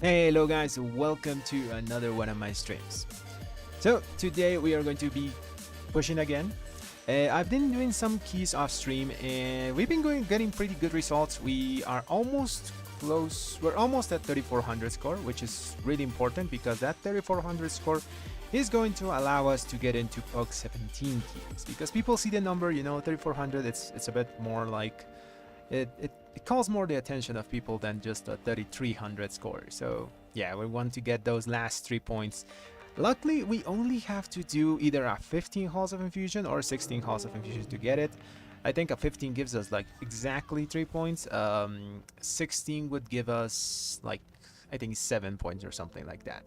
Hey, hello guys, welcome to another one of my streams. So today we are going to be pushing again. I've been doing some keys off stream and we've been getting pretty good results. We are almost close, we're almost at 3400 score, which is really important because that 3400 score is going to allow us to get into POG 17 keys. Because people see the number, 3400, it's a bit more like it calls more the attention of people than just a 3300 score. So yeah, we want to get those last 3 points. Luckily, we only have to do either a 15 halls of infusion or 16 halls of infusion to get it. I think a 15 gives us like exactly 3 points. 16 would give us like, I think 7 points or something like that.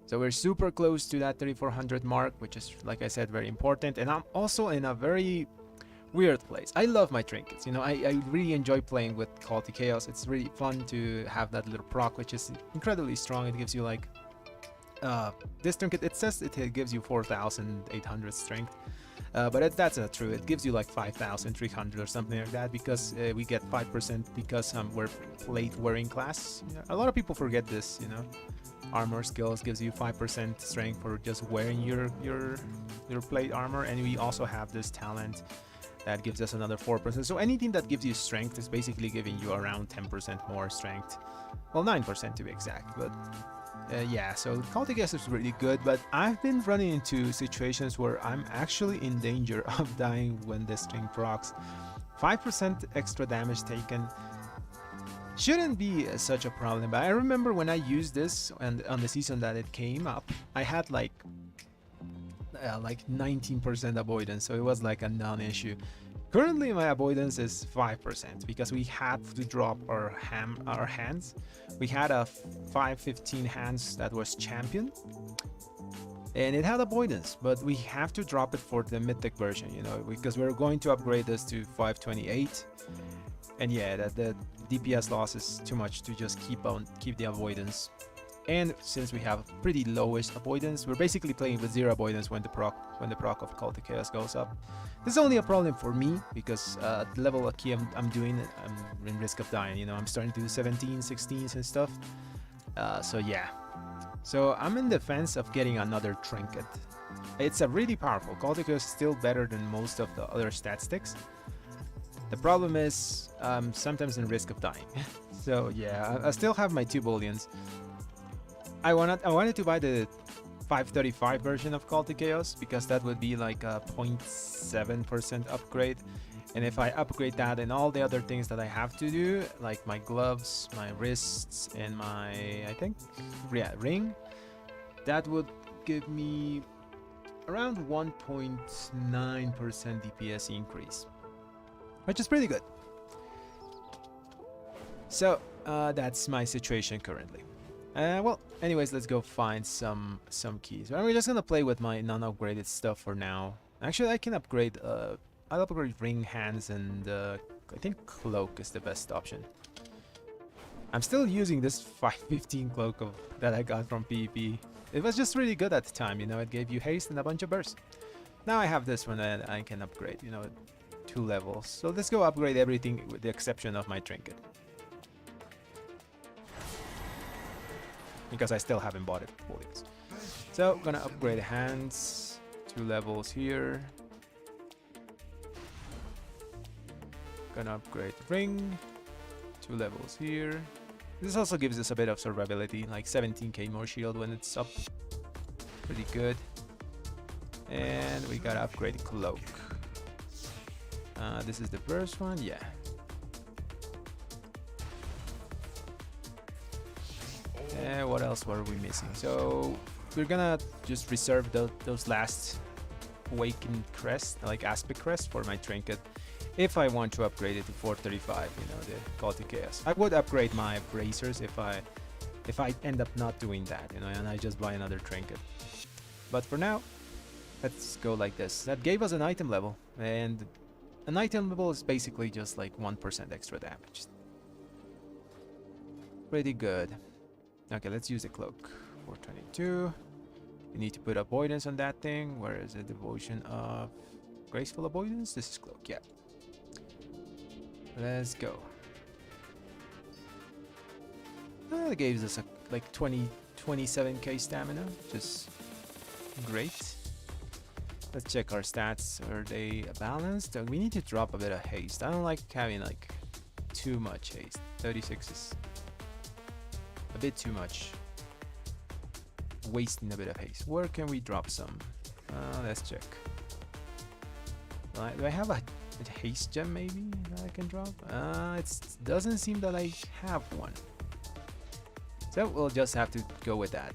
So we're super close to that 3400 mark, which is, like I said, very important. And I'm also in a very weird place. I love my trinkets. I really enjoy playing with Call to Chaos. It's really fun to have that little proc, which is incredibly strong. It gives you like this trinket. It says it gives you 4,800 strength, but that's not true. It gives you like 5,300 or something like that because we get 5% because we're plate wearing class. A lot of people forget this. Armor skills gives you 5% strength for just wearing your plate armor, and we also have this talent that gives us another 4%. So anything that gives you strength is basically giving you around 10% more strength. Well, 9% to be exact. But yeah, so Call to Chaos is really good. But I've been running into situations where I'm actually in danger of dying when this string procs. 5% extra damage taken shouldn't be such a problem. But I remember when I used this and on the season that it came up, I had like 19% avoidance, so it was like a non-issue. Currently my avoidance is 5% because we had to drop our hands. We had a 515 hands that was champion and it had avoidance, but we have to drop it for the mythic version, because we're going to upgrade this to 528. And yeah, the DPS loss is too much to just keep the avoidance. And since we have pretty lowest avoidance, we're basically playing with 0 avoidance when the proc of Call to Chaos goes up. This is only a problem for me because at the level of key I'm doing, I'm in risk of dying. I'm starting to do 17, 16s and stuff. So yeah. So I'm in defense of getting another Trinket. It's a really powerful. Call to Chaos is still better than most of the other stat sticks. The problem is sometimes in risk of dying. So yeah, I still have my 2 bullions. I wanted to buy the 535 version of Call to Chaos because that would be like a 0.7% upgrade. And if I upgrade that and all the other things that I have to do, like my gloves, my wrists, and my, I think, ring, that would give me around 1.9% DPS increase, which is pretty good. So that's my situation currently. Well, anyways, let's go find some keys. We're just gonna play with my non-upgraded stuff for now. Actually, I can upgrade. I'll upgrade ring hands, and I think cloak is the best option. I'm still using this 515 cloak that I got from PvP. It was just really good at the time. It gave you haste and a bunch of bursts. Now I have this one that I can upgrade. 2 levels. So let's go upgrade everything with the exception of my trinket, because I still haven't bought it bullions. So gonna upgrade hands, 2 levels here. Gonna upgrade ring, 2 levels here. This also gives us a bit of survivability, like 17k more shield when it's up. Pretty good. And we gotta upgrade cloak. This is the first one, yeah. What else were we missing? So we're gonna just reserve those last awakened crest, like aspect crest, for my trinket if I want to upgrade it to 435, the Call to Chaos. I would upgrade my bracers if I end up not doing that, and I just buy another trinket. But for now, let's go like this. That gave us an item level, and an item level is basically just like 1% extra damage. Pretty good. Okay, let's use the cloak. 422. We need to put avoidance on that thing. Where is it? Devotion of graceful avoidance? This is cloak, yeah. Let's go. It gave us like 27k stamina, which is great. Let's check our stats. Are they balanced? We need to drop a bit of haste. I don't like having like too much haste. 36 is a bit too much. Wasting a bit of haste. Where can we drop some? Let's check. Do I have a haste gem maybe that I can drop? It doesn't seem that I have one. So we'll just have to go with that.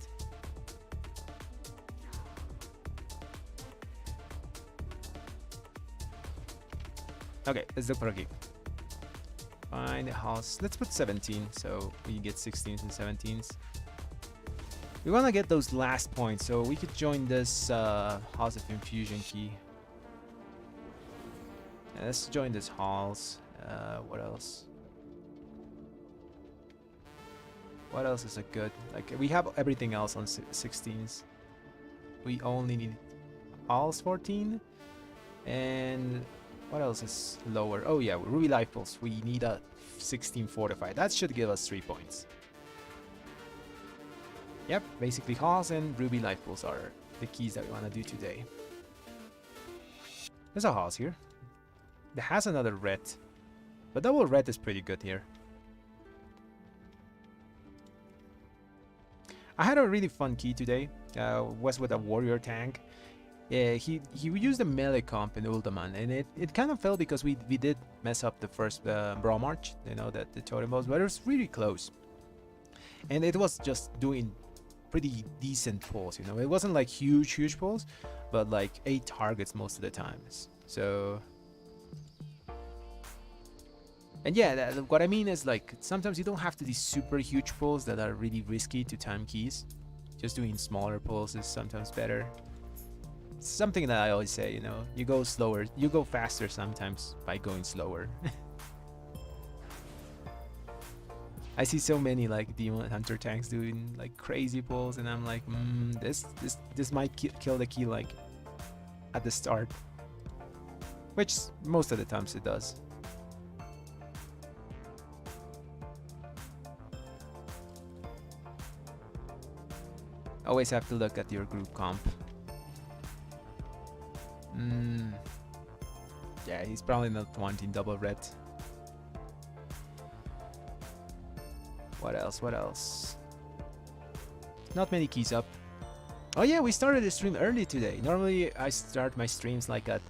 Okay, let's look for a gig. Find a house. Let's put 17 so we get 16s and 17s. We want to get those last points so we could join this House of Infusion key. Yeah, let's join this halls. What else? What else is a good? Like we have everything else on 16s. We only need halls 14. And what else is lower? Oh yeah, Ruby Life Pulse. We need a 16 fortified. That should give us 3 points. Yep, basically halls and Ruby Life Pulse are the keys that we want to do today. There's a house here. It has another red. But double red is pretty good here. I had a really fun key today. Was with a warrior tank. He used a melee comp in Uldaman, and it kind of fell because we did mess up the first Brawl March, you know, the totem balls, but it was really close. And it was just doing pretty decent pulls, you know. It wasn't like huge pulls, but like 8 targets most of the times. So, and yeah, what I mean is like sometimes you don't have to do super huge pulls that are really risky to time keys. Just doing smaller pulls is sometimes better. Something that I always say, you know, you go slower, you go faster sometimes by going slower. I see so many like Demon Hunter tanks doing like crazy pulls, and I'm like, this might kill the key like at the start, which most of the times it does. Always have to look at your group comp. Yeah, he's probably not wanting double red. What else? What else? Not many keys up. Oh yeah, we started the stream early today. Normally I start my streams like at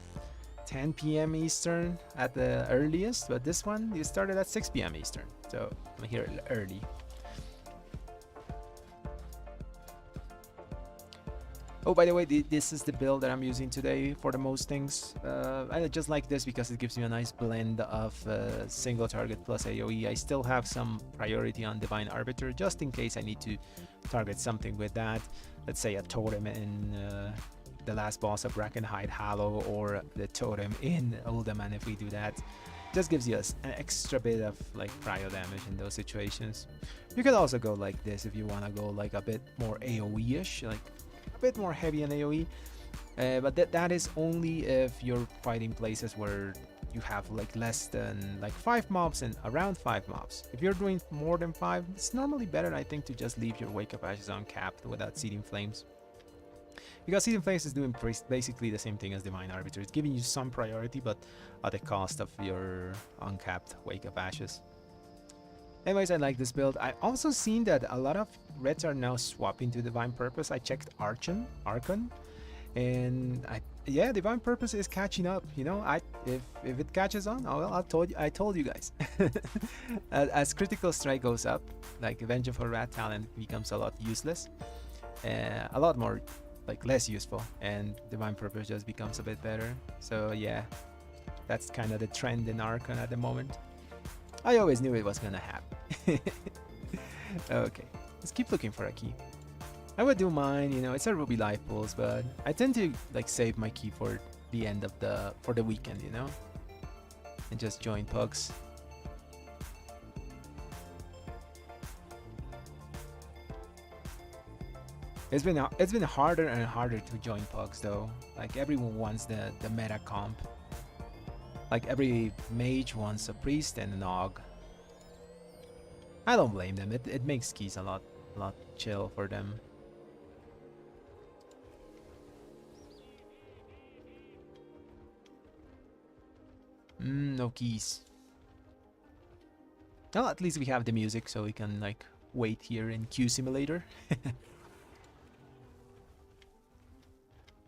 10 p.m. Eastern at the earliest, but this one you started at 6 p.m. Eastern. So I'm here early. Oh, by the way, this is the build that I'm using today for the most things. I just like this because it gives me a nice blend of single target plus AoE. I still have some priority on Divine Arbiter just in case I need to target something with that. Let's say a totem in the last boss of Brackenhide Hallow, or the totem in Uldaman if we do that. Just gives you an extra bit of like prio damage in those situations. You could also go like this if you want to go like a bit more AoE-ish, like bit more heavy on AoE, but that is only if you're fighting places where you have like less than like 5 mobs and around 5 mobs. If you're doing more than 5, it's normally better, I think, to just leave your Wake of Ashes uncapped without Seething Flames, because Seething Flames is doing basically the same thing as Divine Arbiter. It's giving you some priority, but at the cost of your uncapped Wake of Ashes. Anyways, I like this build. I also seen that a lot of reds are now swapping to Divine Purpose. I checked Archon, and yeah, Divine Purpose is catching up. You know, if it catches on, oh, well, I told you guys. As Critical Strike goes up, like Vengeful Rat talent becomes a lot useless, a lot more like less useful, and Divine Purpose just becomes a bit better. So yeah, that's kind of the trend in Archon at the moment. I always knew it was gonna happen. Okay, let's keep looking for a key. I would do mine, you know, it's a Ruby Life Pulse, but I tend to like save my key for the end of for the weekend, you know, and just join pugs. It's been harder and harder to join pugs though. Like everyone wants the meta comp. Like every mage wants a priest and an og. I don't blame them. It makes keys a lot chill for them. No keys. Well, at least we have the music, so we can like wait here in Queue Simulator.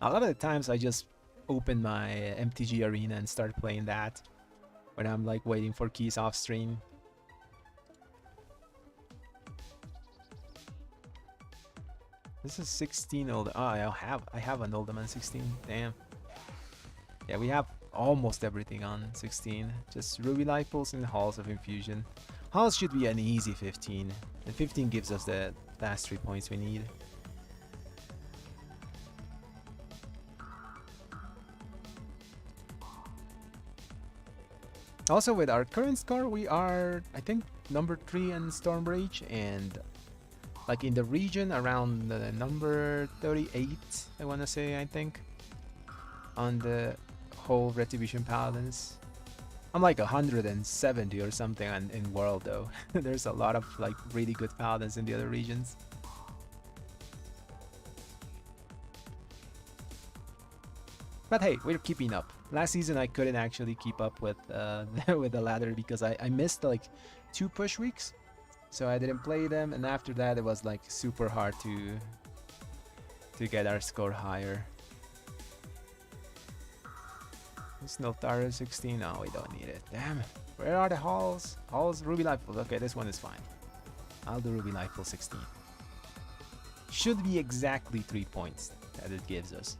A lot of the times I just open my MTG Arena and start playing that when I'm like waiting for keys off stream. This is 16 old. Oh, I have an Olderman 16. Damn. Yeah, we have almost everything on 16. Just Ruby Light Pulse and Halls of Infusion. Halls should be an easy 15. And 15 gives us the last 3 points we need. Also, with our current score, we are, I think, number 3 in Stormbreach, and like in the region around number 38, I want to say, I think, on the whole Retribution Paladins. I'm like 170 or something in world though. There's a lot of like really good Paladins in the other regions. But hey, we're keeping up. Last season I couldn't actually keep up with with the ladder because I missed like 2 push weeks, so I didn't play them, and after that it was like super hard to get our score higher. It's Notaro 16. No, we don't need it. Damn it. Where are the halls? Halls, Ruby Lightful. Okay, this one is fine. I'll do Ruby Lightful 16. Should be exactly 3 points that it gives us.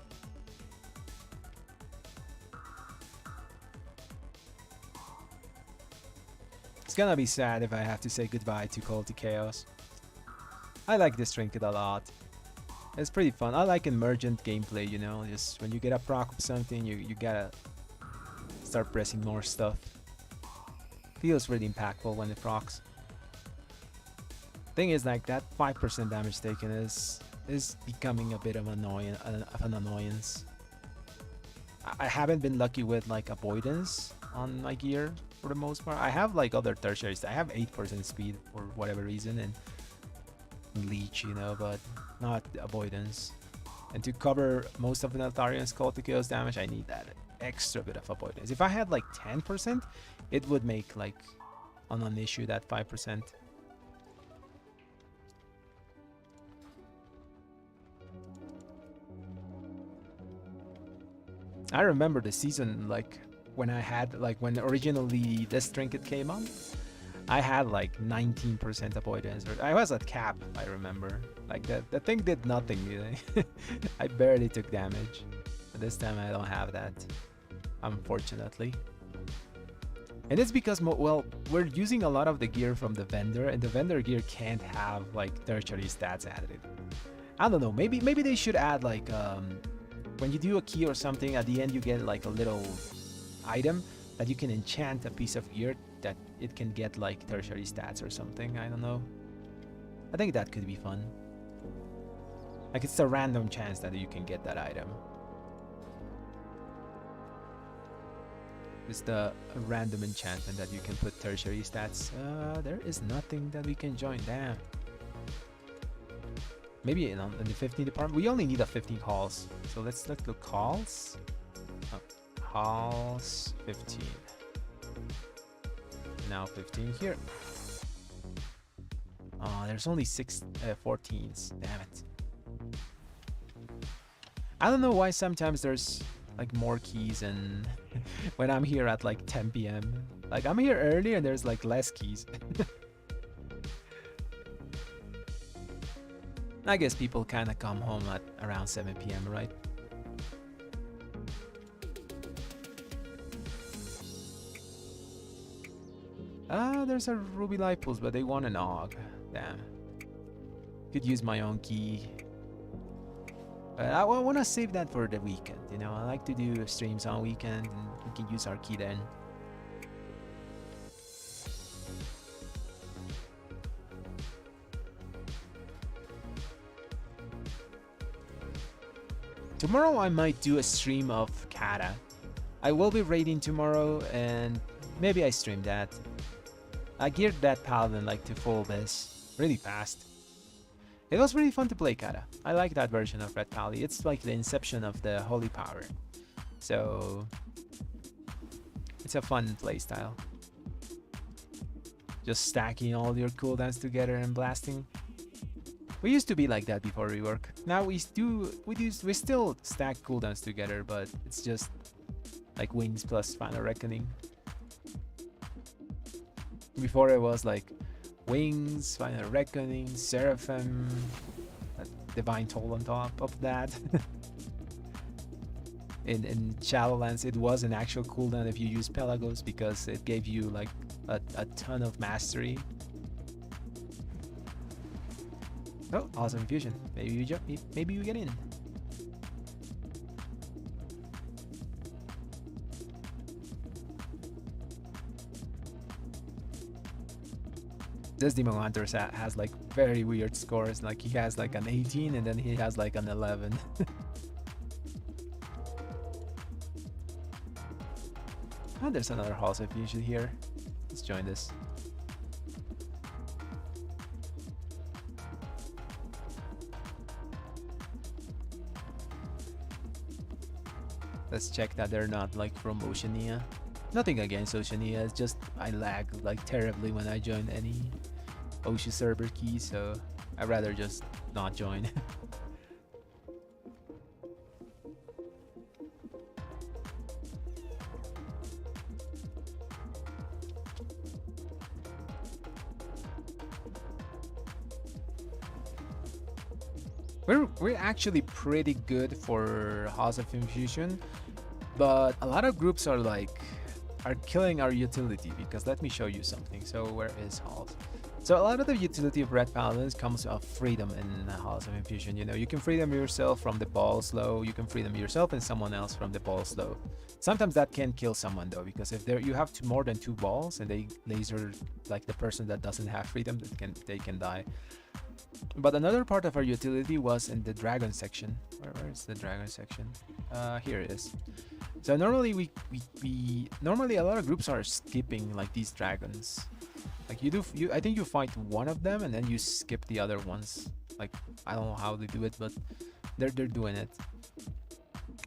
It's gonna be sad if I have to say goodbye to Call to Chaos. I like this trinket a lot. It's pretty fun. I like emergent gameplay, you know, just when you get a proc of something, you gotta start pressing more stuff. Feels really impactful when it procs. Thing is, like, that 5% damage taken is becoming a bit of an annoyance. I haven't been lucky with like avoidance on my gear for the most part. I have like other tertiaries. I have 8% speed for whatever reason and leech, you know, but not avoidance. And to cover most of an Altarian's Call to Chaos damage, I need that extra bit of avoidance. If I had like 10%, it would make like a non-issue, that 5%. I remember the season, like when I had, like when originally this trinket came on, I had like 19% avoidance. I was at cap, I remember. Like the thing did nothing, you know? I barely took damage. But this time I don't have that, unfortunately. And it's because, well, we're using a lot of the gear from the vendor, and the vendor gear can't have like tertiary stats added. I don't know, maybe they should add like when you do a key or something, at the end you get like a little item that you can enchant a piece of gear that it can get like tertiary stats or something. I don't know. I think that could be fun. Like it's a random chance that you can get that item. It's the random enchantment that you can put tertiary stats. There is nothing that we can join. Damn. Maybe in the 15 department. We only need a 15 halls. So let's look at halls. Oh, halls 15. Now 15 here. Oh, there's only 14s. Damn it. I don't know why sometimes there's like more keys and when I'm here at like 10 p.m. Like I'm here early and there's like less keys. I guess people kind of come home at around 7 p.m., right? There's a Ruby Light Pulse, but they want an AUG. Damn. Could use my own key. But I want to save that for the weekend, you know? I like to do streams on weekend and we can use our key then. Tomorrow I might do a stream of Kata. I will be raiding tomorrow and maybe I stream that. I geared that paladin like to full this really fast. It was really fun to play Kata. I like that version of Red Pally. It's like the inception of the holy power. So it's a fun playstyle. Just stacking all your cooldowns together and blasting. We used to be like that before rework. Now we still stack cooldowns together, but it's just like Wings plus Final Reckoning. Before it was like Wings, Final Reckoning, Seraphim, Divine Toll on top of that. in Shadowlands, it was an actual cooldown if you use Pelagos because it gave you like a ton of mastery. Oh, awesome infusion. Maybe you jump. Maybe you get in. This Demon Hunter has like very weird scores. Like he has like an 18 and then he has like an 11. Oh, there's another Halls of Fusion here. Let's join this. Let's check that they're not like from Oceania. Nothing against Oceania, it's just I lag like terribly when I join any Ocean server key, so I'd rather just not join. We're actually pretty good for House of Infusion, but a lot of groups are killing our utility because let me show you something. So where is Halls? So a lot of the utility of Red Paladins comes of freedom in Halls of Infusion. You know, you can free them yourself from the ball slow, you can free them yourself and someone else from the ball slow. Sometimes that can kill someone though, because if you have more than 2 balls and they laser like the person that doesn't have freedom, they can die. But another part of our utility was in the dragon section. Where is the dragon section? Here it is. So normally normally a lot of groups are skipping like these dragons. Like I think you fight one of them and then you skip the other ones. Like I don't know how they do it, but they're doing it.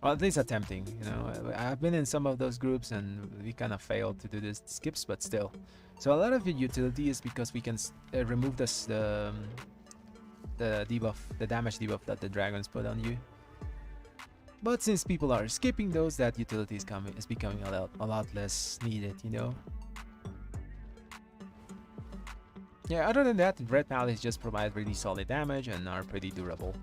Well, at least attempting. You know, I've been in some of those groups and we kind of failed to do this skips, but still. So a lot of the utility is because we can remove the debuff, the damage debuff that the dragons put on you. But since people are skipping those, that utility is becoming a lot less needed, you know. Yeah, other than that, Red Palace just provide really solid damage and are pretty durable.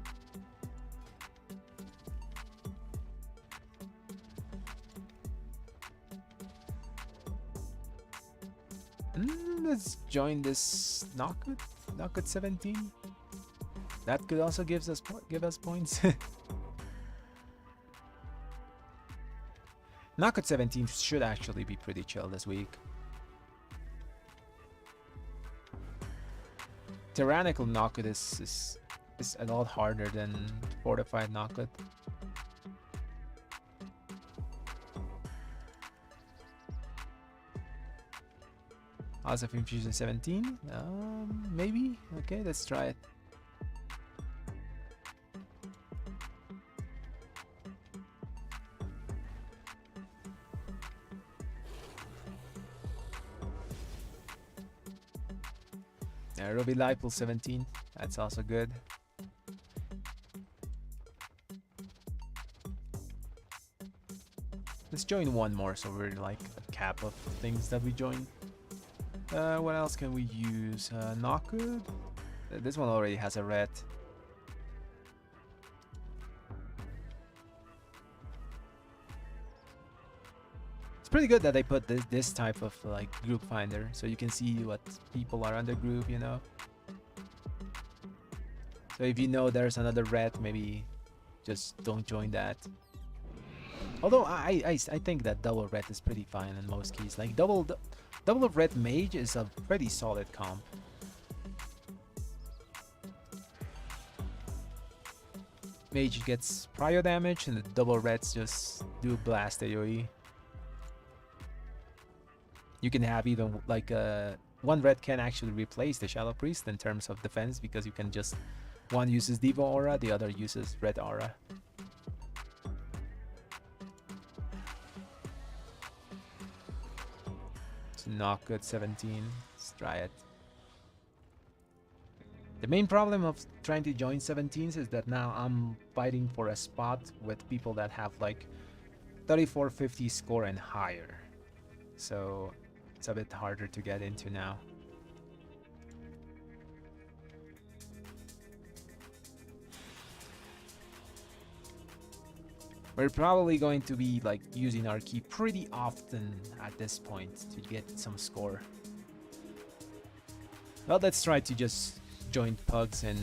Let's join this Knockut 17. That could also give us points. Knockut 17 should actually be pretty chill this week. Tyrannical Knockut is a lot harder than Fortified Knockut. House of Infusion 17? Maybe? Okay, let's try it. Ruby Lightblade 17, that's also good. Let's join one more so we're like a cap of things that we join. What else can we use? Knockwood? This one already has a red. It's pretty good that they put this type of like group finder so you can see what people are on the group, you know. So if you know there's another red, maybe just don't join that. Although I think that double red is pretty fine in most keys. Like double red mage is a pretty solid comp. Mage gets prio damage and the double reds just do blast AoE. You can have even like one red can actually replace the Shadow Priest in terms of defense, because you can just, one uses Diva Aura, the other uses Red Aura. It's not good. 17. Let's try it. The main problem of trying to join 17s is that now I'm fighting for a spot with people that have like 3450 score and higher. So it's a bit harder to get into now. We're probably going to be like using our key pretty often at this point to get some score. Well, let's try to just join pugs and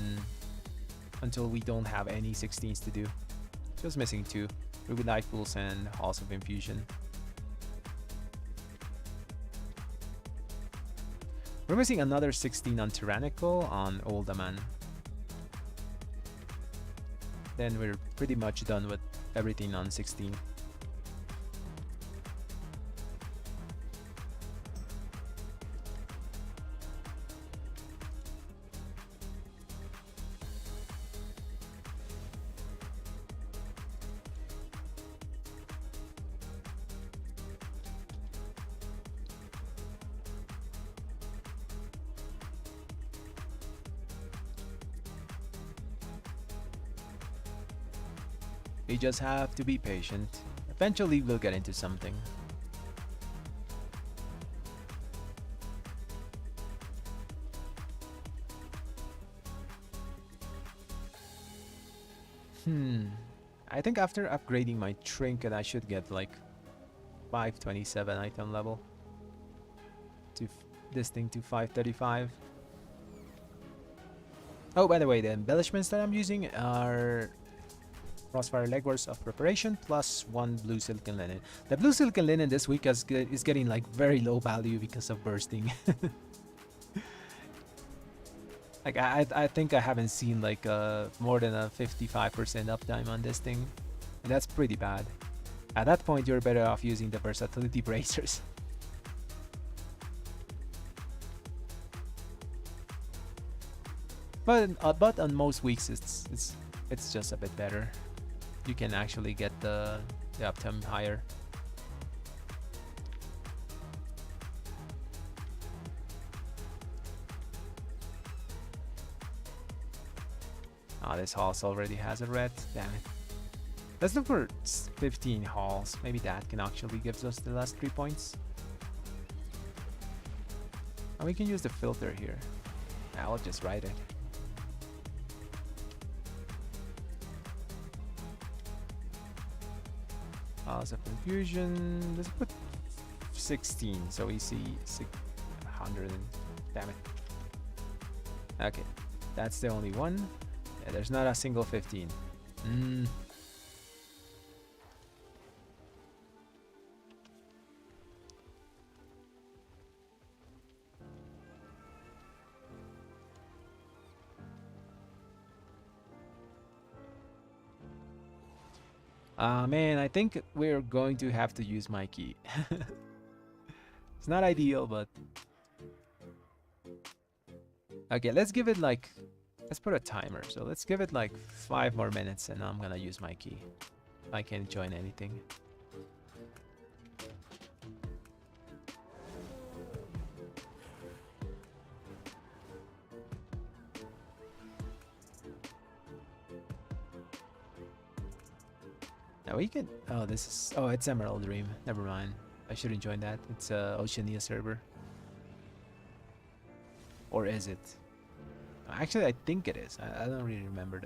until we don't have any 16s to do. Just missing 2. Ruby Light Pools and Halls of Infusion. We're missing another 16 on Tyrannical on Oldaman. Then we're pretty much done with everything on 16. We just have to be patient. Eventually we'll get into something. I think after upgrading my Trinket I should get like 527 item level. To this thing to 535. Oh, by the way, the embellishments that I'm using are Crossfire Legworks of Preparation plus 1 blue silken linen. The blue silken linen this week is getting like very low value because of bursting. Like I think I haven't seen like more than a 55% uptime on this thing, and that's pretty bad. At that point you're better off using the versatility bracers. But on most weeks it's just a bit better. You can actually get the uptime higher. Ah, this house already has a red. Damn it. Let's look for 15 halls. Maybe that can actually give us the last 3 points. And we can use the filter here. I'll just write it. House of Confusion. Let's put 16 so we see 600. Damn it. Okay, that's the only one. Yeah, there's not a single 15. Man, I think we're going to have to use my key. It's not ideal, but... Okay, let's give it like... Let's put a timer. So let's give it like 5 more minutes and I'm gonna use my key. I can't join anything. Now we can... Oh, this is... Oh, it's Emerald Dream. Never mind. I shouldn't join that. It's Oceania server. Or is it? Actually, I think it is. I don't really remember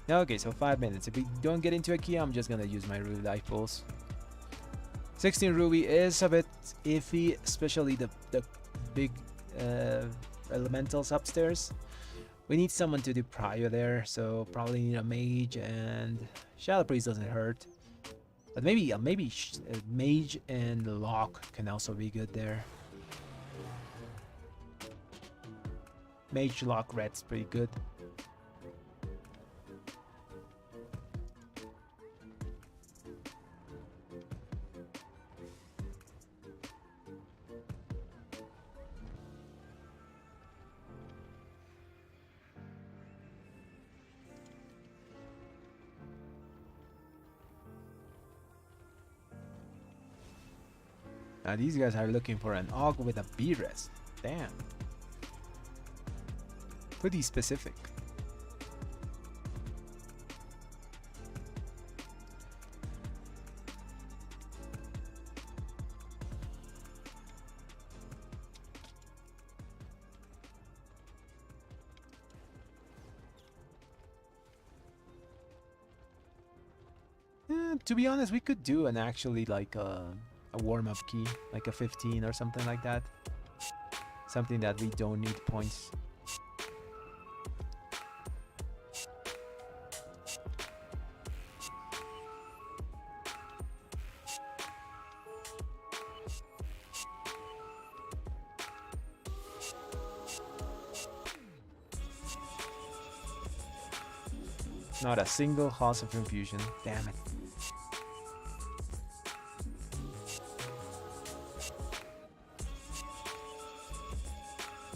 though. Okay, so 5 minutes. If we don't get into a key, I'm just gonna use my Ruby Life Pulse. 16 Ruby is a bit iffy, especially the big elementals upstairs. We need someone to do Prio there, so probably need a mage, and Shadow Priest doesn't hurt. But maybe mage and lock can also be good there. Mage lock red's pretty good. Now these guys are looking for an AUG with a B-res. Damn. Pretty specific. To be honest, we could do an actually like a warm-up key, like a 15 or something like that. Something that we don't need points. Not a single House of Infusion. Damn it.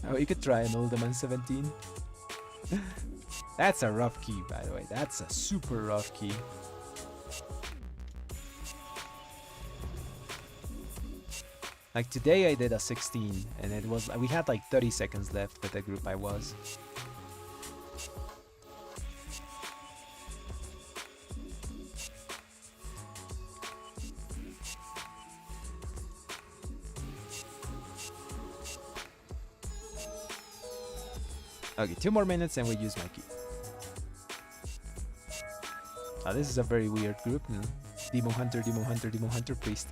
Oh, you could try an Uldaman 17. That's a rough key, by the way. That's a super rough key. Like today I did a 16 and it was, we had like 30 seconds left with the group I was. Okay, 2 more minutes and we use my key. Oh, this is a very weird group. Demo Hunter, Demo Hunter, Demo Hunter, Priest.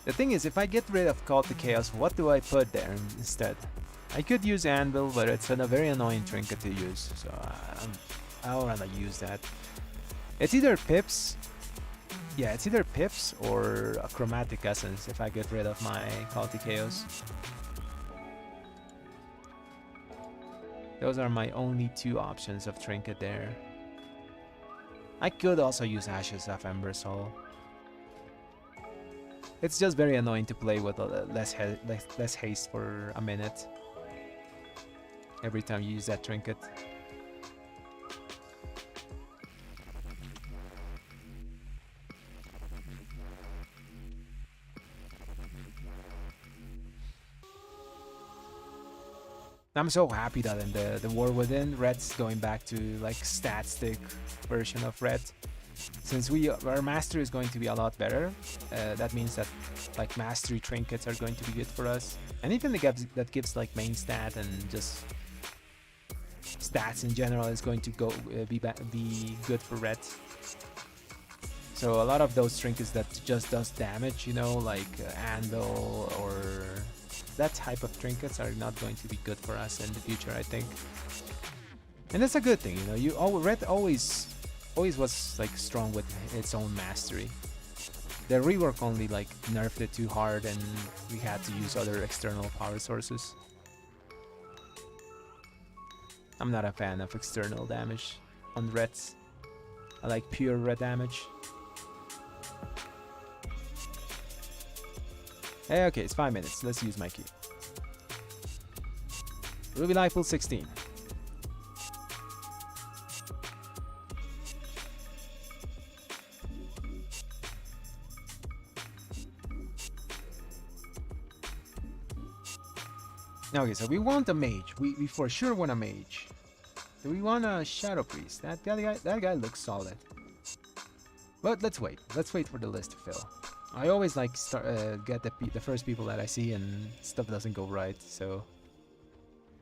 The thing is, if I get rid of Call to Chaos, what do I put there instead? I could use Anvil, but it's a very annoying trinket to use, so I don't wanna use that. It's either Pips, yeah, it's either Pips or a Chromatic Essence if I get rid of my Call to Chaos. Those are my only 2 options of trinket there. I could also use Ashes of Ember Soul. It's just very annoying to play with less haste for a minute every time you use that trinket. I'm so happy that in the War Within, Red's going back to like stat stick version of Red. Since our mastery is going to be a lot better, that means that like mastery trinkets are going to be good for us, and even that gives like main stat and just stats in general is going to be good for Red. So a lot of those trinkets that just does damage, you know, like Anvil or that type of trinkets are not going to be good for us in the future, I think. And that's a good thing, you know. Red always was like strong with its own mastery. The rework only like nerfed it too hard and we had to use other external power sources. I'm not a fan of external damage on Reds. I like pure red damage. Hey, okay, it's 5 minutes. Let's use my key. Ruby Lightblade 16. Okay, so we want a mage. We for sure want a mage. Do we want a Shadow Priest? That guy looks solid. But let's wait. Let's wait for the list to fill. I always like get the first people that I see and stuff doesn't go right, so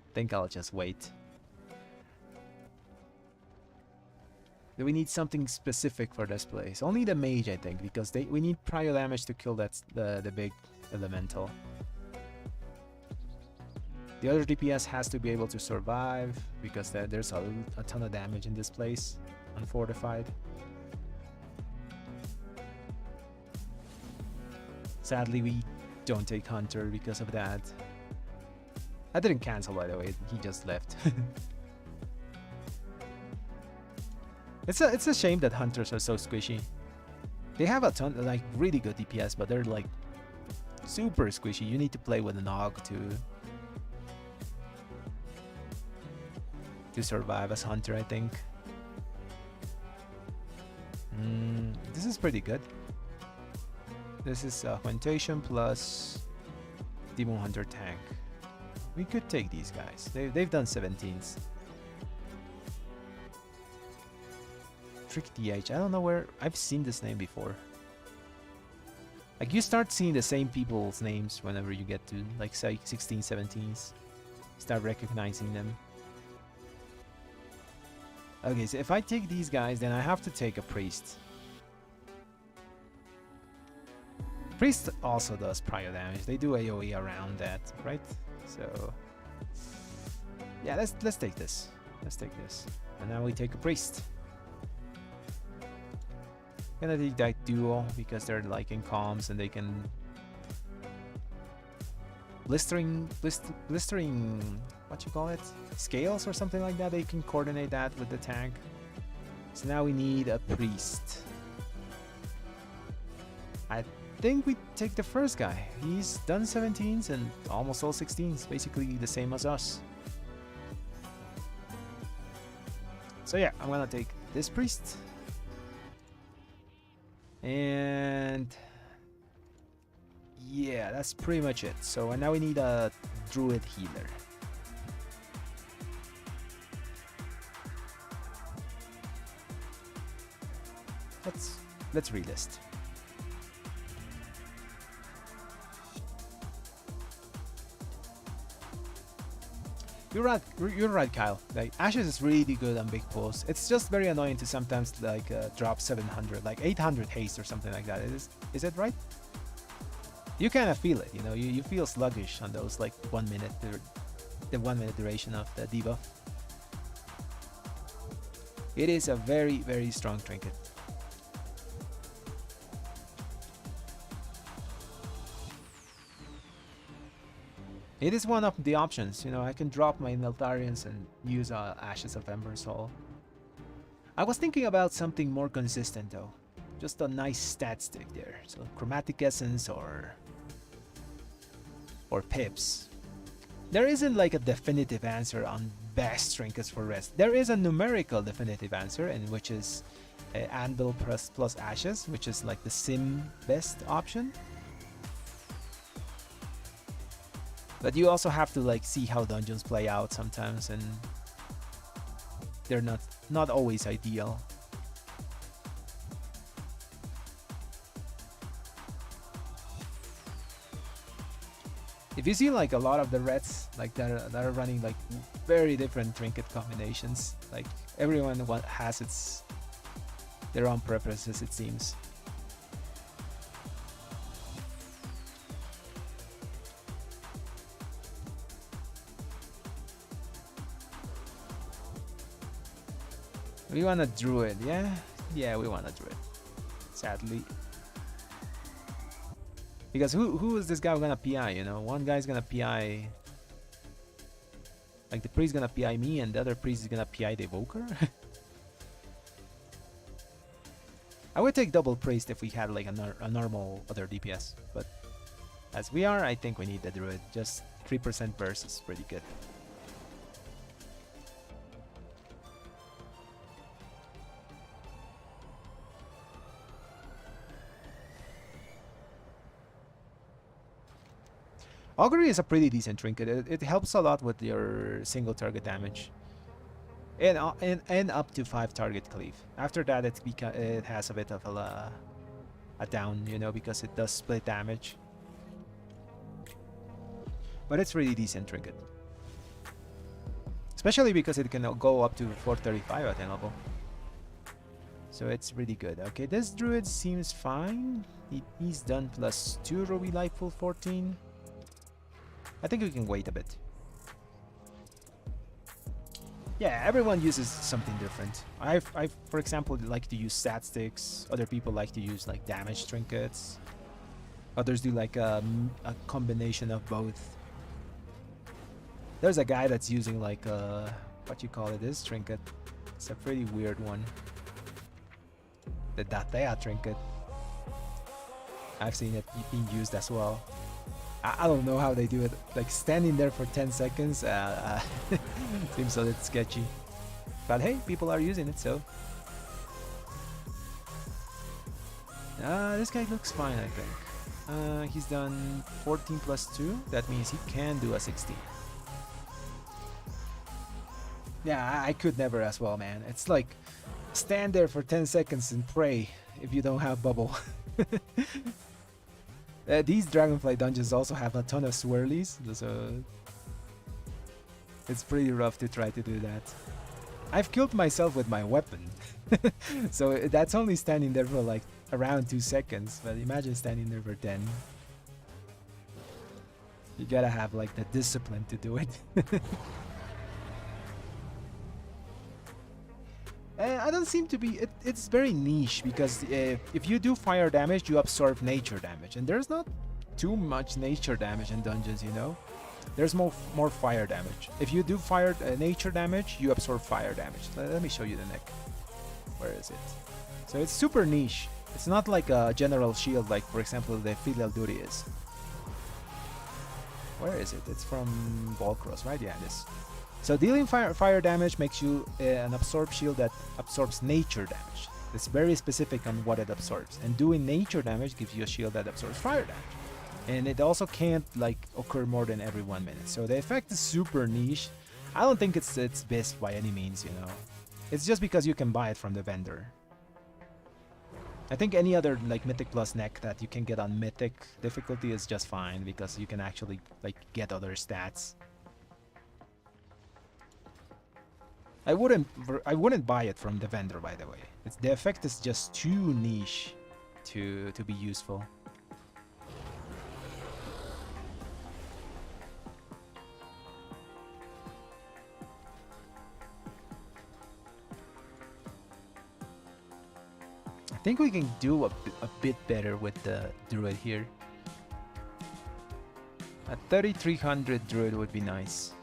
I think I'll just wait. Do we need something specific for this place? Only the mage, I think, because we need prior damage to kill the big elemental. The other DPS has to be able to survive because there's a ton of damage in this place, unfortified. Sadly, we don't take Hunter because of that. I didn't cancel, by the way. He just left. It's a shame that Hunters are so squishy. They have a ton, like, really good DPS, but they're like super squishy. You need to play with an AUG to survive as Hunter, I think. This is pretty good. This is Augmentation plus Demon Hunter tank. We could take these guys. They've done 17s. Trick DH. I don't know where I've seen this name before. Like, you start seeing the same people's names whenever you get to like say 16, 17s. Start recognizing them. Okay, so if I take these guys, then I have to take a priest. Priest also does prior damage. They do AoE around that, right? So yeah, let's take this. Let's take this. And now we take a priest. Gonna take that duo because they're like in comms and they can blistering what you call it? Scales or something like that. They can coordinate that with the tank. So now we need a priest. I think we take the first guy. He's done 17s and almost all 16s, basically the same as us. So yeah, I'm gonna take this priest. And yeah, that's pretty much it. So now we need a druid healer. Let's relist. You're right, Kyle. Like, Ashes is really good on big pulls. It's just very annoying to sometimes like drop 700, like 800 haste or something like that. Is it right? You kind of feel it, you know. You feel sluggish on those like 1 minute, the 1 minute duration of the debuff. It is a very strong trinket. It is one of the options, you know. I can drop my Neltharions and use Ashes of Ember Soul. I was thinking about something more consistent though. Just a nice stat stick there. So Chromatic Essence or Pips. There isn't like a definitive answer on best trinkets for rest. There is a numerical definitive answer, and which is Anvil plus Ashes, which is like the sim best option. But you also have to like see how dungeons play out sometimes, and they're not always ideal. If you see like a lot of the reds like that are running like very different trinket combinations, like everyone has their own preferences, it seems. We want a druid, yeah? Yeah, we want a druid. Sadly. Because who is this guy gonna PI, you know? One guy's gonna PI... Like, the priest gonna PI me, and the other priest is gonna PI the evoker? I would take double priest if we had, like, a normal other DPS. But as we are, I think we need the druid. Just 3% burst is pretty good. Augury is a pretty decent trinket. It helps a lot with your single target damage, and up to 5 target cleave. After that, it has a bit of a down, you know, because it does split damage. But it's really decent trinket, especially because it can go up to 435 at 10 level. So it's really good. Okay, this druid seems fine. He's done +2 Ruby Life Full 14. I think we can wait a bit. Yeah, everyone uses something different. I for example, like to use stat sticks. Other people like to use like damage trinkets. Others do like a combination of both. There's a guy that's using like what you call it is Trinket. It's a pretty weird one. The Datea Trinket. I've seen it being used as well. I don't know how they do it. Like standing there for 10 seconds seems a little sketchy. But hey, people are using it, so. This guy looks fine, I think. He's done 14 plus 2. That means he can do a 16. Yeah, I could never as well, man. It's like stand there for 10 seconds and pray if you don't have bubble. These dragonflight dungeons also have a ton of swirlies, so it's pretty rough to try to do that. I've killed myself with my weapon, so that's only standing there for like around 2 seconds, but imagine standing there for 10. You gotta have like the discipline to do it. I don't seem to be. It's very niche because if you do fire damage, you absorb nature damage, and there's not too much nature damage in dungeons. You know, there's more fire damage. If you do fire nature damage, you absorb fire damage. Let me show you the neck. Where is it? So it's super niche. It's not like a general shield, like for example the filial duty is. Where is it? It's from Volcross, right? Yeah, this. So dealing fire damage makes you an absorb shield that absorbs nature damage. It's very specific on what it absorbs. And doing nature damage gives you a shield that absorbs fire damage. And it also can't like occur more than every 1 minute. So the effect is super niche. I don't think it's best by any means, you know. It's just because you can buy it from the vendor. I think any other like Mythic Plus neck that you can get on Mythic difficulty is just fine because you can actually like get other stats. I wouldn't buy it from the vendor, by the way. The effect is just too niche to be useful. I think we can do a bit better with the druid here. A 3300 druid would be nice.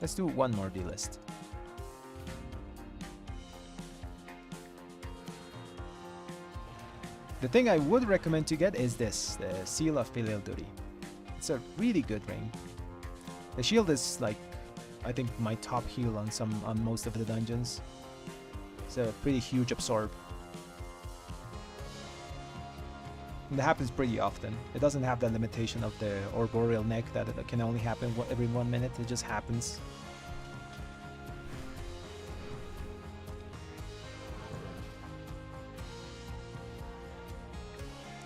Let's do one more D-list. The thing I would recommend to get is this, the Seal of Filial Duty. It's a really good ring. The shield is like, I think my top heal on most of the dungeons. It's a pretty huge absorb. And that happens pretty often. It doesn't have the limitation of the Arboreal neck that it can only happen every 1 minute. It just happens.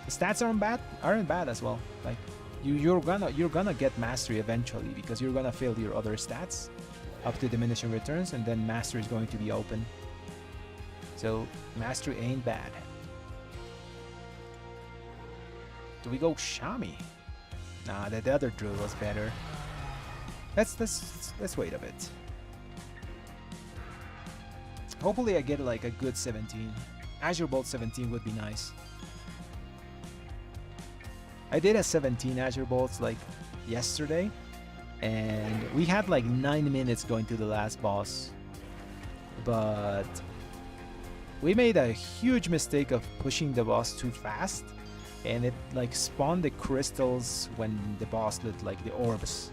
The stats aren't bad as well. Like you're gonna get mastery eventually because you're gonna fill your other stats up to diminishing returns, and then mastery is going to be open. So mastery ain't bad. Do we go Shami? Nah, the other druid was better. Let's wait a bit. Hopefully I get like a good 17. Azure Bolt 17 would be nice. I did a 17 Azure Bolts like yesterday, and we had like 9 minutes going to the last boss, but we made a huge mistake of pushing the boss too fast, and it like spawned the crystals when the boss lit like the orbs.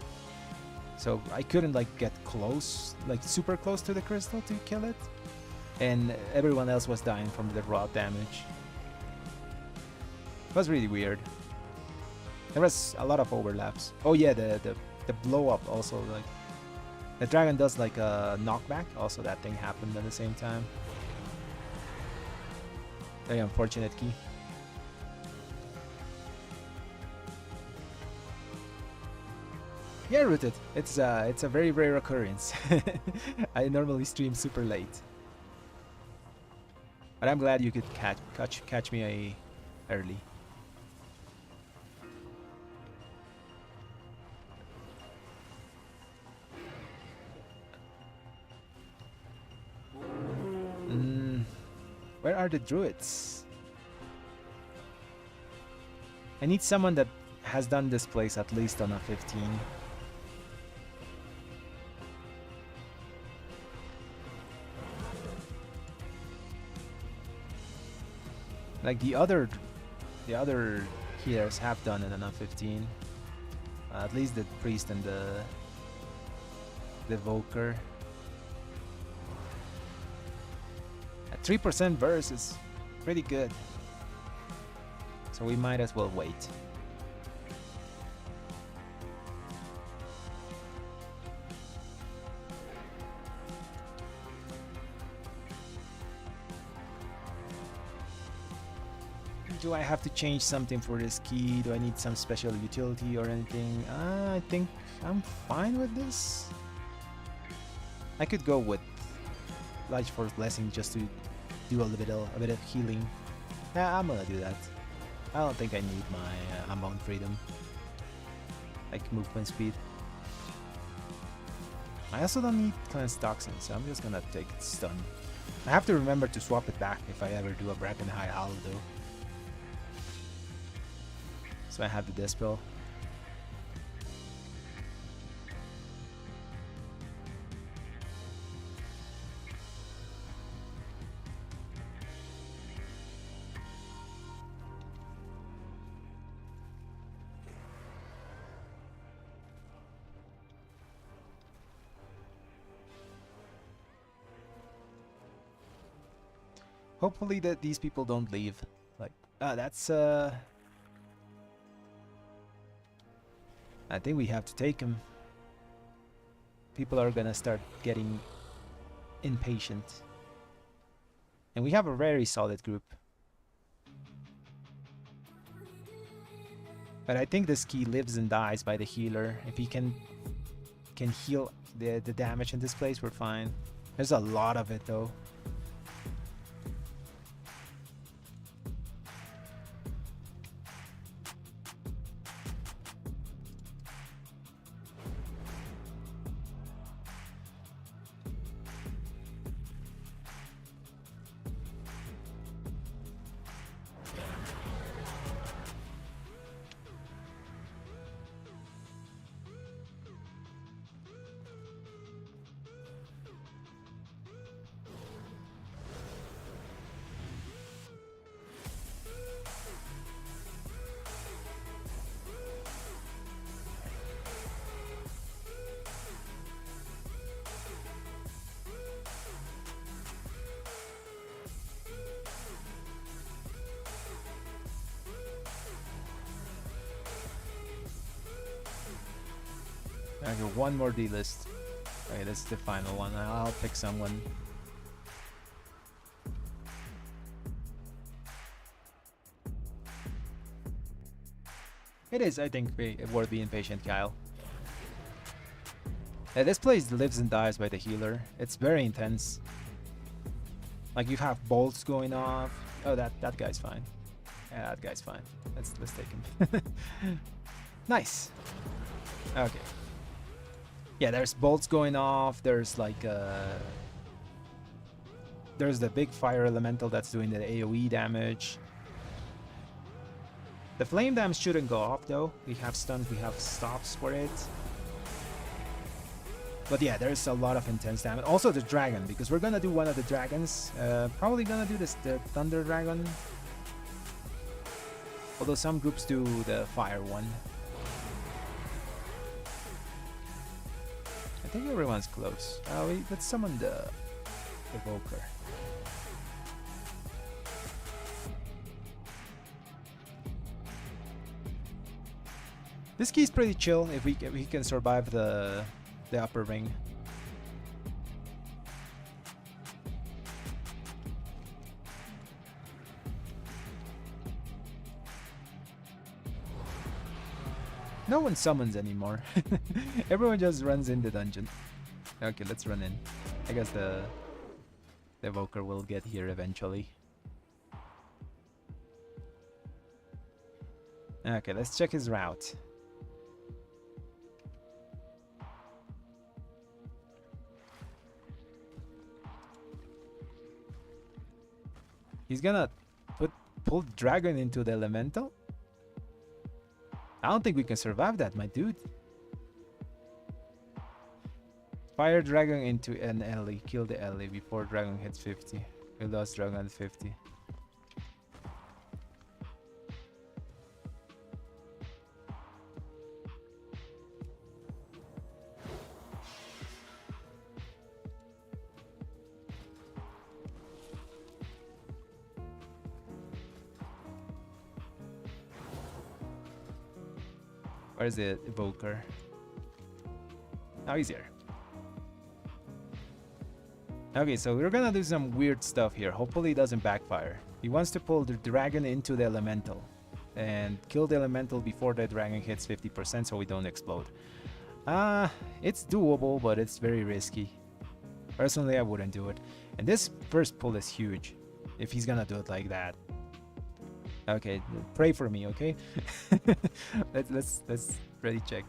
So I couldn't like get close, like super close to the crystal to kill it, and everyone else was dying from the raw damage. It was really weird. There was a lot of overlaps. Oh yeah, the blow up also, like the dragon does like a knockback. Also that thing happened at the same time. Very unfortunate key. Yeah, Rooted. It's a very rare occurrence. I normally stream super late, but I'm glad you could catch me early. Where are the druids? I need someone that has done this place at least on a 15. Like the other healers have done it on a 15. At least the priest and the evoker. At 3% burst is pretty good. So we might as well wait. Do I have to change something for this key? Do I need some special utility or anything? I think I'm fine with this. I could go with Light Force Blessing just to do a bit of healing. Yeah, I'm gonna do that. I don't think I need my Unbound Freedom, like movement speed. I also don't need Cleanse Toxin, so I'm just gonna take Stun. I have to remember to swap it back if I ever do a Bracken High Howl though. So I have the Dispel. Hopefully that these people don't leave. Like, that's I think we have to take him. People are gonna start getting impatient. And we have a very solid group. But I think this key lives and dies by the healer. If he can heal the damage in this place, we're fine. There's a lot of it though. I got one more D-list. Okay, that's the final one. I'll pick someone. It is, I think, worth being patient, Kyle. Yeah, this place lives and dies by the healer. It's very intense. Like you have bolts going off. Oh, that guy's fine. Yeah, that guy's fine. Let's take him. Nice. Okay. Yeah, there's bolts going off. There's like there's the big fire elemental that's doing the AoE damage. The flame damage shouldn't go off though. We have stuns, we have stops for it. But yeah, there's a lot of intense damage. Also the dragon, because we're gonna do one of the dragons. Probably gonna do the thunder dragon. Although some groups do the fire one. I think everyone's close. Let's summon the evoker. This key's pretty chill if we can survive the upper ring. No one summons anymore. Everyone just runs in the dungeon. Okay, let's run in. I guess the evoker will get here eventually. Okay, let's check his route. He's gonna pull dragon into the elemental. I don't think we can survive that, my dude. Fire dragon into an alley. Kill the alley before dragon hits 50. We lost dragon at 50. Where's the evoker? Now he's here. Okay, so we're gonna do some weird stuff here. Hopefully it doesn't backfire. He wants to pull the dragon into the elemental and kill the elemental before the dragon hits 50% so we don't explode. It's doable, but it's very risky. Personally, I wouldn't do it. And this first pull is huge if he's gonna do it like that. Okay, pray for me, okay? let's ready check.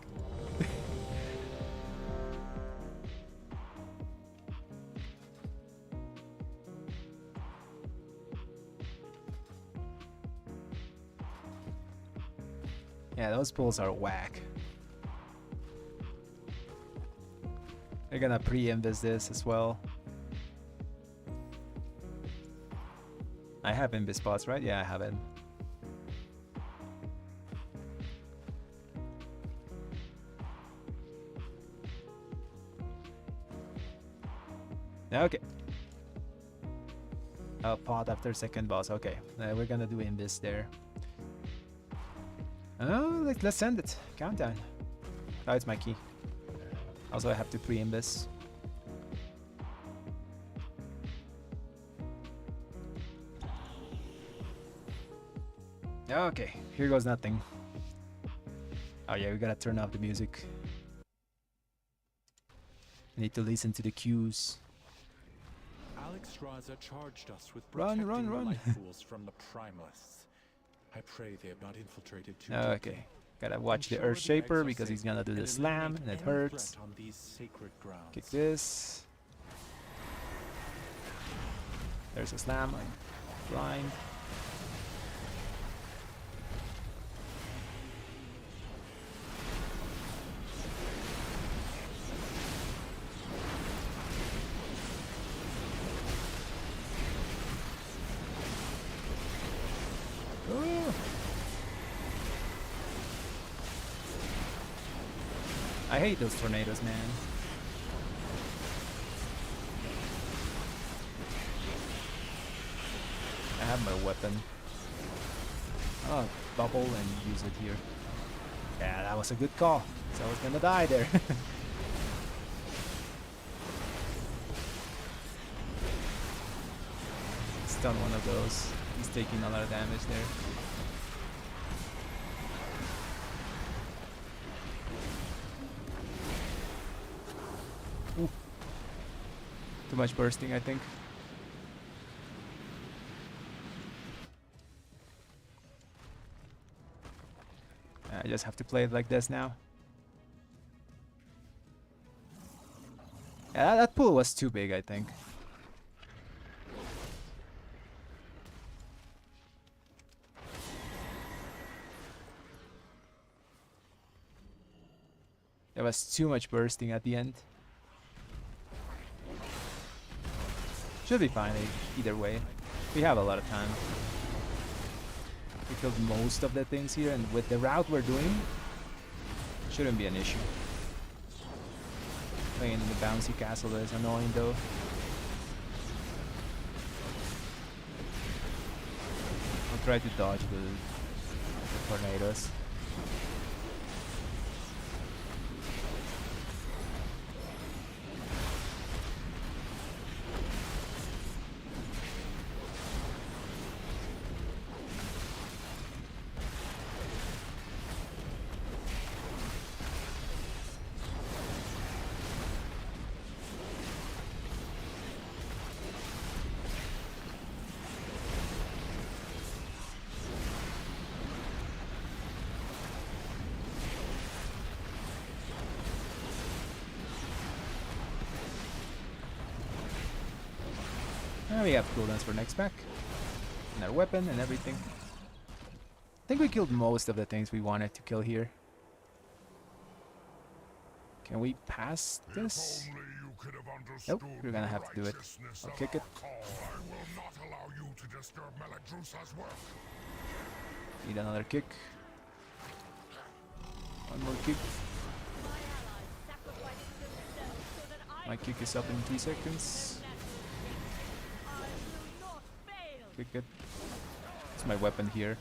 Yeah, those pulls are whack. They're gonna pre-invis this as well. I have invis spots, right? Yeah, I have it. Okay. Pot after second boss. Okay, we're gonna do invis there. Oh, let's send it. Countdown. Oh, it's my key. Also, I have to pre-invis. Okay, here goes nothing. Oh yeah, we gotta turn off the music. Need to listen to the cues. Alexstrasza charged us with Run. the light fools from the primalists. I pray they have not infiltrated too deeply. Okay, gotta watch the Earth Shaper because he's gonna do the slam and it hurts. Kick this. There's a slam. I'm blind. I hate those tornadoes, man. I have my weapon. Oh, bubble and use it here. Yeah, that was a good call. So I was gonna die there. Stun one of those. He's taking a lot of damage there. Ooh. Too much bursting, I think. I just have to play it like this now. Yeah, that pool was too big, I think. There was too much bursting at the end. Should be fine either way. We have a lot of time. We killed most of the things here, and with the route we're doing, shouldn't be an issue. Playing in the bouncy castle is annoying though. I'll try to dodge the tornadoes. Now we have cooldowns for next pack. And our weapon and everything. I think we killed most of the things we wanted to kill here. Can we pass this? Nope, we're gonna have to do it. I'll kick it. Need another kick. One more kick. My kick is up in 3 seconds. Kick it. It's my weapon here.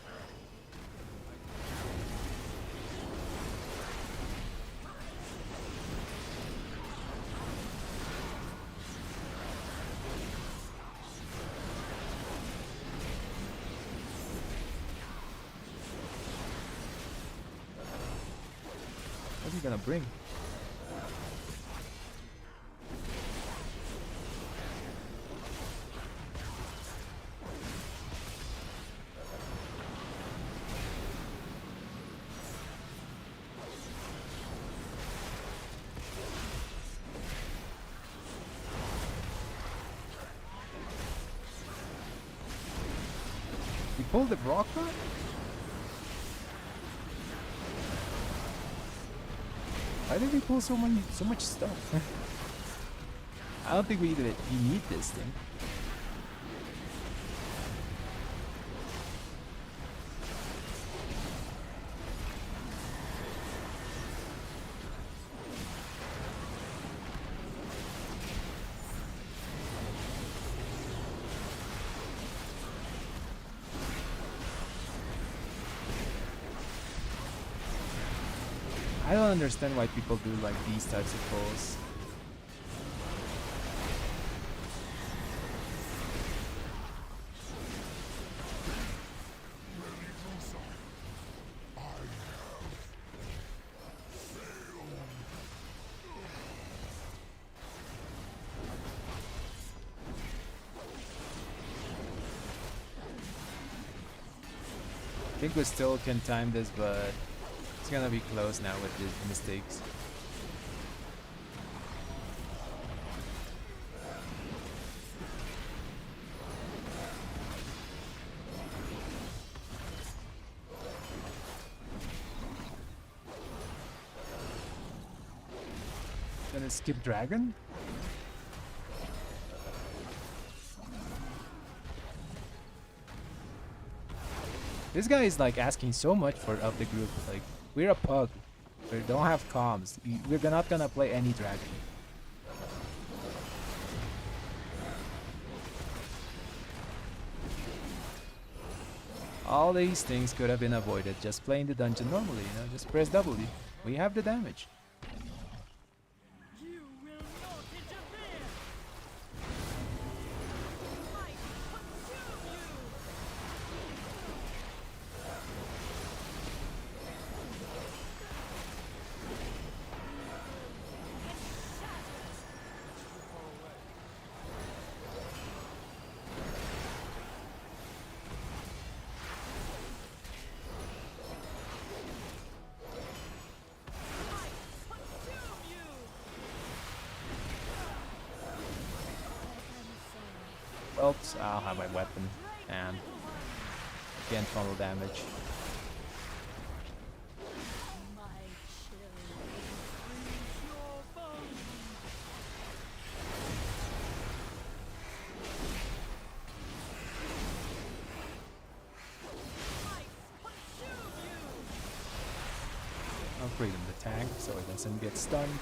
What's he gonna bring? He pulled the rock back? Why did we pull so much stuff? I don't think we need this thing. I don't understand why people do like these types of pulls. I think we still can time this, but it's gonna be close now with these mistakes. Gonna skip dragon? This guy is like asking so much of the group. Like, we're a pug. We don't have comms. We're not gonna play any dragon. All these things could have been avoided just playing the dungeon normally, you know, just press W. We have the damage. You will not interfere. Might consume you. Oops, I'll have my weapon and again funnel damage. My children freeze your bones. Might consume you. I'll freedom the tank so it doesn't get stunned.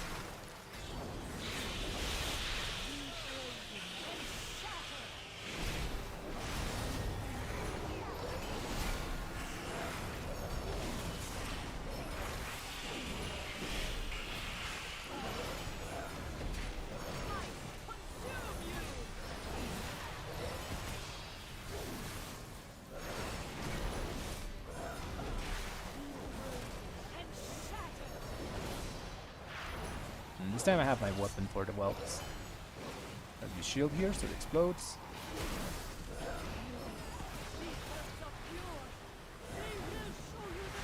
This time I have my weapon for the whelps. Have the shield here so it explodes.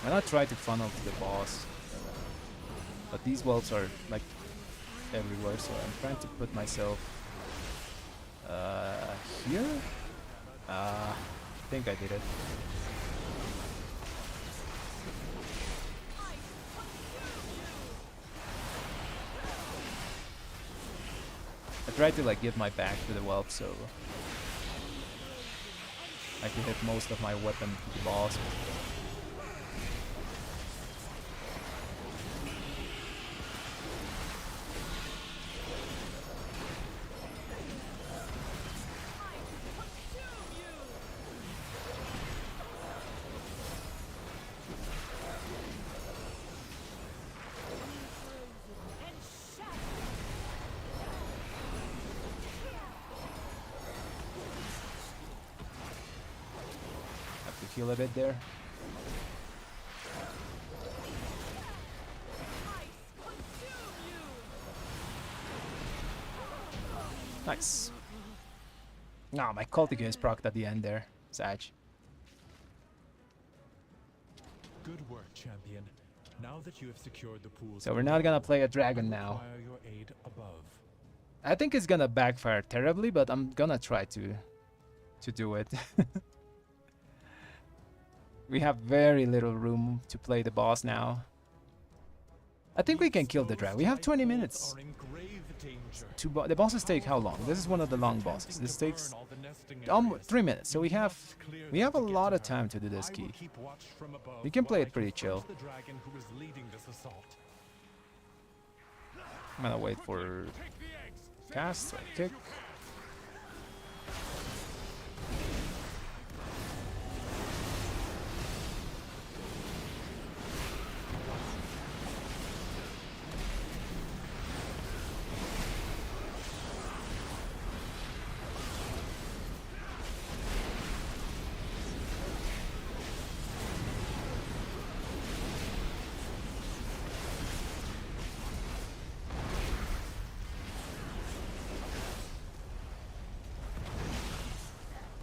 Why not try to funnel to the boss? But these whelps are like everywhere, so I'm trying to put myself here? I think I did it. try to like give my back to the whelp so I can hit most of my weapon to the boss. Heal a bit there. Nice. Ah, my cultic is procced at the end there. Sag. Good work, champion. Now that you have secured the pools, So we're not gonna play a dragon now. require your aid above. I think it's gonna backfire terribly, but I'm gonna try to do it. We have very little room to play the boss now. I think we can kill the dragon. We have 20 minutes. The bosses take how long? This is one of the long bosses. This takes 3 minutes. So we have a lot of time to do this key. We can play it pretty chill. I'm gonna wait for cast, kick.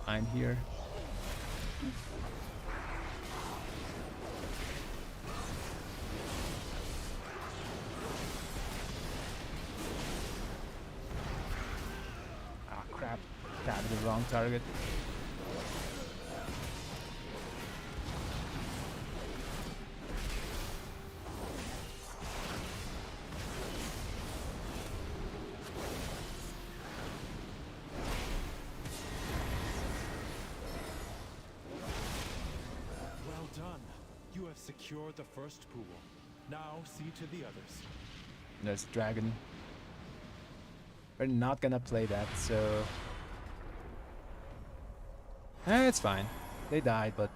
I'm here. Ah, crap. Tapped the wrong target. You have secured the first pool. Now see to the others. There's a dragon. We're not gonna play that, so... it's fine. They died, but...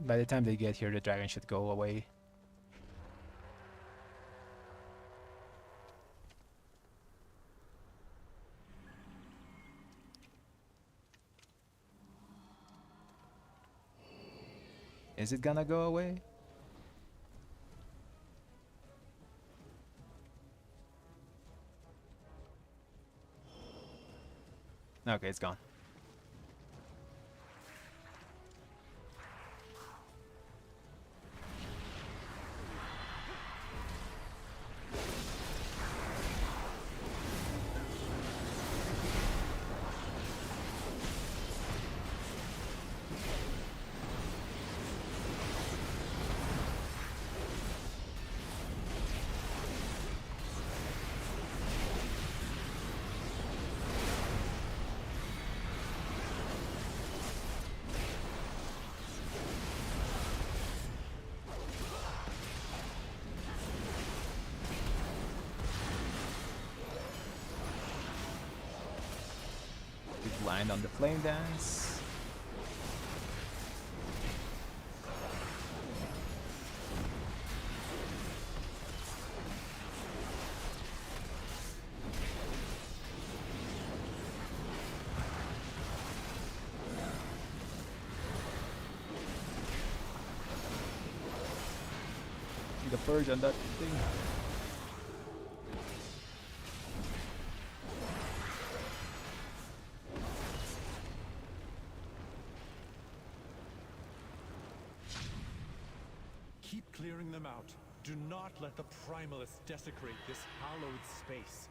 by the time they get here, the dragon should go away. Is it gonna go away? Okay, it's gone. Blind on the flame dance. The purge on that thing. Keep clearing them out. Do not let the primalists desecrate this hallowed space.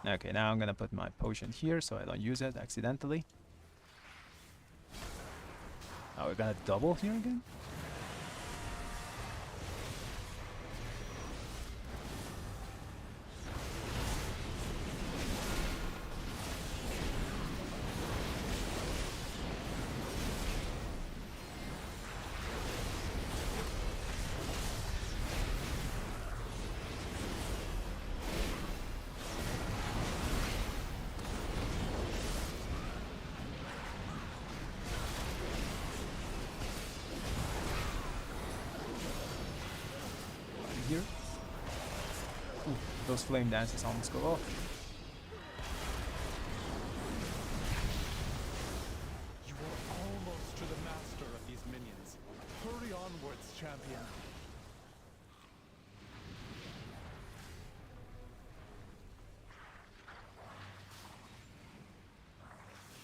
Okay, now I'm gonna put my potion here so I don't use it accidentally. Oh, we're gonna double here again? Here. Ooh, those flame dances almost go off. You are almost to the master of these minions. Hurry onwards, champion.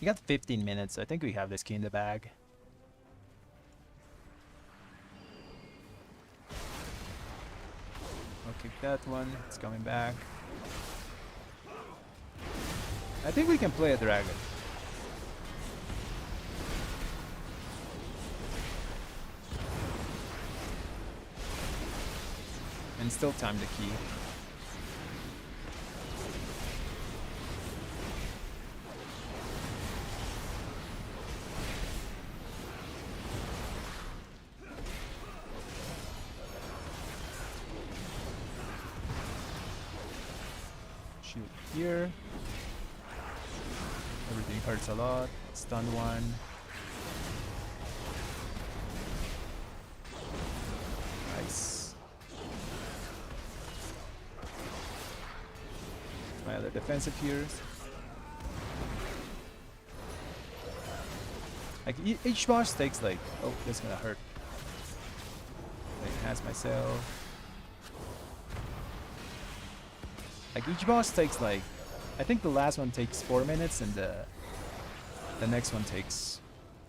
We got 15 minutes. I think we have this key in the bag. I'll kick that one. It's coming back. I think we can play a dragon. And still time the key. Shoot here. Everything hurts a lot. Stun one. Nice. My other defensive here. Like each boss takes like, oh, this is gonna hurt. Enhance myself. Like each boss takes like, I think the last one takes 4 minutes and the next one takes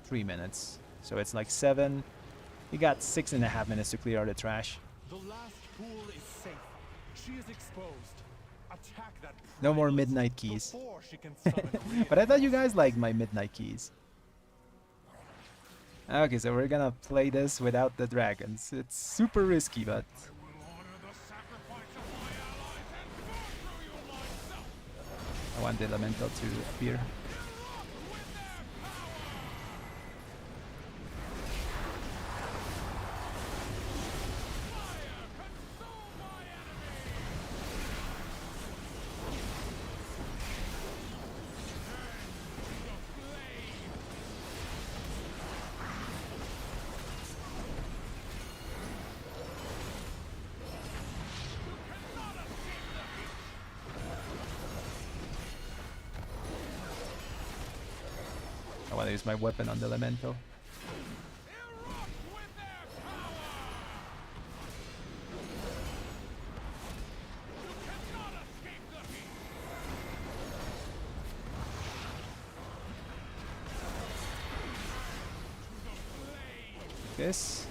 3 minutes. So it's like 7. You got 6.5 minutes to clear out the trash. The last pool is safe. She is exposed. Attack that No more primalist midnight keys. before she can summon But I thought you guys liked my midnight keys. Okay, so we're gonna play this without the dragons. It's super risky, but I want the elemental to appear. I want to use my weapon on the elemental. This.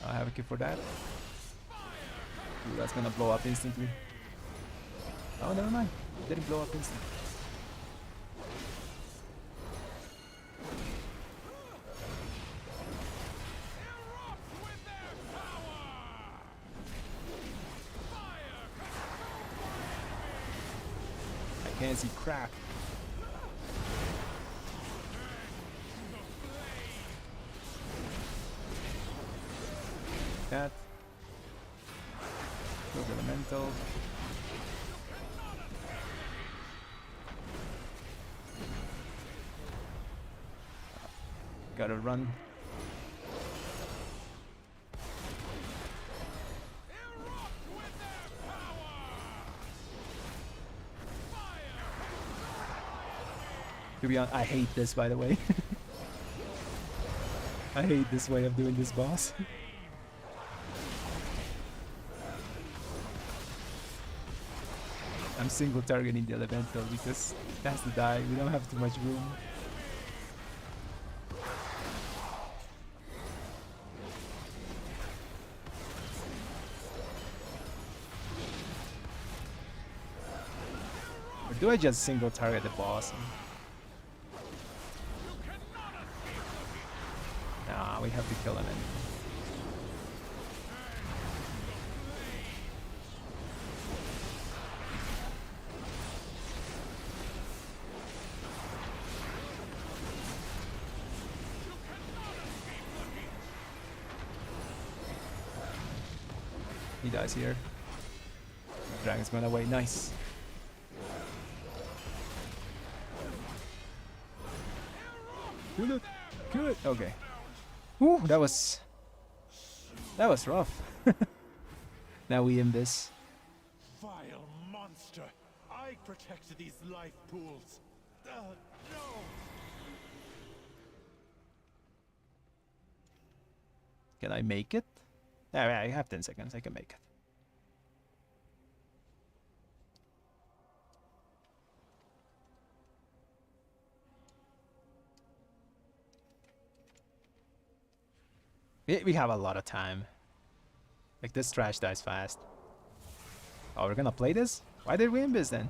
I have a key for that. Ooh, that's gonna blow up instantly. Oh, never mind. It didn't blow up instantly. I can't see crap. That. Kill the elemental. Gotta run. To be honest, I hate this, by the way. I hate this way of doing this boss. I'm single targeting the elemental because it has to die. We don't have too much room. do I just single target the boss? Nah, we have to kill him anyway. He dies here. Dragon's gone away. Nice. Kill it. Kill it. Okay. Ooh, that was rough. Now we in this. Vile monster! I protected these life pools. No! Can I make it? Yeah, I have 10 seconds. I can make it. We have a lot of time. Like, this trash dies fast. Oh, we're gonna play this? Why did we invis then?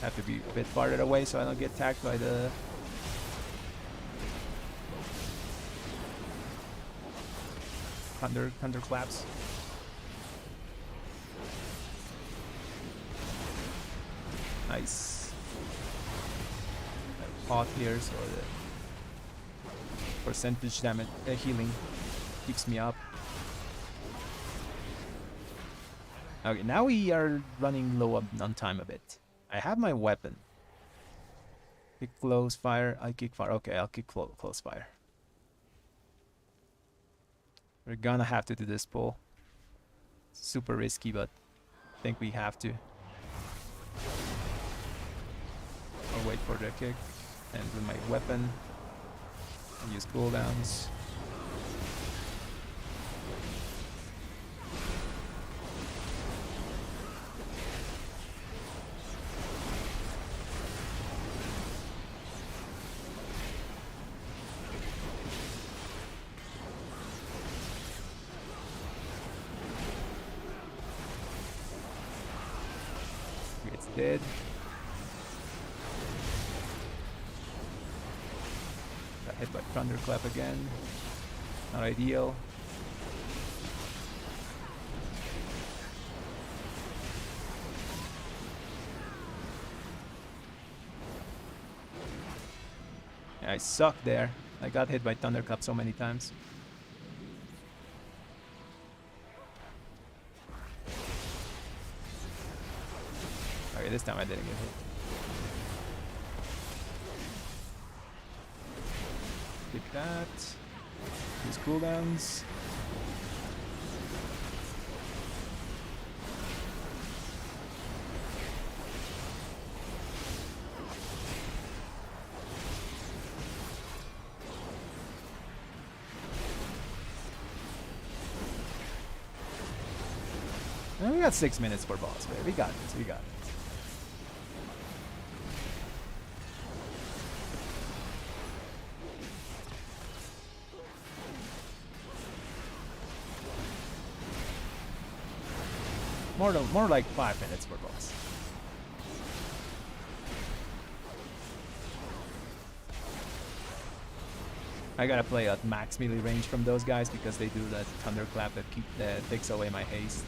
Have to be a bit farther away so I don't get attacked by the thunderclaps. Nice. Pot here so the percentage damage healing keeps me up. Okay, now we are running low on time a bit. I have my weapon. Kick close fire. I kick fire. Okay, I'll kick close fire. We're gonna have to do this pull. Super risky, but I think we have to. I'll wait for the kick and with my weapon and use cooldowns. It's dead. Got hit by thunderclap again. Not ideal. Yeah, I sucked there. I got hit by thunderclap so many times. Okay, this time I didn't get hit. Keep that. Use cooldowns. And we got 6 minutes for boss, right? We got this, we got it. More like 5 minutes for boss. I gotta play at max melee range from those guys because they do that thunderclap that takes away my haste.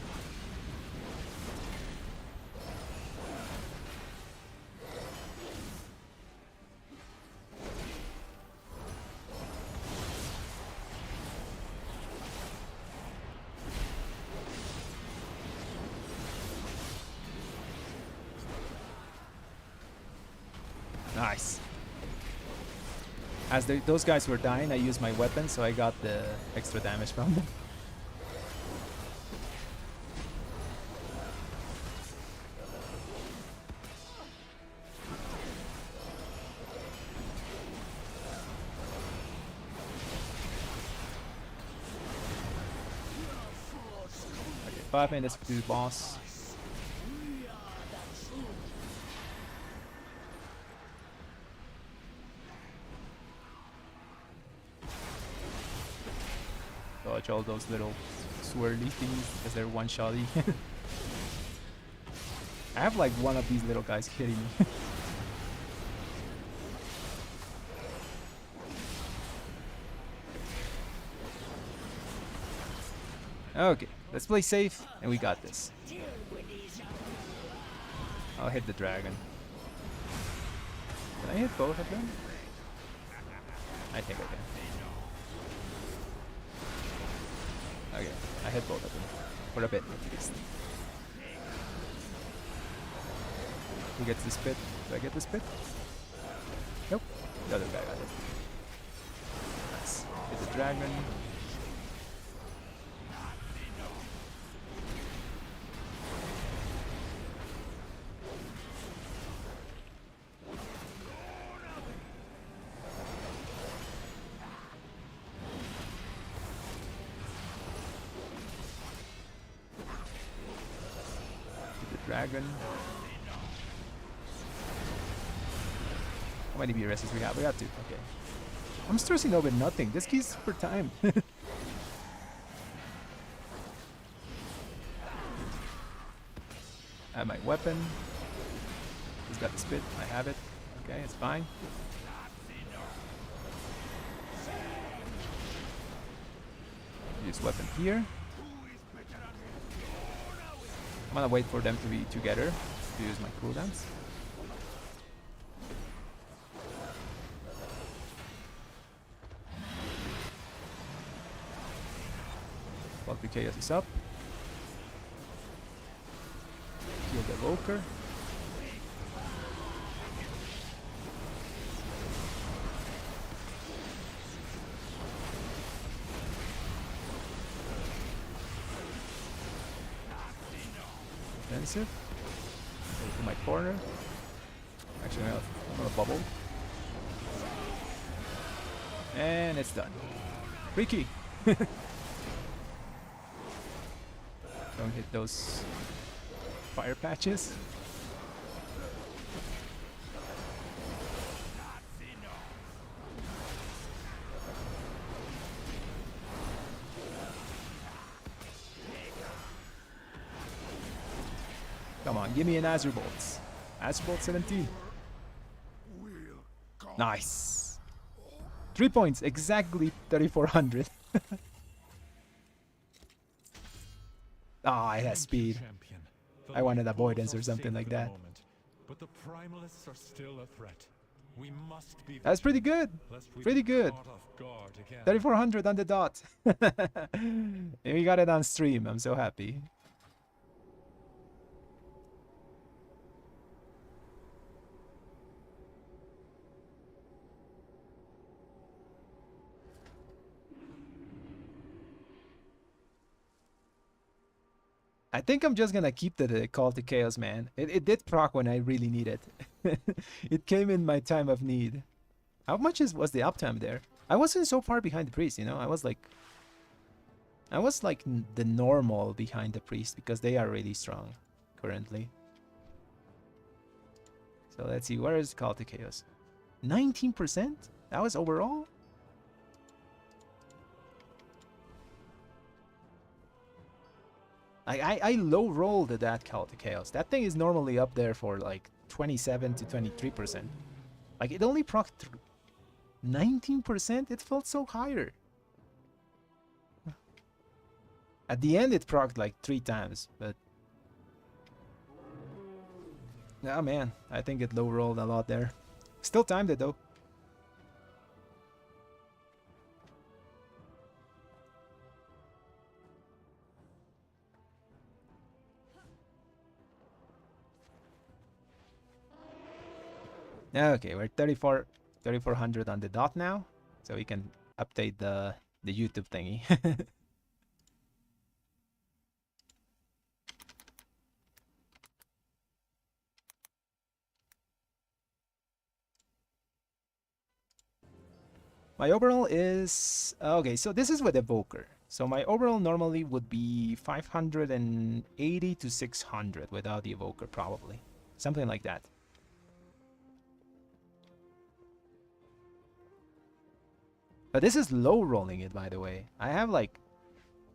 Nice. As those guys were dying, I used my weapon, so I got the extra damage from them. Okay, 5 minutes to the boss. Dodge all those little swirly things because they're one-shotty. I have like one of these little guys hitting me. Okay, let's play safe and we got this. I'll hit the dragon. Can I hit both of them? I think I can. Okay, I hit both of them. For a bit, at least. Who gets the spit? Do I get the spit? Nope. The other guy got it. Nice. Hit the dragon. Dragon. How many BRSs we have? We have 2. Okay. I'm stressing over nothing. This key's for time. I have my weapon. He's got the spit. I have it. Okay, it's fine. Use weapon here. I'm gonna wait for them to be together to use my cooldowns. While the chaos is up. Kill the Evoker. Defensive. Go to my corner. Actually, I'm gonna bubble. And it's done. Freaky! Don't hit those fire patches. Come on, give me an Azure Bolt. Azure Bolt 17. Nice. 3 points, exactly 3,400. Ah, it has speed. I wanted avoidance or something like that. But the primalists are still a threat. We must be That's pretty good. Pretty good. 3,400 on the dot. And we got it on stream. I'm so happy. I think I'm just gonna keep the Call to Chaos, man. It did proc when I really need it. It came in my time of need. How much was the uptime there? I wasn't so far behind the priest, you know. I was like the normal behind the priest because they are really strong currently. So let's see, where is Call to Chaos? 19%? That was overall? I low rolled that Call to Chaos. That thing is normally up there for like 27 to 23%. Like it only proc 19%? It felt so higher. At the end it procced like 3 times, but... Oh man, I think it low rolled a lot there. Still timed it though. Okay, we're 34 3400 on the dot now, so we can update the YouTube thingy. My overall is okay, so this is with Evoker. So my overall normally would be 580 to 600 without the Evoker, probably. Something like that. But this is low rolling it, by the way. I have like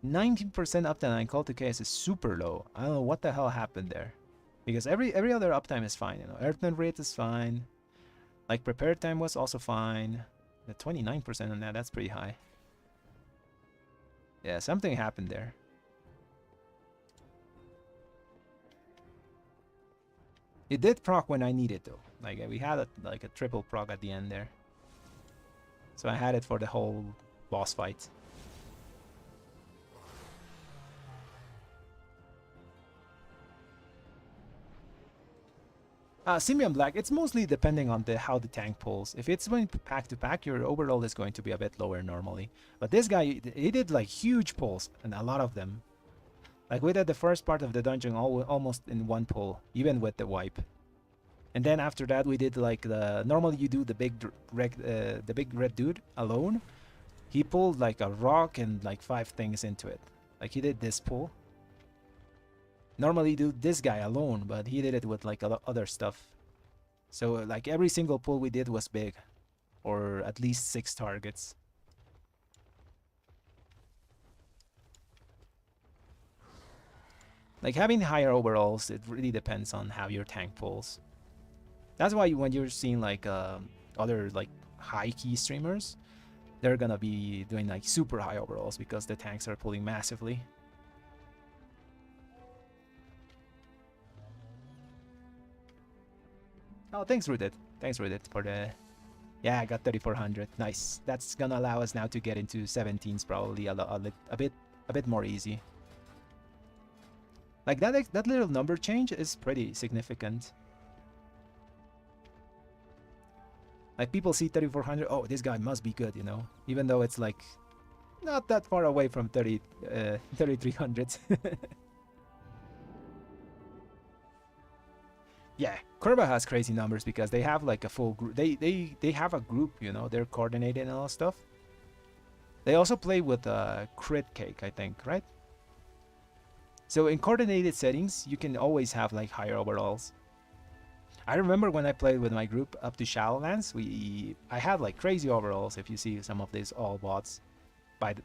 19% uptime and call to chaos is super low. I don't know what the hell happened there. Because every other uptime is fine, you know. Earthman rate is fine. Like prepare time was also fine. The 29% on that, that's pretty high. Yeah, something happened there. It did proc when I needed though. Like we had like a triple proc at the end there. So I had it for the whole boss fight. Simian Black, it's mostly depending on how the tank pulls. If it's going pack to pack, your overall is going to be a bit lower normally. But this guy, he did like huge pulls, and a lot of them. Like we did the first part of the dungeon almost in one pull, even with the wipe. And then after that, we did like normally you do the big red dude alone. He pulled like a rock and like 5 things into it. Like he did this pull. Normally do this guy alone, but he did it with like other stuff. So like every single pull we did was big, or at least 6 targets. Like having higher overalls, it really depends on how your tank pulls. That's why when you're seeing like other like high key streamers, they're gonna be doing like super high overalls because the tanks are pulling massively. Oh, thanks Rudit. Thanks Rudit for the... Yeah, I got 3400. Nice. That's gonna allow us now to get into 17s probably a bit more easy. Like that little number change is pretty significant. Like people see 3400, oh, this guy must be good, you know, even though it's like not that far away from 3300. Yeah, Kurba has crazy numbers because they have like a full group. They have a group, you know, they're coordinated and all stuff. They also play with Crit Cake, I think, right? So in coordinated settings, you can always have like higher overalls. I remember when I played with my group up to Shadowlands, I had like crazy overalls. If you see some of these all bots,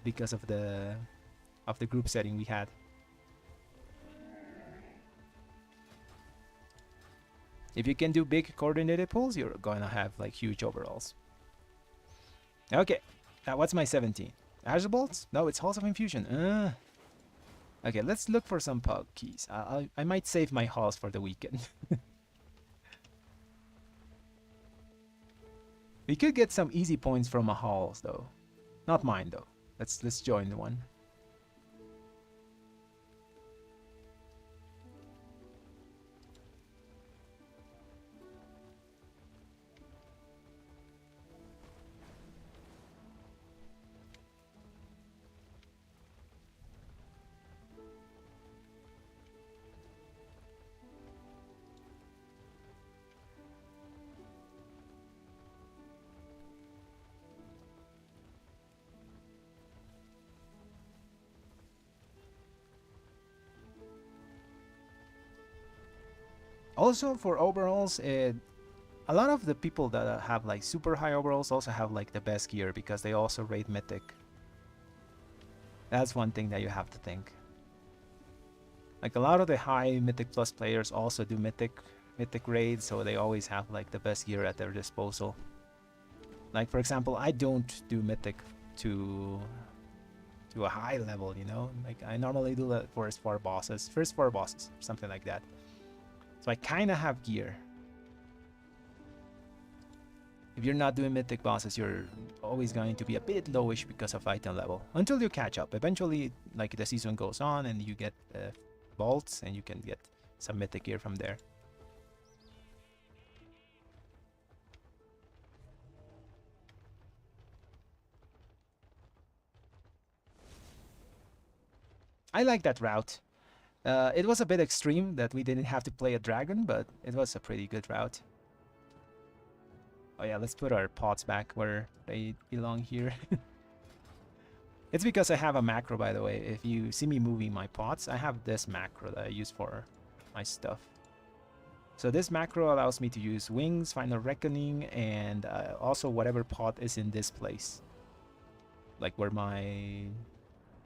because of the group setting we had. If you can do big coordinated pulls, you're gonna have like huge overalls. Okay, now what's my 17? Azure Bolts? No, it's Halls of Infusion. Okay, let's look for some pug keys. I might save my halls for the weekend. We could get some easy points from a halls though. Not mine though. Let's join the one. Also for overalls, a lot of the people that have like super high overalls also have like the best gear because they also raid mythic. That's one thing that you have to think. Like a lot of the high mythic plus players also do mythic raids, so they always have like the best gear at their disposal. Like for example, I don't do mythic to a high level, you know. Like I normally do that for first four bosses, something like that. So I kind of have gear. If you're not doing mythic bosses, you're always going to be a bit lowish because of item level. Until you catch up. Eventually, like the season goes on and you get vaults and you can get some mythic gear from there. I like that route. It was a bit extreme that we didn't have to play a dragon, but it was a pretty good route. Oh yeah, let's put our pots back where they belong here. It's because I have a macro, by the way. If you see me moving my pots, I have this macro that I use for my stuff. So this macro allows me to use Wings, Final Reckoning, and also whatever pot is in this place. Like where my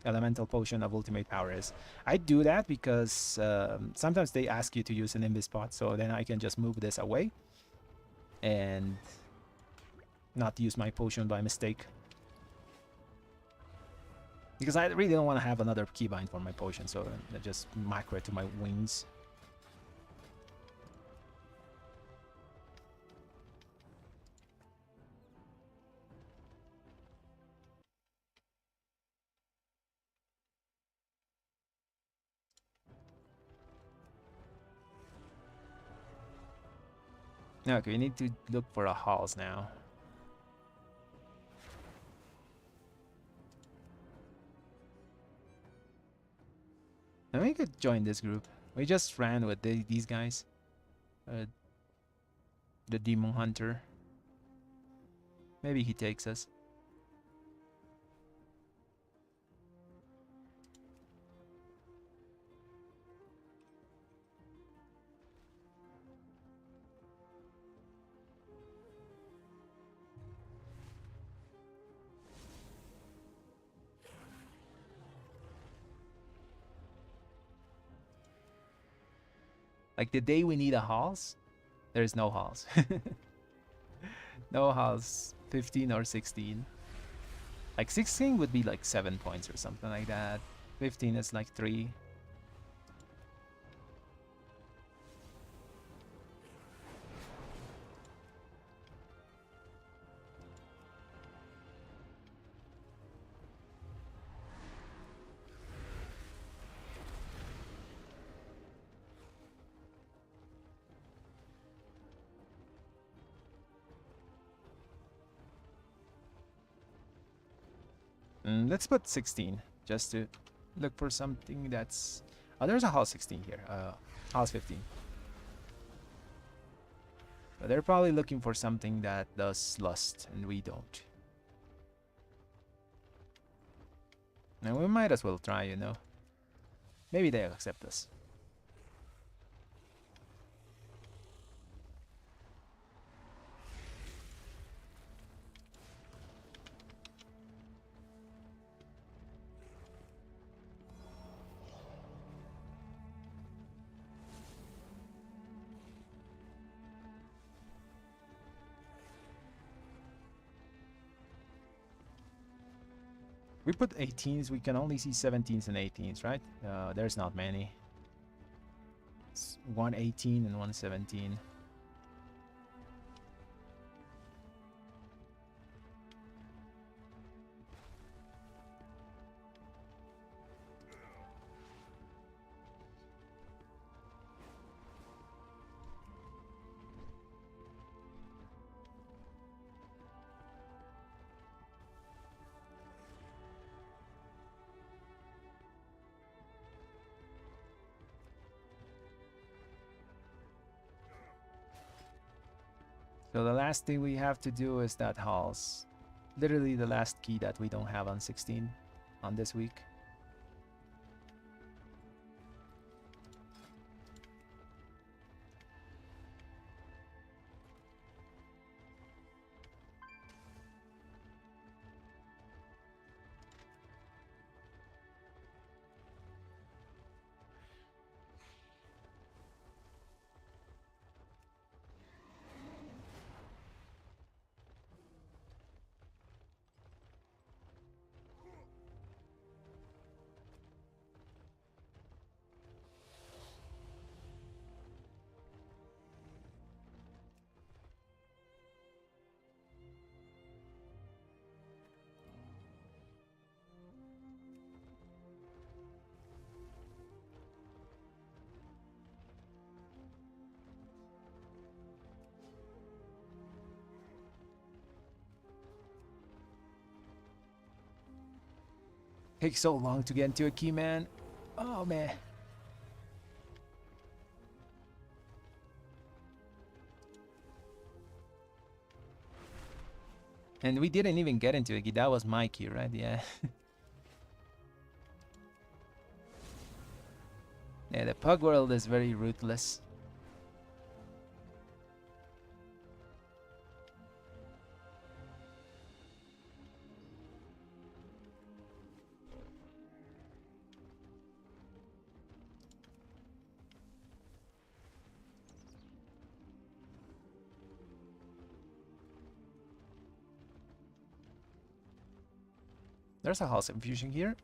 Elemental Potion of Ultimate Power is. I do that because sometimes they ask you to use an Invis pot, so then I can just move this away and not use my potion by mistake. Because I really don't want to have another keybind for my potion, so I just macro it to my Wings. Okay, we need to look for a halls now. And we could join this group. We just ran with these guys. The Demon Hunter. Maybe he takes us. Like the day we need a halls, there is no halls. No halls, 15 or 16. Like 16 would be like 7 points or something like that. 15 is like 3. Let's put 16 just to look for something that's... Oh, there's a house 16 here. House 15. But they're probably looking for something that does lust, and we don't. And we might as well try, you know. Maybe they'll accept us. We put 18s, we can only see 17s and 18s, right? There's not many. It's 118 and 117. So the last thing we have to do is that halls. Literally the last key that we don't have on 16 on this week. Takes so long to get into a key, man. Oh man. And we didn't even get into it. That was my key, right? Yeah. Yeah, the pug world is very ruthless. There's a House Infusion here.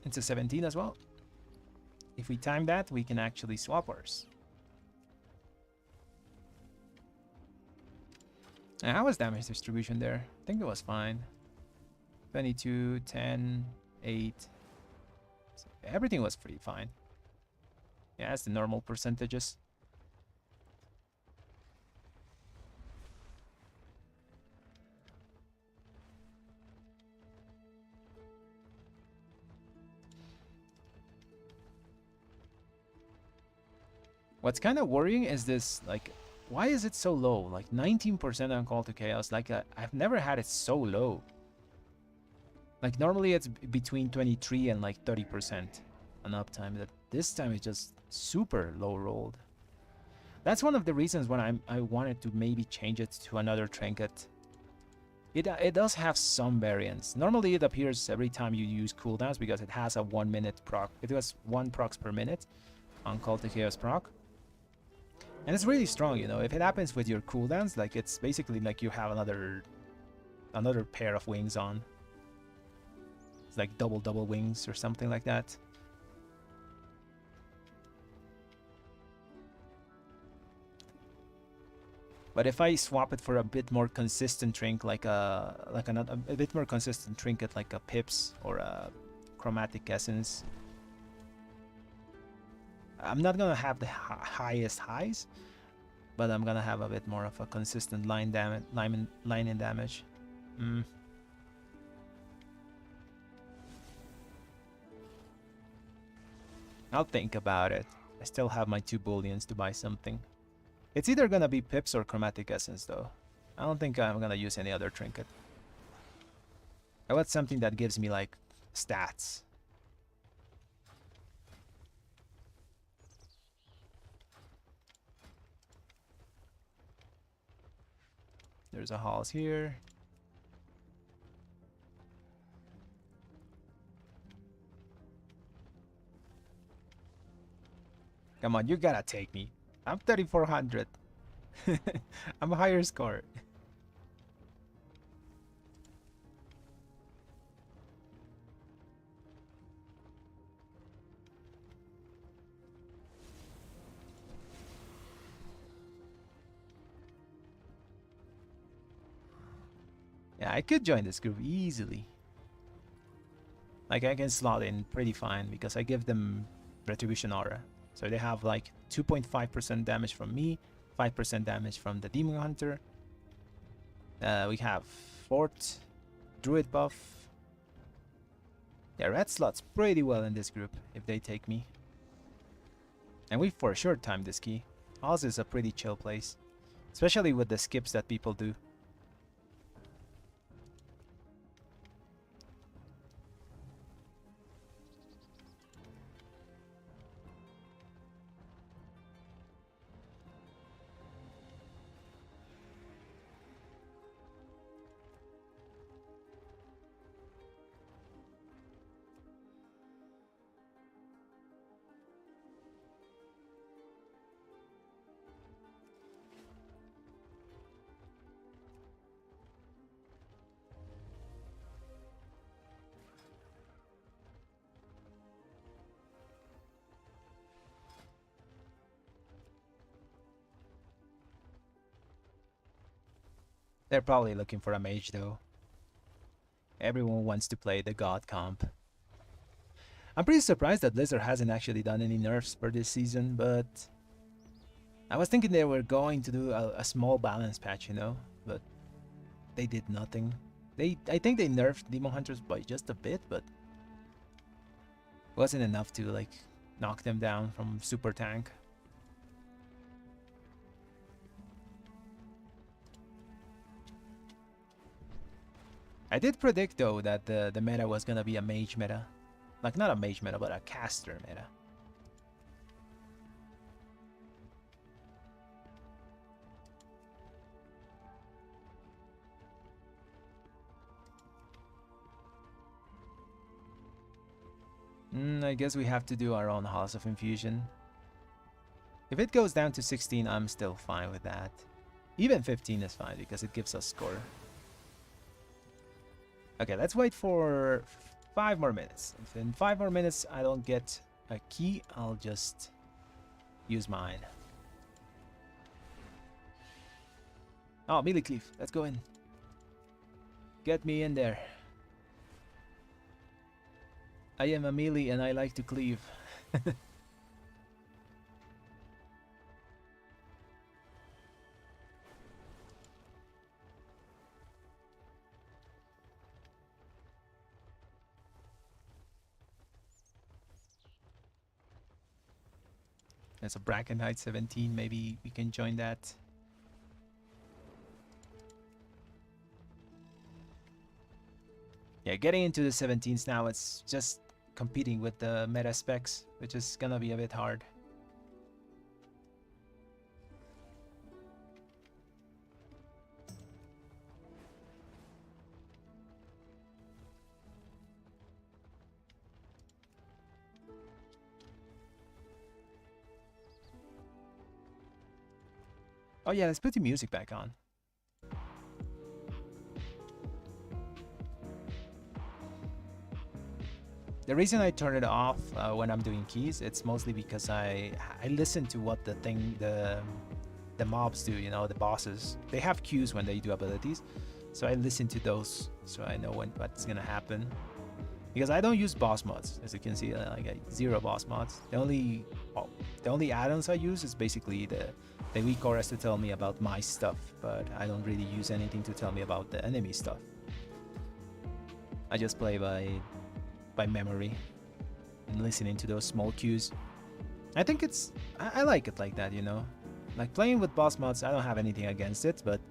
It's a 17 as well. If we time that, we can actually swap ours. And how was damage distribution there? I think it was fine. 22, 10, 8. So everything was pretty fine. Yeah, that's the normal percentages. What's kind of worrying is this, like, why is it so low? Like 19% on Call to Chaos. Like, I've never had it so low. Like, normally it's between 23 and like 30% on uptime. That this time it's just super low rolled. That's one of the reasons when I wanted to maybe change it to another trinket. It does have some variance. Normally it appears every time you use cooldowns because it has a 1 minute proc. It was 1 procs per minute on Call to Chaos proc. And it's really strong, you know. If it happens with your cooldowns, like it's basically like you have another pair of wings on. It's like double wings or something like that. But if I swap it for a bit more consistent trinket, like a bit more consistent trinket, like a Pips or a Chromatic Essence, I'm not gonna have the highest highs, but I'm gonna have a bit more of a consistent line in damage. I'll think about it. I still have my 2 bullions to buy something. It's either gonna be Pips or Chromatic Essence though. I don't think I'm gonna use any other trinket. I want something that gives me like stats. There's a halls here. Come on, you gotta take me. I'm 3400. I'm a higher score. Yeah, I could join this group easily. Like, I can slot in pretty fine because I give them Retribution Aura. So they have like 2.5% damage from me, 5% damage from the Demon Hunter. We have Fort, Druid buff. Yeah, red slots pretty well in this group if they take me. And we for sure time this key. Oz is a pretty chill place, especially with the skips that people do. They're probably looking for a mage though. Everyone wants to play the god comp. I'm pretty surprised that Blizzard hasn't actually done any nerfs for this season, but I was thinking they were going to do a small balance patch, you know, but they did nothing. I think they nerfed Demon Hunters by just a bit, but Wasn't enough to like knock them down from super tank. I did predict though that the meta was gonna be a mage meta. Like not a mage meta, but a caster meta. I guess we have to do our own Halls of Infusion. If it goes down to 16, I'm still fine with that. Even 15 is fine because it gives us score. Okay, let's wait for 5 more minutes. If in 5 more minutes I don't get a key, I'll just use mine. Oh, melee cleave. Let's go in. Get me in there. I am a melee and I like to cleave. There's a Bracken Knight 17, maybe we can join that. Yeah, getting into the 17s now, it's just competing with the meta specs, which is gonna be a bit hard. Oh yeah, let's put the music back on. The reason I turn it off when I'm doing keys, it's mostly because I listen to what the mobs do, you know, the bosses. They have cues when they do abilities, so I listen to those so I know what's gonna happen. Because I don't use boss mods, as you can see, like zero boss mods. The only add-ons I use is basically the weak chorus to tell me about my stuff, but I don't really use anything to tell me about the enemy stuff. I just play by memory and listening to those small cues. I think I like it like that, you know. Like playing with boss mods, I don't have anything against it, but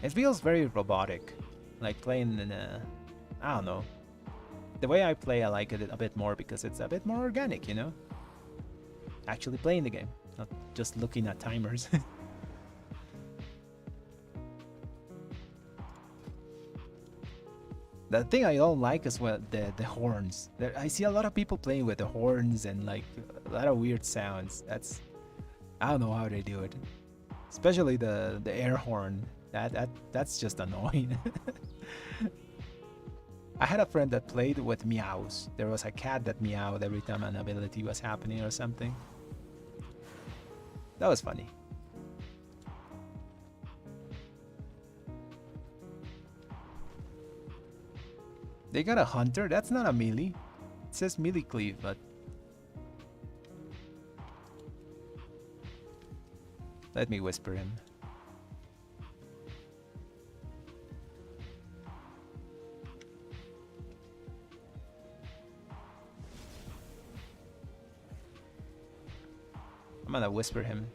it feels very robotic. Like playing in I don't know. The way I play, I like it a bit more because it's a bit more organic, you know? Actually playing the game, not just looking at timers. The thing I don't like is the horns. I see a lot of people playing with the horns and like a lot of weird sounds. I don't know how they do it. Especially the air horn. That's just annoying. I had a friend that played with meows. There was a cat that meowed every time an ability was happening or something. That was funny. They got a hunter? That's not a melee. It says melee cleave, but... Let me whisper him. I'm gonna whisper him.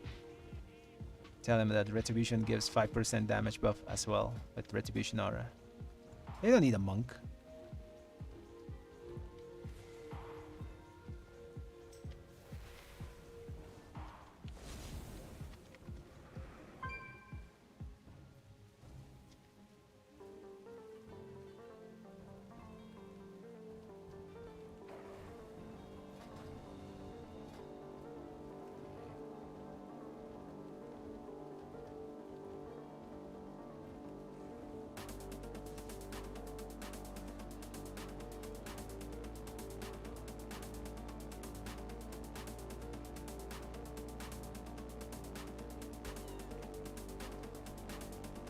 Tell him that Retribution gives 5% damage buff as well with Retribution Aura. They don't need a monk.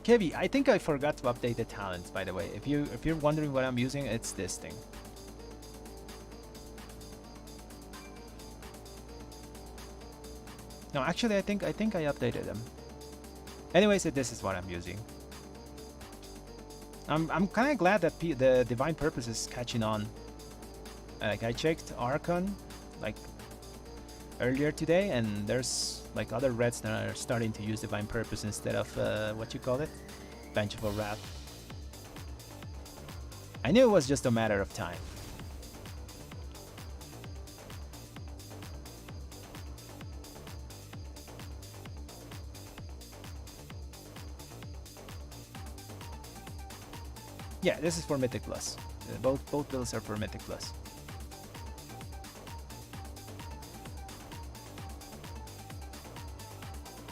Kevi, I think I forgot to update the talents, by the way. If you're wondering what I'm using, it's this thing. No, actually, I think I updated them. Anyways, this is what I'm using. I'm kind of glad that the Divine Purpose is catching on. Like I checked Archon like earlier today, and there's like other reds that are starting to use Divine Purpose instead of what you call it, Vengeful Wrath. I knew it was just a matter of time. Yeah, this is for Mythic Plus. Both builds are for Mythic Plus.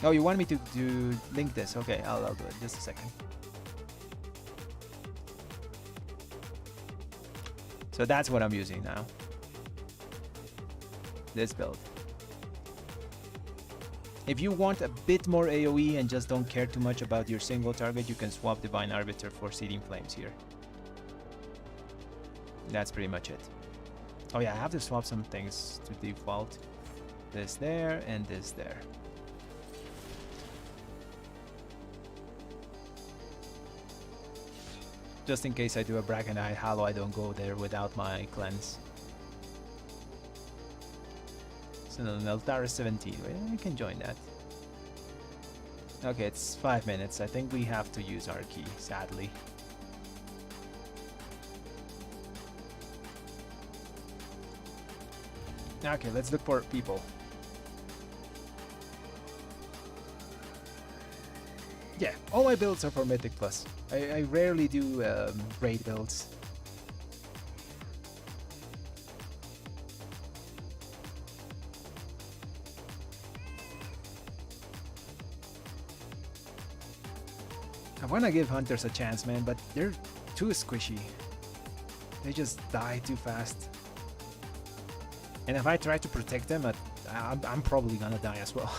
Oh, you want me to link this? Okay, I'll do it. Just a second. So that's what I'm using now. This build. If you want a bit more AoE and just don't care too much about your single target, you can swap Divine Arbiter for Seething Flames here. That's pretty much it. Oh yeah, I have to swap some things to default. This there and this there. Just in case I do a Bracken-Eye Hallow, I don't go there without my cleanse. So Nelthara 17, we can join that. Okay, it's 5 minutes. I think we have to use our key, sadly. Okay, let's look for people. Yeah, all my builds are for Mythic Plus. I rarely do raid builds. I wanna give hunters a chance, man, but they're too squishy. They just die too fast. And if I try to protect them, I'm probably gonna die as well.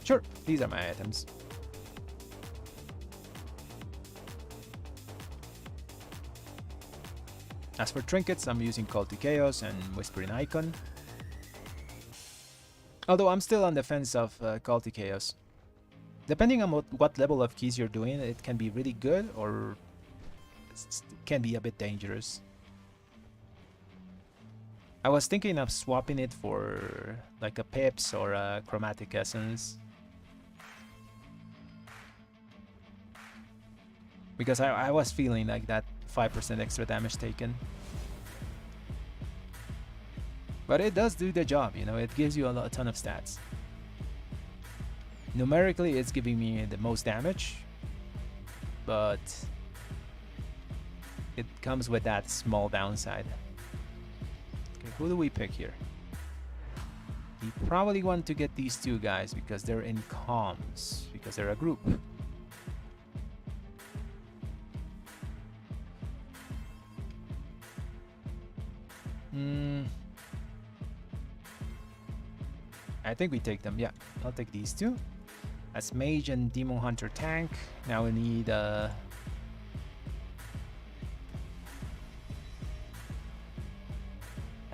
Sure, these are my items. As for trinkets, I'm using Call to Chaos and Whispering Icon. Although I'm still on the fence of Call to Chaos. Depending on what level of keys you're doing, it can be really good or it can be a bit dangerous. I was thinking of swapping it for like a Pips or a Chromatic Essence. Because I was feeling like that 5% extra damage taken. But it does do the job, you know, it gives you a ton of stats. Numerically, it's giving me the most damage, but it comes with that small downside. Okay, who do we pick here? We probably want to get these two guys because they're in comms, because they're a group. I think we take them. Yeah, I'll take these two. That's Mage and Demon Hunter tank. Now we need I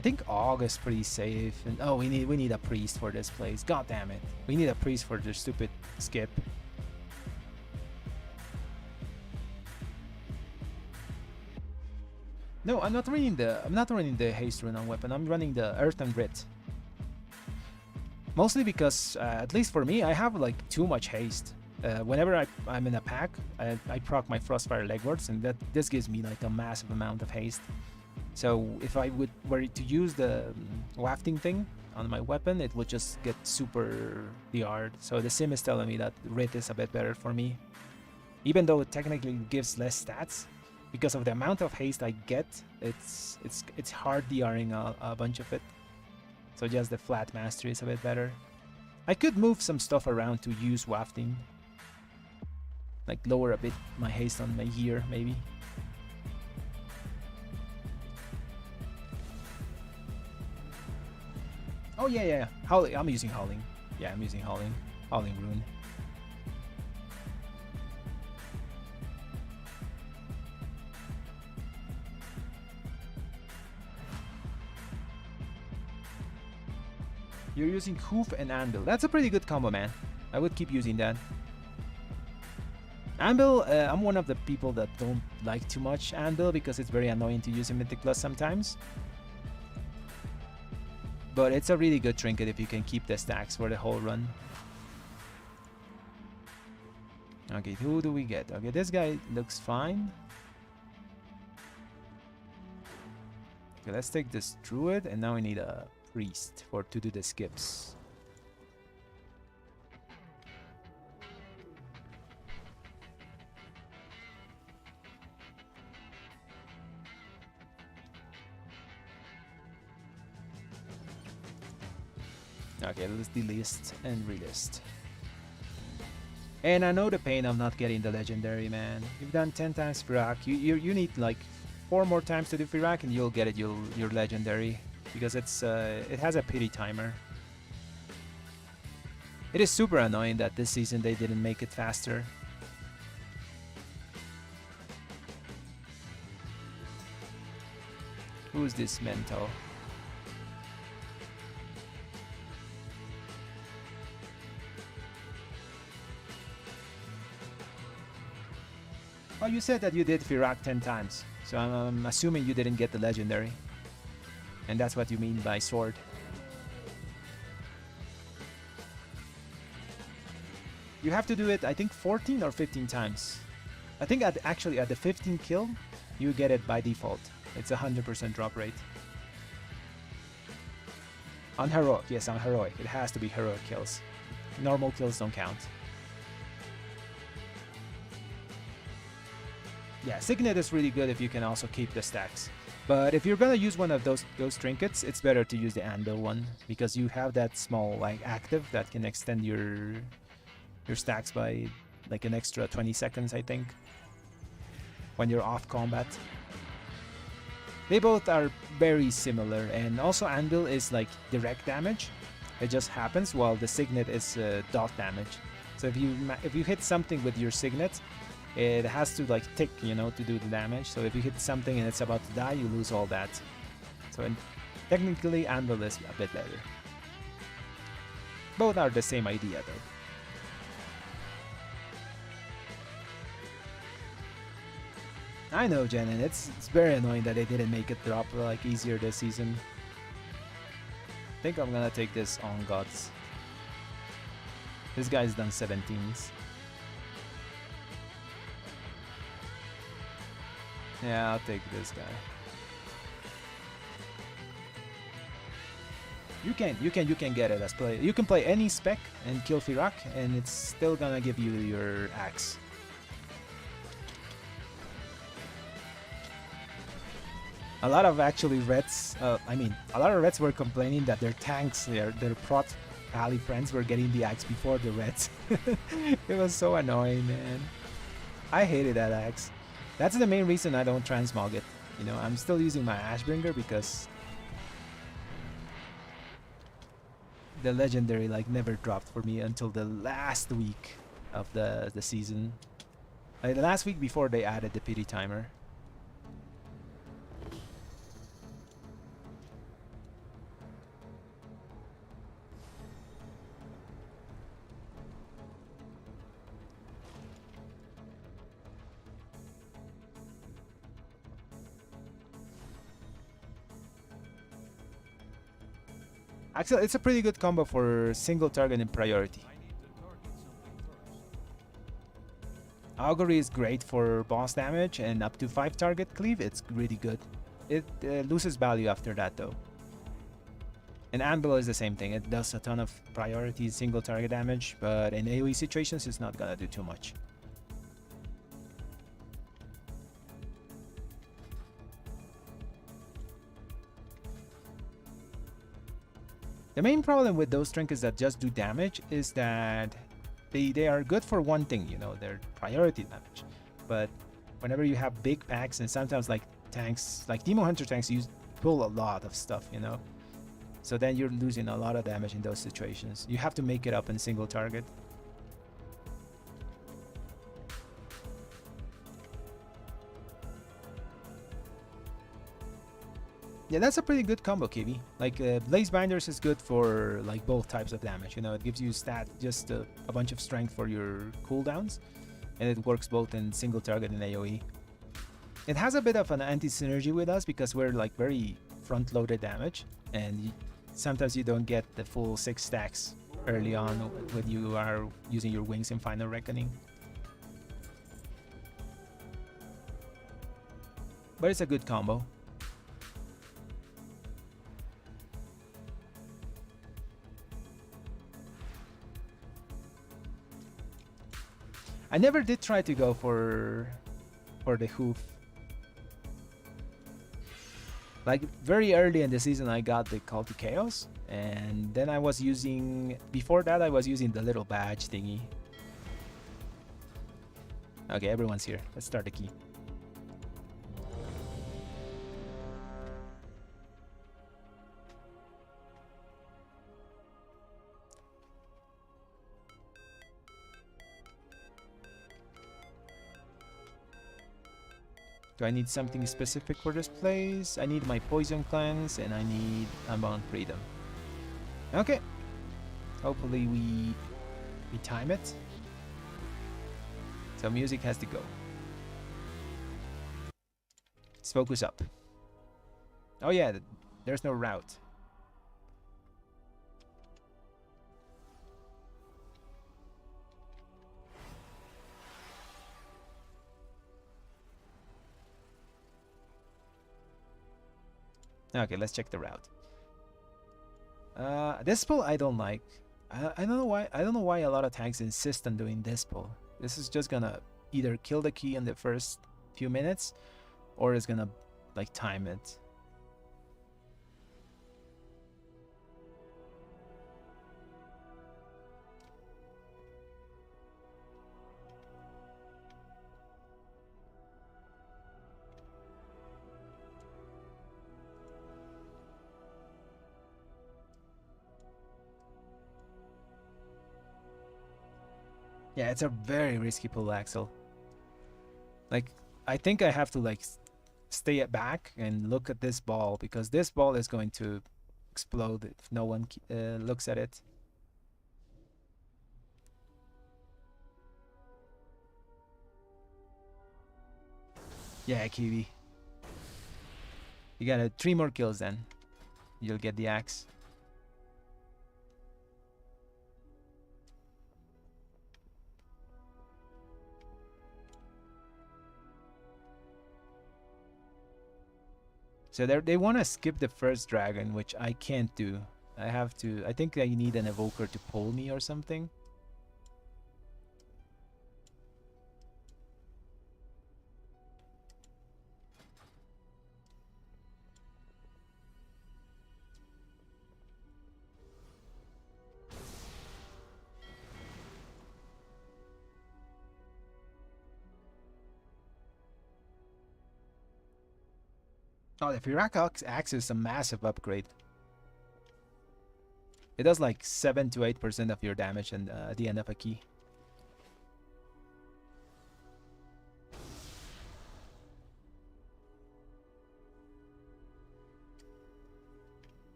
think Aug is pretty safe. And oh, we need a priest for this place. God damn it. We need a priest for the stupid skip. No, I'm not running the haste rune on weapon. I'm running the Earth and Writ. Mostly because, at least for me, I have like too much haste. Whenever I'm in a pack, I proc my Frostfire Legwards, and this gives me like a massive amount of haste. So if I were to use the wafting thing on my weapon, it would just get super DR'd. So the sim is telling me that Writ is a bit better for me. Even though it technically gives less stats, because of the amount of haste I get, it's hard DRing a bunch of it. So just the flat mastery is a bit better. I could move some stuff around to use wafting. Like lower a bit my haste on my gear, maybe. Oh yeah. Howling. I'm using Howling. Yeah, I'm using Howling. Howling Rune. You're using Hoof and Anvil. That's a pretty good combo, man. I would keep using that. Anvil, I'm one of the people that don't like too much Anvil because it's very annoying to use in Mythic Plus sometimes. But it's a really good trinket if you can keep the stacks for the whole run. Okay, who do we get? Okay, this guy looks fine. Okay, let's take this druid, and now we need a priest to do the skips. Okay, let's delist and relist. And I know the pain of not getting the legendary, man. You've done 10 times Firak. You need like 4 more times to do Firak and you'll get it, your legendary. Because it has a pity timer. It is super annoying that this season they didn't make it faster. Who's this mental? Oh, you said that you did Firak 10 times, so I'm assuming you didn't get the legendary. And that's what you mean by sword. You have to do it, I think, 14 or 15 times. I think actually at the 15 kill, you get it by default. It's a 100% drop rate. On heroic, yes, on heroic. It has to be heroic kills. Normal kills don't count. Yeah, Signet is really good if you can also keep the stacks. But if you're gonna use one of those trinkets, it's better to use the Anvil one because you have that small like active that can extend your stacks by like an extra 20 seconds, I think, when you're off combat. They both are very similar, and also Anvil is like direct damage. It just happens, while the Signet is dot damage. So if you hit something with your Signet, it has to like tick, you know, to do the damage. So if you hit something and it's about to die, you lose all that. So technically Anvil is a bit better. Both are the same idea though. I know, Jen, and it's very annoying that they didn't make it drop like easier this season. I think I'm gonna take this on gods. This guy's done 17s. Yeah, I'll take this guy. You can get it as play. You can play any spec and kill Firak, and it's still gonna give you your axe. A lot of actually Reds, a lot of Reds were complaining that their tanks, their prot ally friends were getting the axe before the Reds. It was so annoying, man. I hated that axe. That's the main reason I don't transmog it. You know, I'm still using my Ashbringer because the legendary like never dropped for me until the last week of the season. Like, the last week before they added the pity timer. Actually, it's a pretty good combo for single target and priority. Augury is great for boss damage and up to 5 target cleave. It's really good. It loses value after that though. And Anvil is the same thing. It does a ton of priority single target damage, but in AoE situations it's not gonna do too much. The main problem with those trinkets that just do damage is that they are good for one thing, you know, they're priority damage. But whenever you have big packs and sometimes like tanks, like Demo Hunter tanks, pull a lot of stuff, you know. So then you're losing a lot of damage in those situations. You have to make it up in single target. Yeah, that's a pretty good combo, Kiwi. Like, Blaze Binders is good for like both types of damage. You know, it gives you just a bunch of strength for your cooldowns, and it works both in single target and AoE. It has a bit of an anti-synergy with us because we're like very front-loaded damage, and sometimes you don't get the full 6 stacks early on when you are using your wings in Final Reckoning. But it's a good combo. I never did try to go for the hoof. Like very early in the season I got the Call to Chaos, and then I was using, before that I was using the little badge thingy. Okay, everyone's here. Let's start the key. Do I need something specific for this place? I need my Poison Cleanse and I need Unbound Freedom. Okay. Hopefully we time it. So music has to go. Let's focus up. Oh yeah, there's no route. Okay, let's check the route. This pull I don't like. I don't know why. I don't know why a lot of tanks insist on doing this pull. This is just gonna either kill the key in the first few minutes, or it's gonna like time it. Yeah, it's a very risky pull, Axel. Like, I think I have to like stay back and look at this ball, because this ball is going to explode if no one looks at it. Yeah, Kiwi. You got 3 more kills then. You'll get the axe. So they want to skip the first dragon, which I can't do. I have to. I think I need an evoker to pull me or something. Oh, the Firak axe is a massive upgrade. It does like 7 to 8% of your damage and at the end of a key.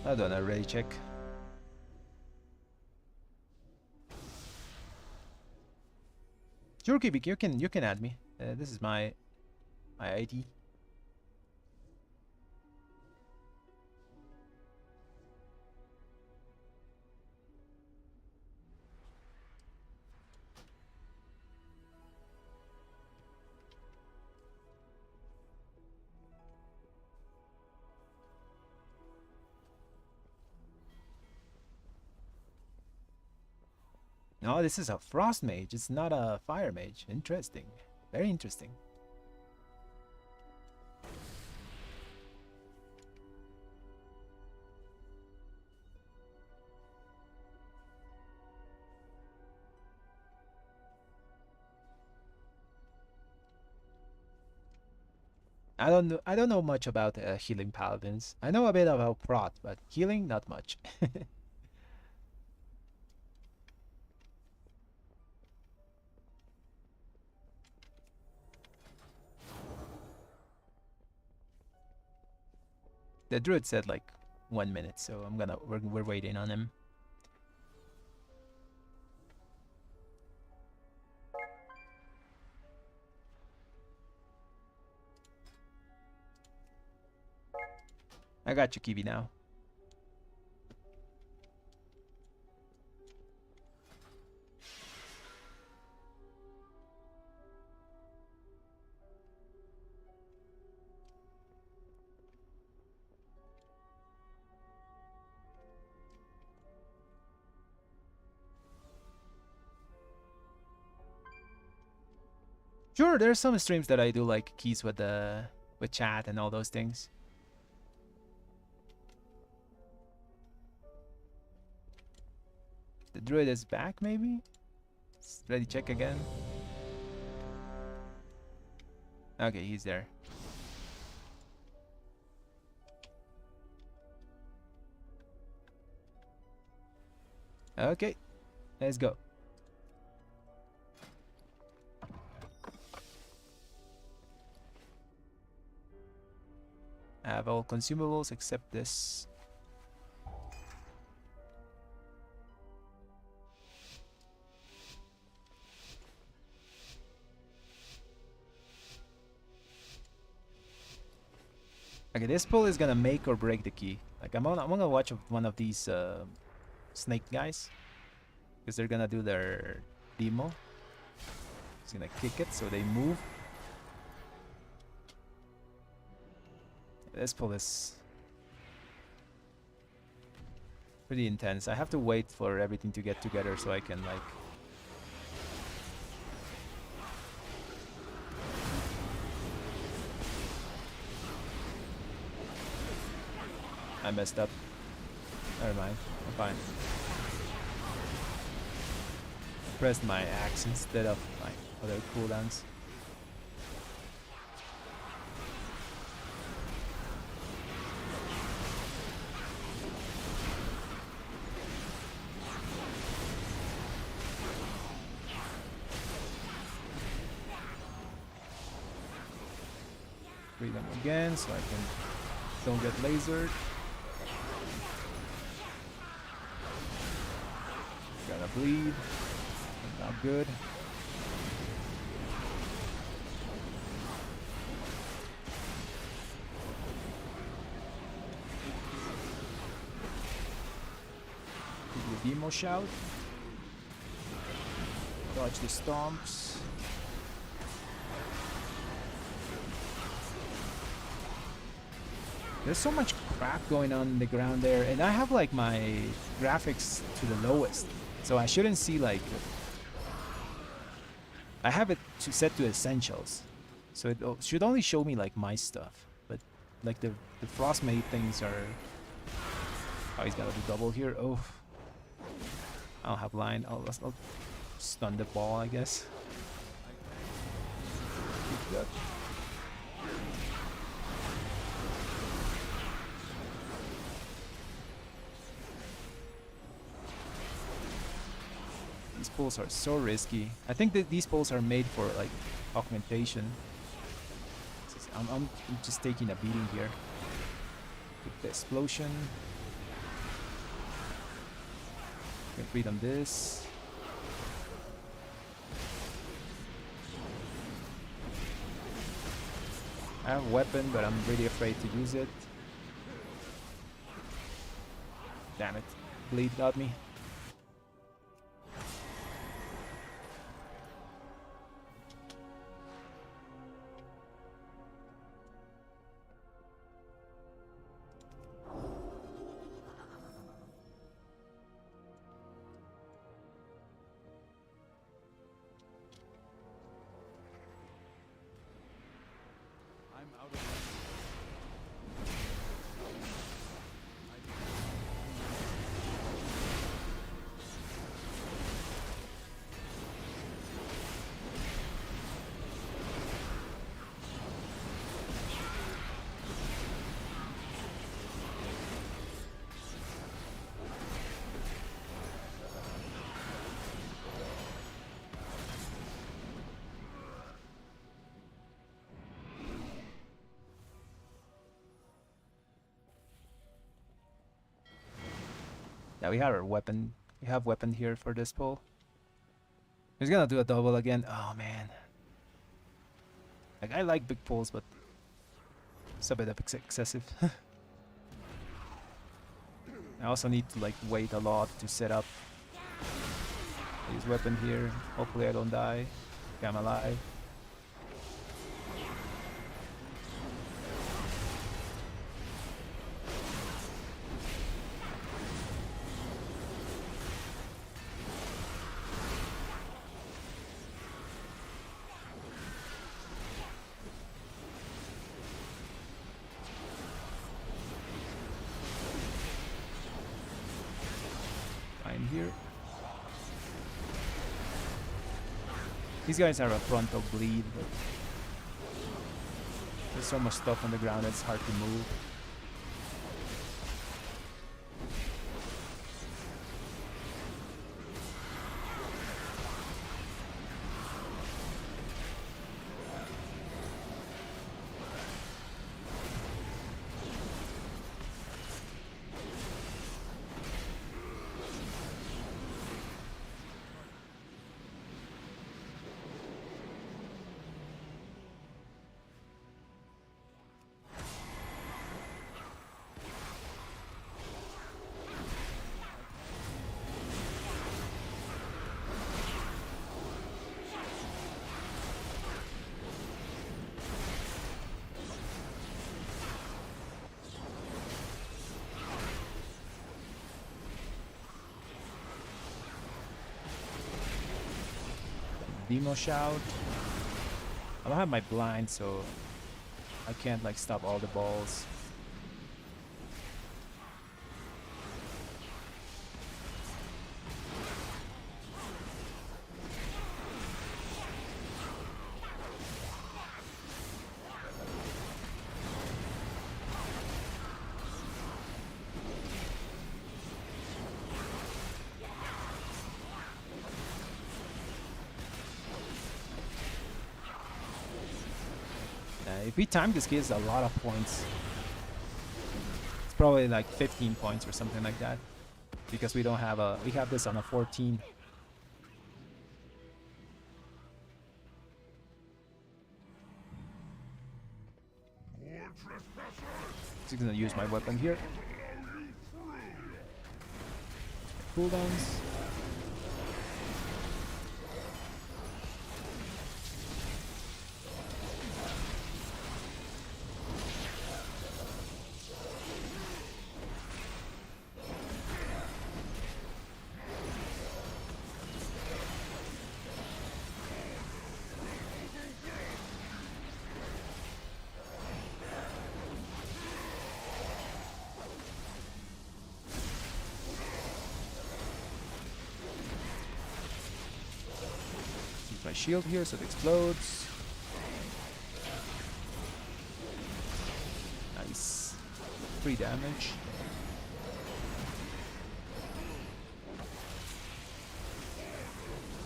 I don't know, ready check. Sure, Kibik, you can add me. This is my ID. No, this is a frost mage. It's not a fire mage. Interesting. Very interesting. I don't know much about healing paladins. I know a bit about prot, but healing not much. The druid said like 1 minute, so we're waiting on him. I got you, Kibi, now. Sure, there's some streams that I do like keys with chat and all those things. The druid is back, maybe? Ready, check again. Okay, he's there. Okay, let's go. I have all consumables except this. Okay, this pull is gonna make or break the key. Like I'm gonna watch one of these snake guys, because they're gonna do their demo. He's gonna kick it so they move. This pull is pretty intense. I have to wait for everything to get together so I can like I messed up. Never mind. I'm fine. Pressed my axe instead of my other cooldowns. Read them again so I don't get lasered. Gotta bleed. Not good. Give you a demo shout. Dodge the stomps. There's so much crap going on in the ground there, and I have like my graphics to the lowest, so I shouldn't see like. I have it set to essentials, so it should only show me like my stuff, but like the frostmate things are. Oh, he's gotta do double here. Oh, I don't have line. I'll stun the ball, I guess. Good. These pulls are so risky. I think that these pulls are made for like augmentation. I'm just taking a beating here. With the explosion. Can breathe on this. I have a weapon, but I'm really afraid to use it. Damn it. Bleed got me. Yeah, we have our weapon. We have weapon here for this pull. He's gonna do a double again. Oh man. Like I like big pulls, but it's a bit of excessive. I also need to like wait a lot to set up his weapon here. Hopefully I don't die. Okay, I'm alive. Fine here. These guys are a frontal bleed. There's so much stuff on the ground it's hard to move. Demo shout. I don't have my blind, so I can't like stop all the balls. If we time this, gives a lot of points. It's probably like 15 points or something like that, because we don't have a. We have this on a 14. Just gonna use my weapon here. Cooldowns. My shield here so it explodes. Nice. 3 damage.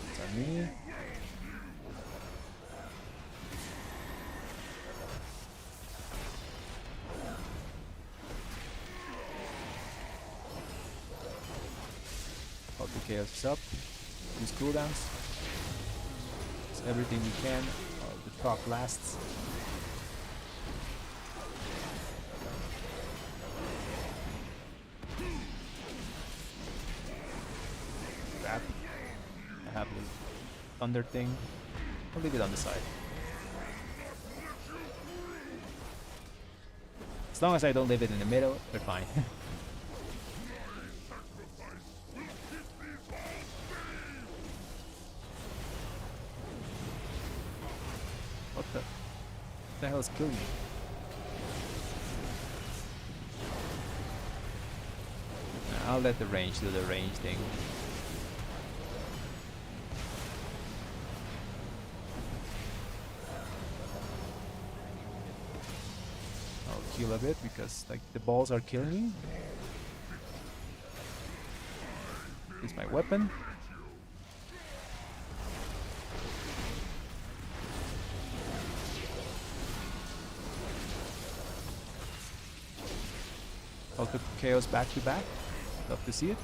It's on me. Hope the chaos is up. Use cooldowns. Everything we can while the proc lasts. Crap. I have the thunder thing. I'll leave it on the side. As long as I don't leave it in the middle, we're fine. What the hell is killing me? I'll let the range do the range thing. I'll heal a bit because like the balls are killing me. Use my weapon. I'll put chaos back to back. Love to see it.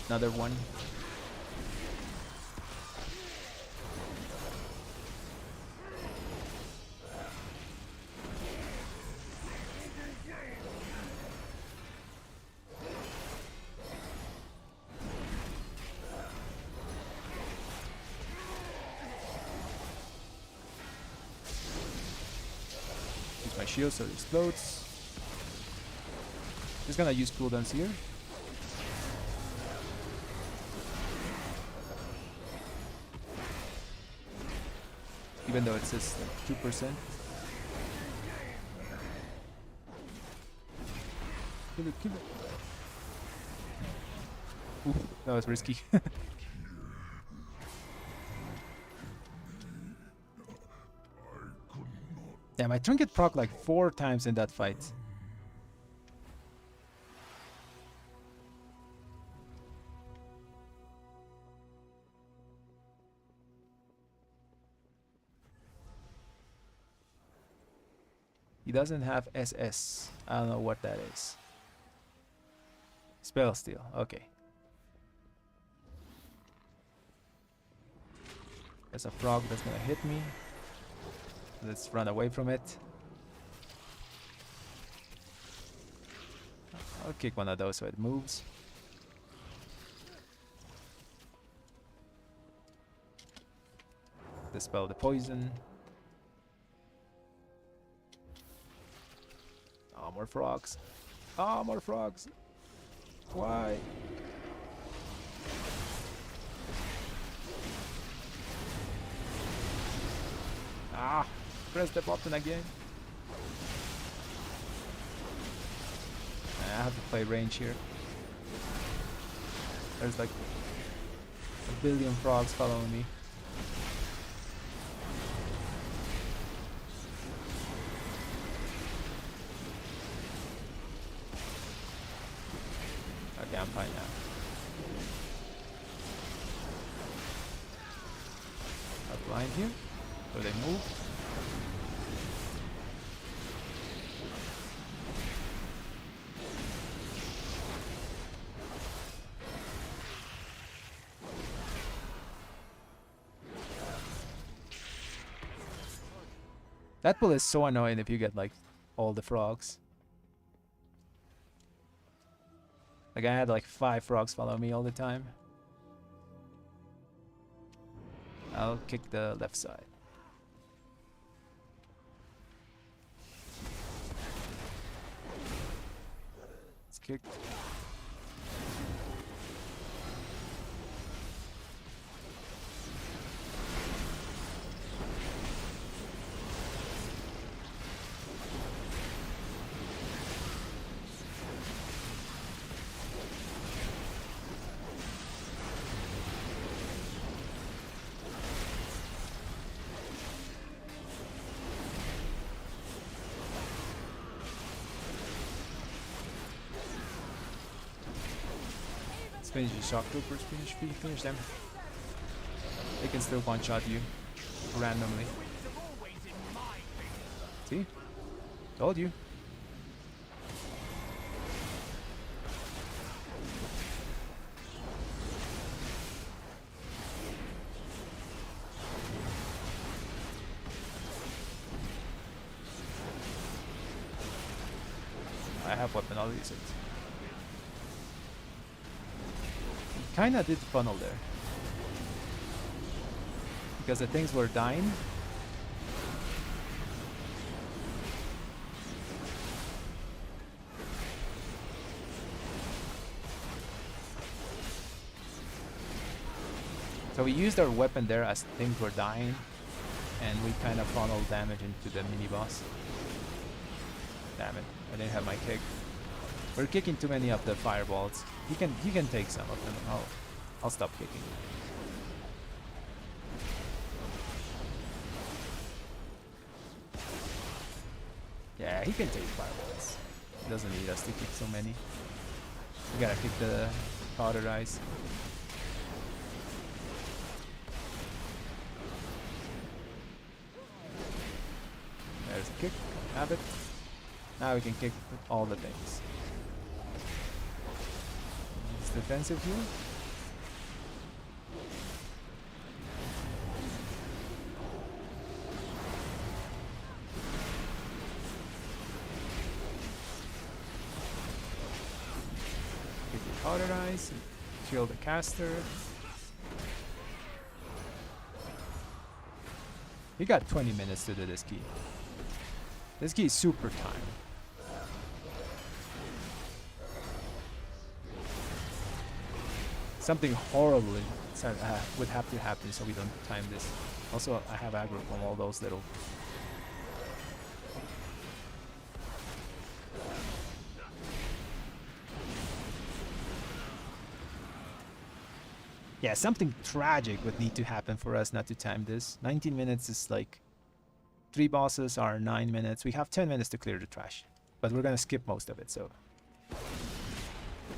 Another one. Use my shield so it explodes. Just gonna use cooldowns here. Even though it says like 2%. Kill it, kill it. Ooh, that was risky. Yeah, my trinket proc like 4 times in that fight. He doesn't have SS. I don't know what that is. Spell steal. Okay. There's a frog that's gonna hit me. Let's run away from it. I'll kick one of those so it moves. Dispel the poison. Oh, more frogs. Oh, more frogs. Why? Ah, press the button again. I have to play range here. There's like a billion frogs following me. Okay, I'm fine now. Up blind here. So they move. That pull is so annoying if you get like all the frogs. Like I had like 5 frogs follow me all the time. I'll kick the left side. It's kicked. Finish the shock troopers, finish them. They can still one shot you randomly. See? Told you. I have weapon, I'll use it. Kinda did funnel there. Because the things were dying. So we used our weapon there as things were dying. And we kind of funneled damage into the mini boss. Damn it, I didn't have my kick. We're kicking too many of the fireballs. He can take some of them. I'll stop kicking. Yeah, he can take fireballs. He doesn't need us to kick so many. We gotta kick the powder ice. There's a kick. Have it. Now we can kick all the things. Defensive here. Terrorize. Kill the caster. You got 20 minutes to do this key. This key is super timed. Something horribly would have to happen so we don't time this. Also, I have aggro from all those little. Yeah, something tragic would need to happen for us not to time this. 19 minutes is like 3 bosses are 9 minutes. We have 10 minutes to clear the trash, but we're gonna skip most of it, so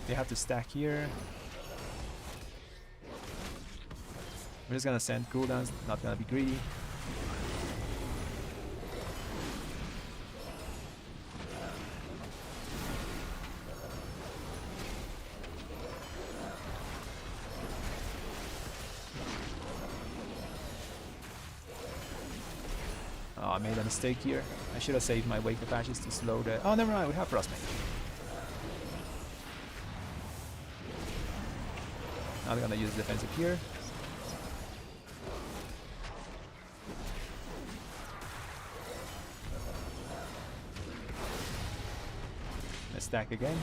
they have to stack here. We're just gonna send cooldowns, not gonna be greedy. Oh, I made a mistake here. I should have saved my Wake of Ashes to slow the... Oh, never mind, we have Frostmate. Now they're gonna use defensive here. Let's stack again.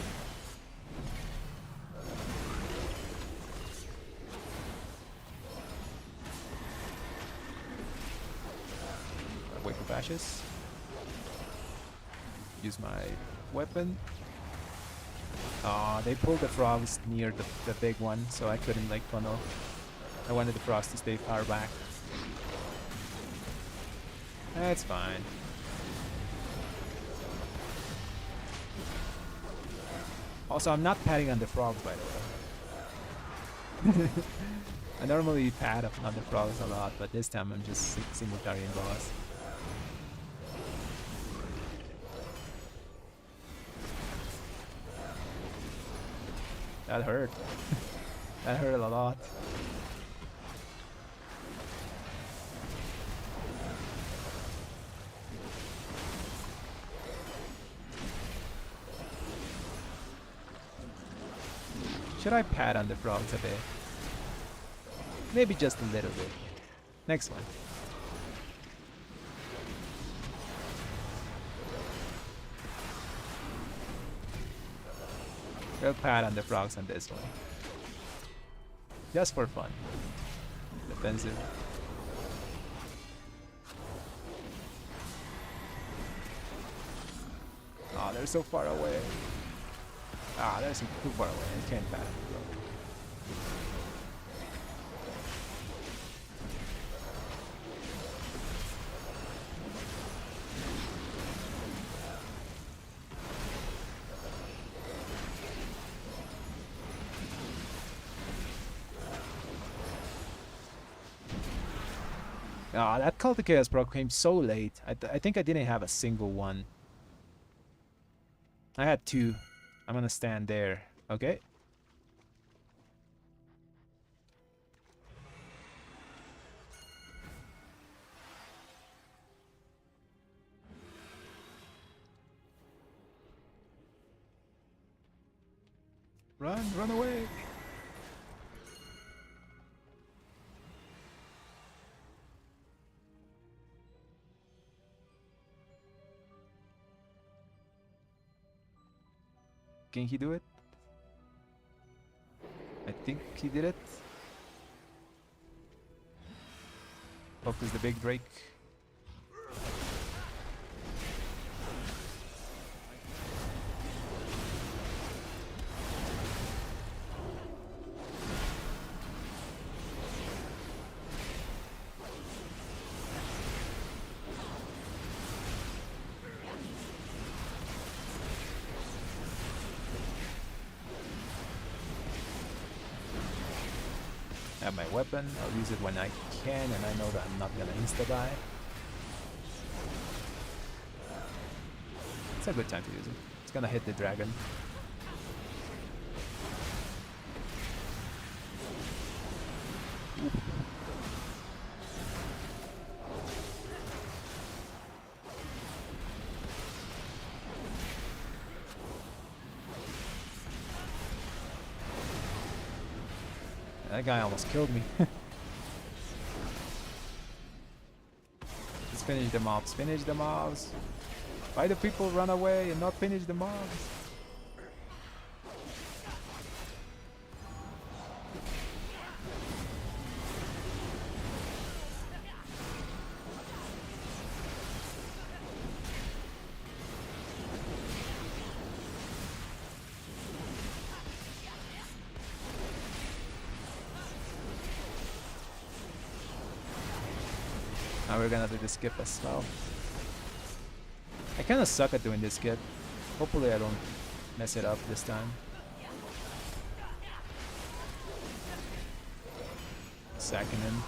Wake of Ashes. Use my weapon. They pulled the frogs near the big one, so I couldn't like funnel. I wanted the frogs to stay far back. That's fine. Also, I'm not patting on the frogs, by the way. I normally pat on the frogs a lot, but this time I'm just simultaneous boss. That hurt. That hurt a lot. Should I pat on the frogs a bit? Maybe just a little bit. Next one. We'll pat on the frogs on this one. Just for fun. Defensive. Oh, they're so far away. Ah, they're too far away. I can't pat on the frog. Ah, that Cult of Chaos proc came so late. I think I didn't have a single one. I had 2. I'm gonna stand there. Okay. Run away. Can he do it? I think he did it. Focus the big Drake. Have my weapon, I'll use it when I can, and I know that I'm not gonna insta-die. It's a good time to use it. It's gonna hit the dragon. Oof. That guy almost killed me. Just finish the mobs. Finish the mobs. Why do people run away and not finish the mobs? Now we're gonna do the skip as well. I kinda suck at doing this skip. Hopefully I don't mess it up this time. Sacking him.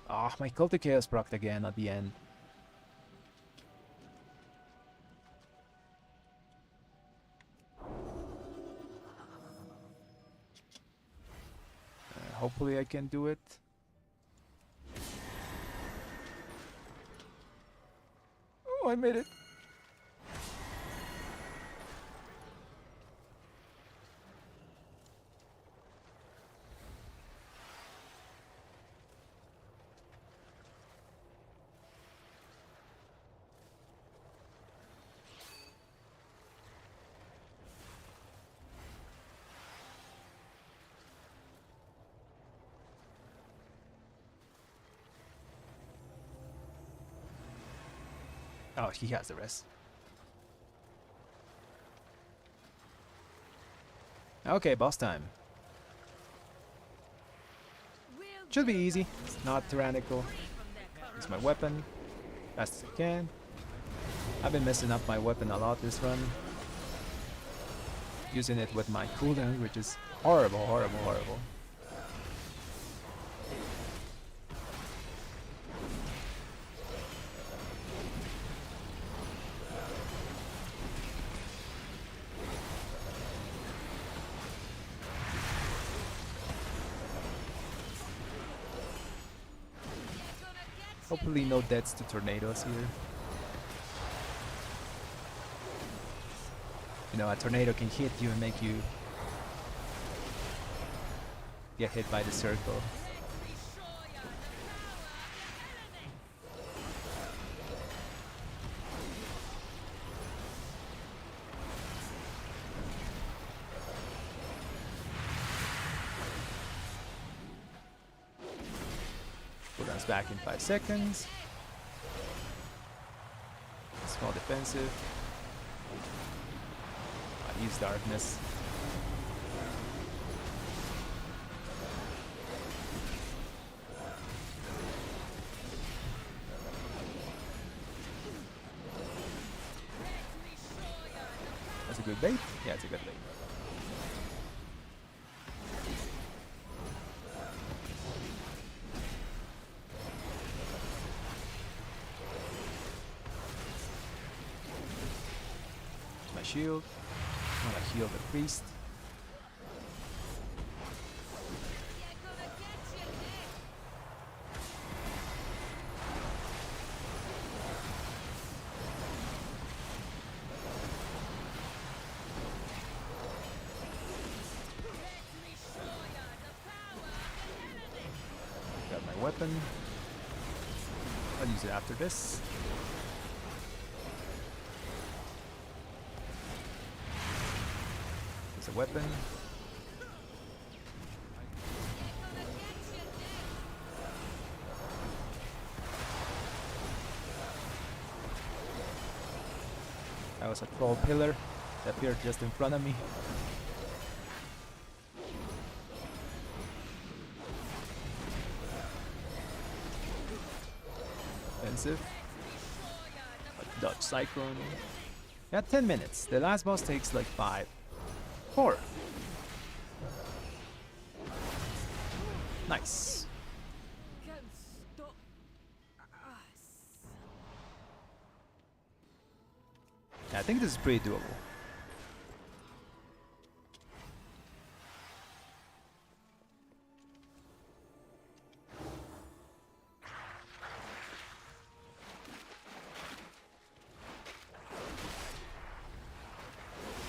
Ah, my Cult of Chaos procced again at the end. Hopefully I can do it. Oh, I made it. Oh, he has the rest. Okay, boss time. Should be easy. It's not tyrannical. Use my weapon fast as I can. I've been messing up my weapon a lot this run. Using it with my cooldown, which is horrible, horrible, horrible. Hopefully no deaths to tornadoes here. You know, a tornado can hit you and make you get hit by the circle. Cooldown's back in 5 seconds. Small defensive. Use darkness. That's a good bait? Yeah, it's a good bait. My shield. I want to heal the priest. Got my weapon. I'll use it after this. A weapon. That was a troll pillar that appeared just in front of me. Offensive. A Dutch Cyclone. Yeah, 10 minutes. The last boss takes like 5. 4. Nice. Can stop us. Yeah, I think this is pretty doable.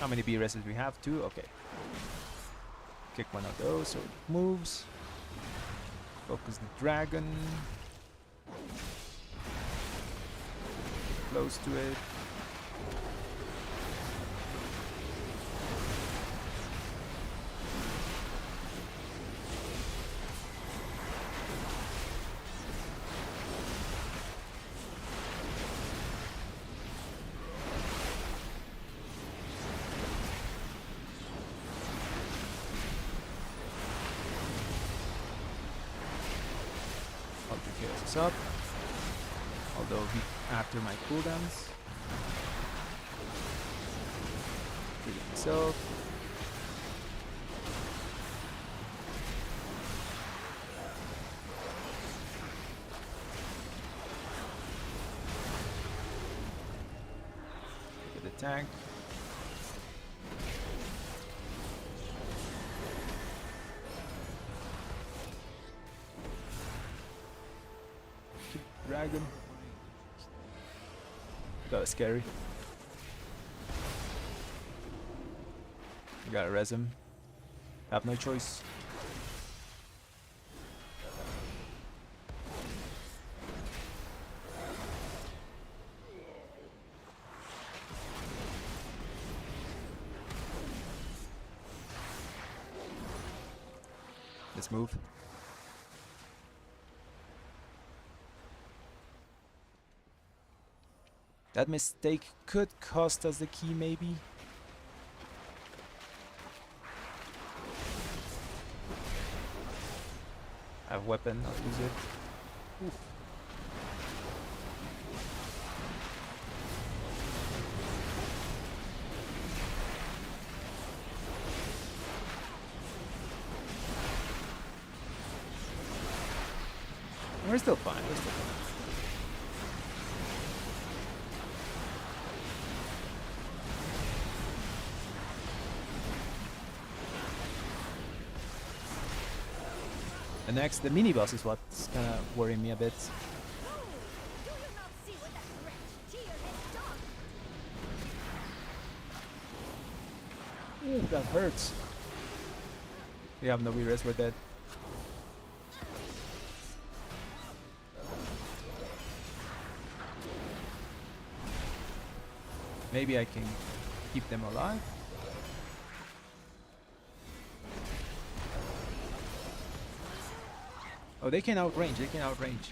many B reses we have? 2? Okay. Kick one of those so it moves. Focus the dragon. Close to it. Chaos is up, although after my cooldowns. Trigger myself. Get the tank. Dragon. That was scary. I gotta res him. Have no choice. Let's move. That mistake could cost us the key, maybe. I have weapon, I'll use it. Oof. We're still fine, we're still fine. And next, the mini boss is what's kind of worrying me a bit. Do you not see what that wretched tear has done? Ooh, that hurts. We have no res, we're dead. Maybe I can keep them alive. Oh, they can outrange, they can outrange.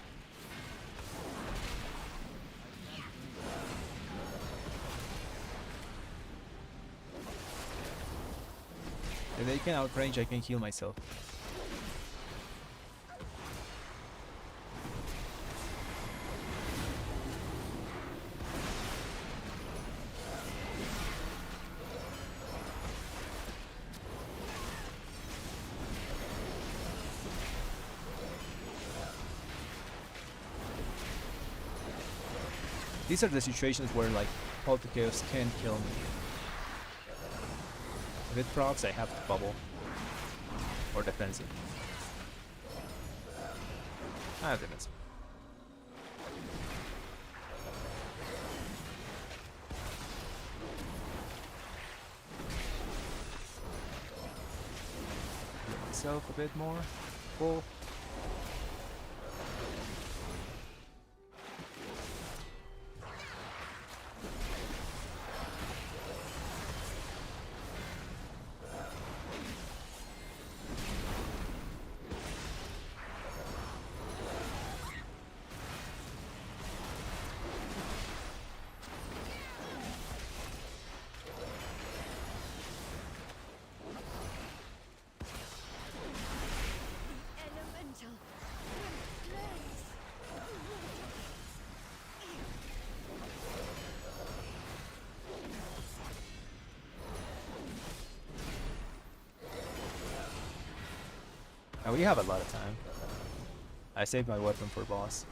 If they can outrange, I can heal myself. These are the situations where like all the chaos can kill me. If it procs, I have to bubble. Or defensive. I have defensive. Give myself a bit more. Full. Elemental. And we have a lot of time. I saved my weapon for boss.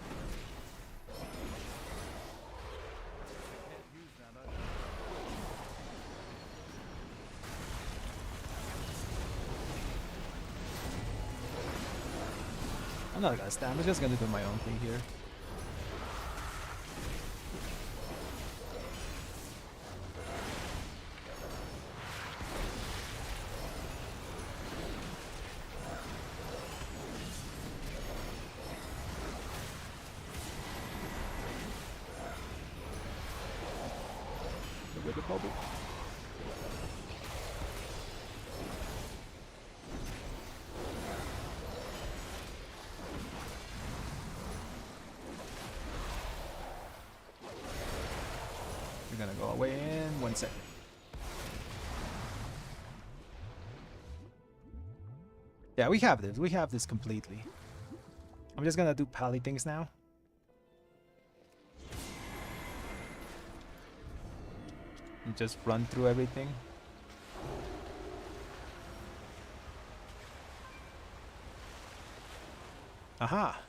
I'm not gonna stand, I'm just gonna do my own thing here. bubble. We're gonna go away in 1 second. Yeah, we have this. We have this completely. I'm just gonna do pally things now. And just run through everything. Aha!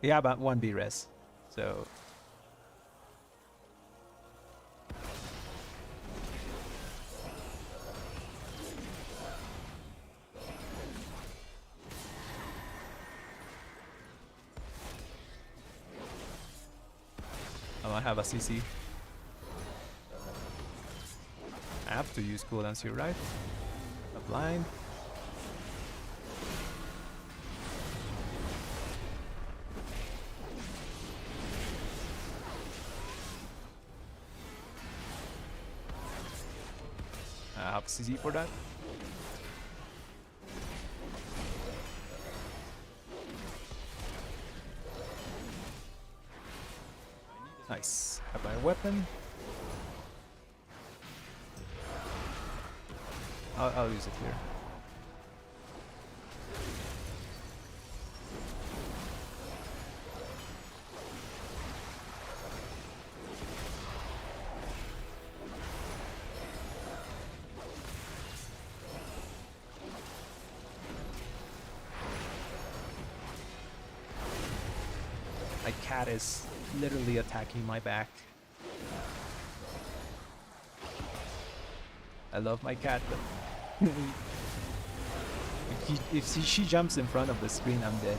Yeah, about 1 B res. So... I have a CC. I have to use cooldowns here, right? A blind. I have CC for that. Nice. Have my weapon. I'll use it here. My cat is literally attacking my back. I love my cat, but if she jumps in front of the screen, I'm dead.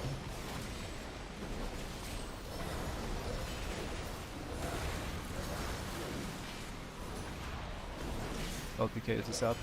LPK is up.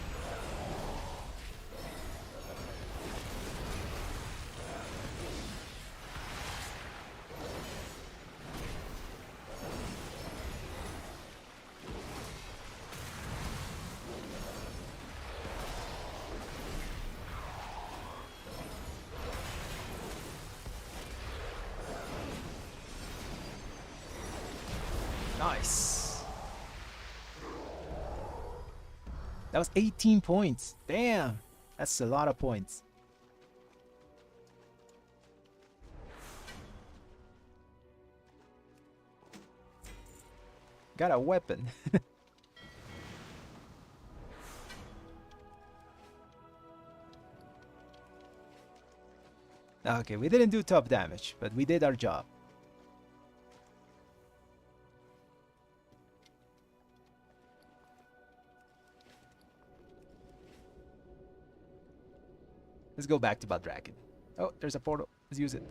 Nice. That was 18 points. Damn. That's a lot of points. Got a weapon. Okay, we didn't do top damage, but we did our job. Let's go back to Blood Dragon. Oh, there's a portal. Let's use it.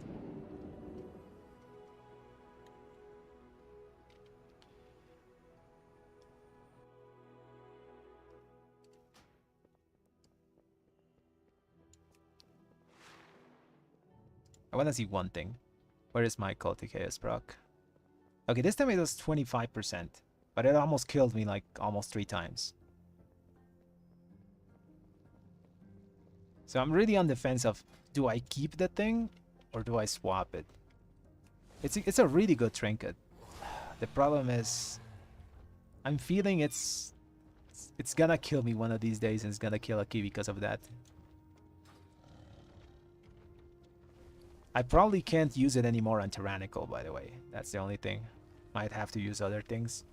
I want to see one thing. Where is my Cultic Chaos proc? Okay, this time it was 25%, but it almost killed me like almost 3 times. So I'm really on the fence of, do I keep the thing or do I swap it? It's a really good trinket. The problem is, I'm feeling it's gonna kill me one of these days, and it's gonna kill a key because of that. I probably can't use it anymore on Tyrannical, by the way. That's the only thing. Might have to use other things.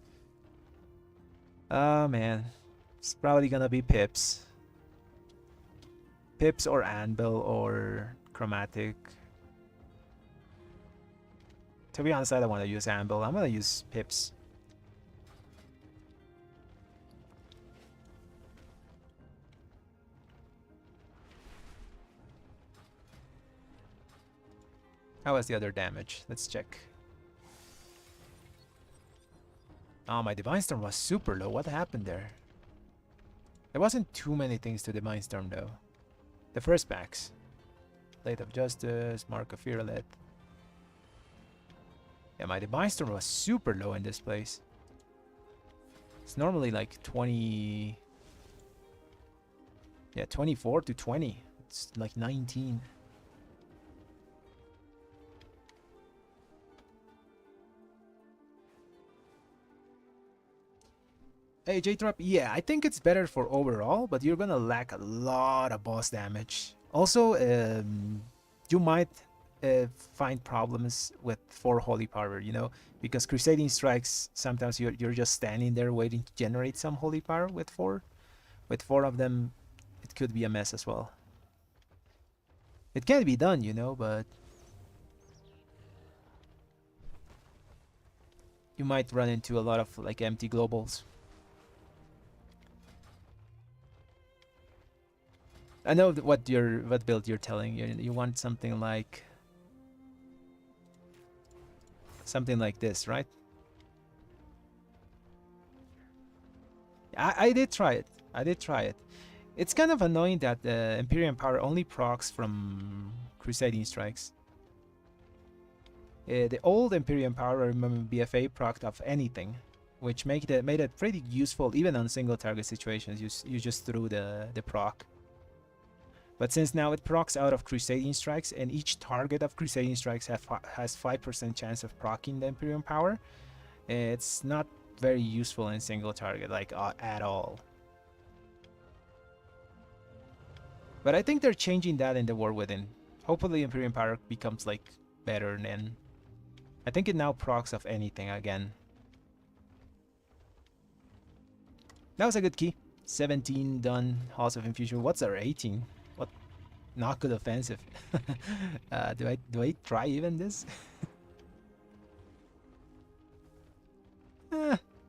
Oh man, it's probably gonna be Pips. Pips or Anvil or Chromatic. To be honest, I don't want to use Anvil. I'm gonna use Pips. How was the other damage? Let's check. Oh, my Divine Storm was super low. What happened there? There wasn't too many things to Divine Storm though. The first packs. Blade of Justice, Mark of Fearlet. Yeah, my Divine Storm was super low in this place. It's normally like 20. Yeah, 24 to 20. It's like 19. Hey, J-Trap, yeah, I think it's better for overall, but you're gonna lack a lot of boss damage. Also, you might find problems with 4 Holy Power, you know, because Crusading Strikes, sometimes you're just standing there waiting to generate some Holy Power with 4. With 4 of them, it could be a mess as well. It can be done, you know, but you might run into a lot of like empty globals. I know what build you're telling. You want something like this, right? I did try it. I did try it. It's kind of annoying that the Imperium Power only procs from Crusading Strikes. The old Imperium Power, I remember BFA procced off anything, which made it pretty useful even on single target situations. You just threw the proc. But since now it procs out of Crusading Strikes, and each target of Crusading Strikes has 5% chance of proccing the Imperium Power, it's not very useful in single target, like at all. But I think they're changing that in the War Within. Hopefully Imperium Power becomes like better then. I think it now procs of anything again. That was a good key. 17 done. Halls of Infusion. What's our 18? What? Not good offensive. Do I try even this?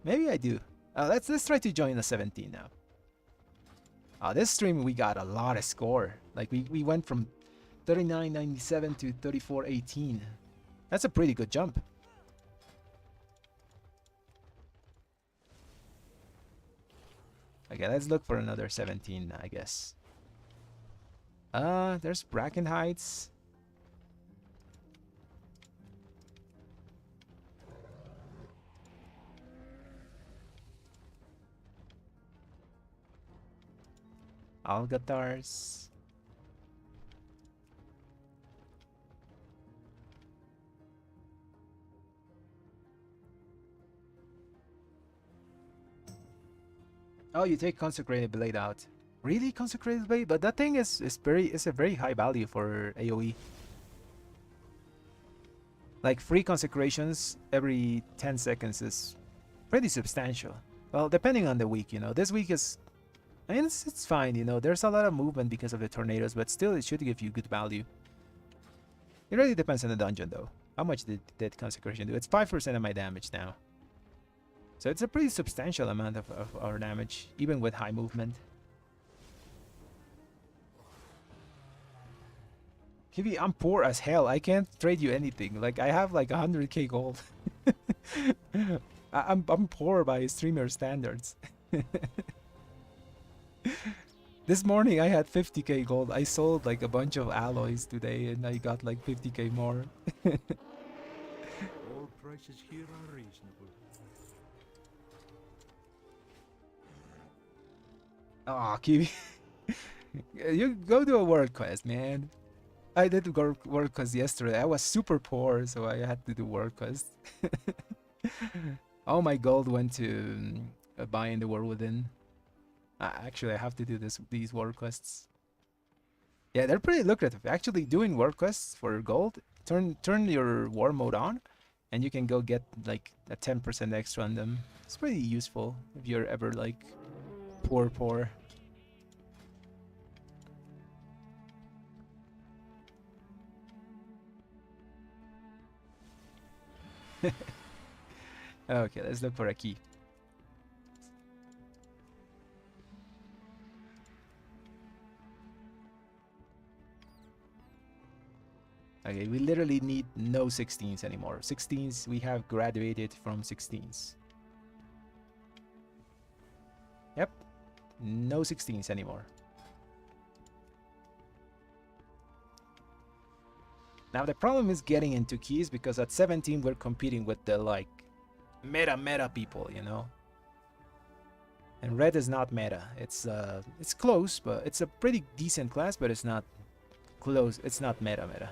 Maybe I do. Let's try to join the 17 now. This stream we got a lot of score. Like we went from 39.97 to 34.18. That's a pretty good jump. Okay, let's look for another 17, I guess. There's Bracken Heights. Algatars. Oh, you take Consecrated Blade out. Really, Consecrated Blade? But that thing is a very high value for AoE. Like free consecrations every 10 seconds is pretty substantial. Well, depending on the week, you know. This week is, I mean, it's fine, you know. There's a lot of movement because of the tornadoes, but still it should give you good value. It really depends on the dungeon though. How much did consecration do? It's 5% of my damage now. So it's a pretty substantial amount of our damage, even with high movement. Kiwi, I'm poor as hell. I can't trade you anything. Like, I have like 100k gold. I'm poor by streamer standards. This morning I had 50k gold. I sold like a bunch of alloys today and I got like 50k more. All prices here are reasonable. Aw, Kiwi. You go do a world quest, man. I did world quest yesterday. I was super poor, so I had to do world quest. All my gold went to buying the War Within. Actually, I have to do these world quests. Yeah, they're pretty lucrative. Actually, doing world quests for gold, turn your war mode on, and you can go get like a 10% extra on them. It's pretty useful if you're ever like poor. Okay, let's look for a key. Okay, we literally need no 16s anymore. 16s, we have graduated from 16s. Yep, no 16s anymore. Now the problem is getting into keys because at 17 we're competing with the like meta people, you know. And red is not meta. It's close, but it's a pretty decent class, but it's not close. It's not meta.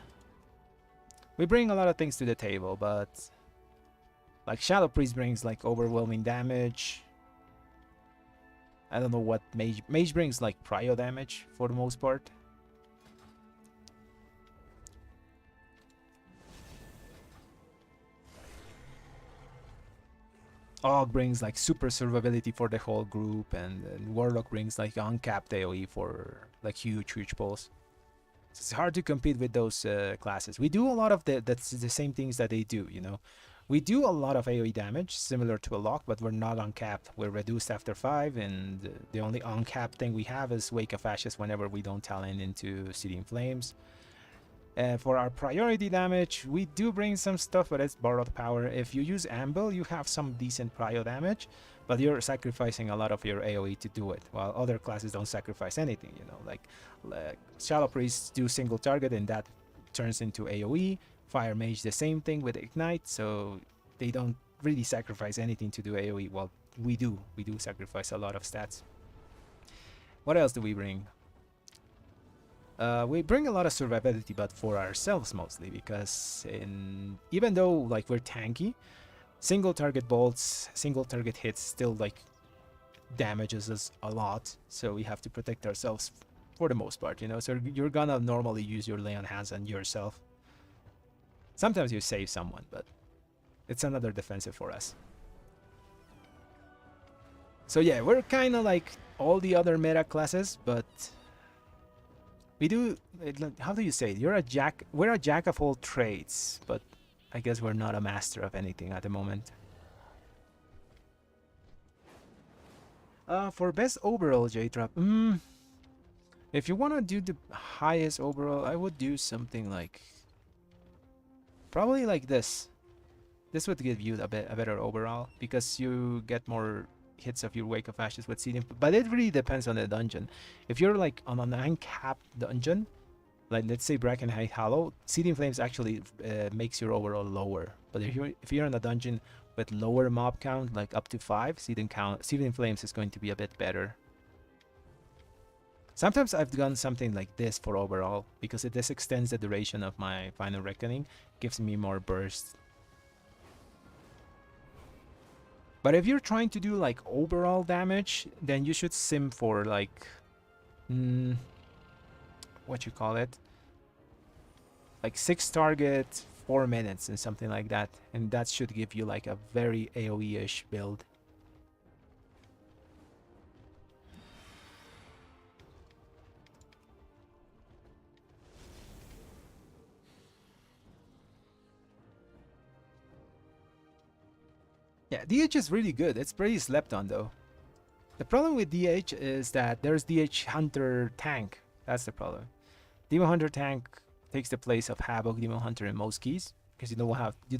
We bring a lot of things to the table, but like Shadow Priest brings like overwhelming damage. I don't know what Mage brings, like prio damage for the most part. Og brings like super survivability for the whole group, and Warlock brings like uncapped AoE for like huge pulls. So it's hard to compete with those classes. We do a lot of that's the same things that they do, you know. We do a lot of AoE damage, similar to a lock, but we're not uncapped. We're reduced after 5, and the only uncapped thing we have is Wake of Ashes whenever we don't talent into City in Flames. For our priority damage, we do bring some stuff, but it's borrowed power. If you use Amble, you have some decent prio damage, but you're sacrificing a lot of your AoE to do it, while other classes don't sacrifice anything, you know, like Shadow Priests do single target, and that turns into AoE. Fire Mage the same thing with Ignite, so they don't really sacrifice anything to do AoE, while we do sacrifice a lot of stats. What else do we bring? We bring a lot of survivability, but for ourselves mostly, because even though like we're tanky, single target bolts, single target hits still like damages us a lot, so we have to protect ourselves for the most part, you know. So you're gonna normally use your lay on hands on yourself. Sometimes you save someone, but it's another defensive for us. So yeah, we're kind of like all the other meta classes, but we do, how do you say it? We're a jack of all trades, but I guess we're not a master of anything at the moment. For best overall, J-Trap, if you want to do the highest overall, I would do something like, probably like this. This would give you a better overall, because you get more hits of your Wake of Ashes with Seeding, but it really depends on the dungeon. If you're like on an uncapped dungeon, like let's say Brackenhide Hollow, Seeding Flames actually makes your overall lower. But if you're in a dungeon with lower mob count, like up to 5, Seeding Flames is going to be a bit better. Sometimes I've done something like this for overall, because this extends the duration of my Final Reckoning, gives me more burst. But if you're trying to do like overall damage, then you should sim for like, what you call it? Like 6 target, 4 minutes and something like that. And that should give you like a very AoE-ish build. Yeah, DH is really good. It's pretty slept on though. The problem with DH is that there's DH Hunter Tank. That's the problem. Demon Hunter Tank takes the place of Havoc Demon Hunter in most keys, because you don't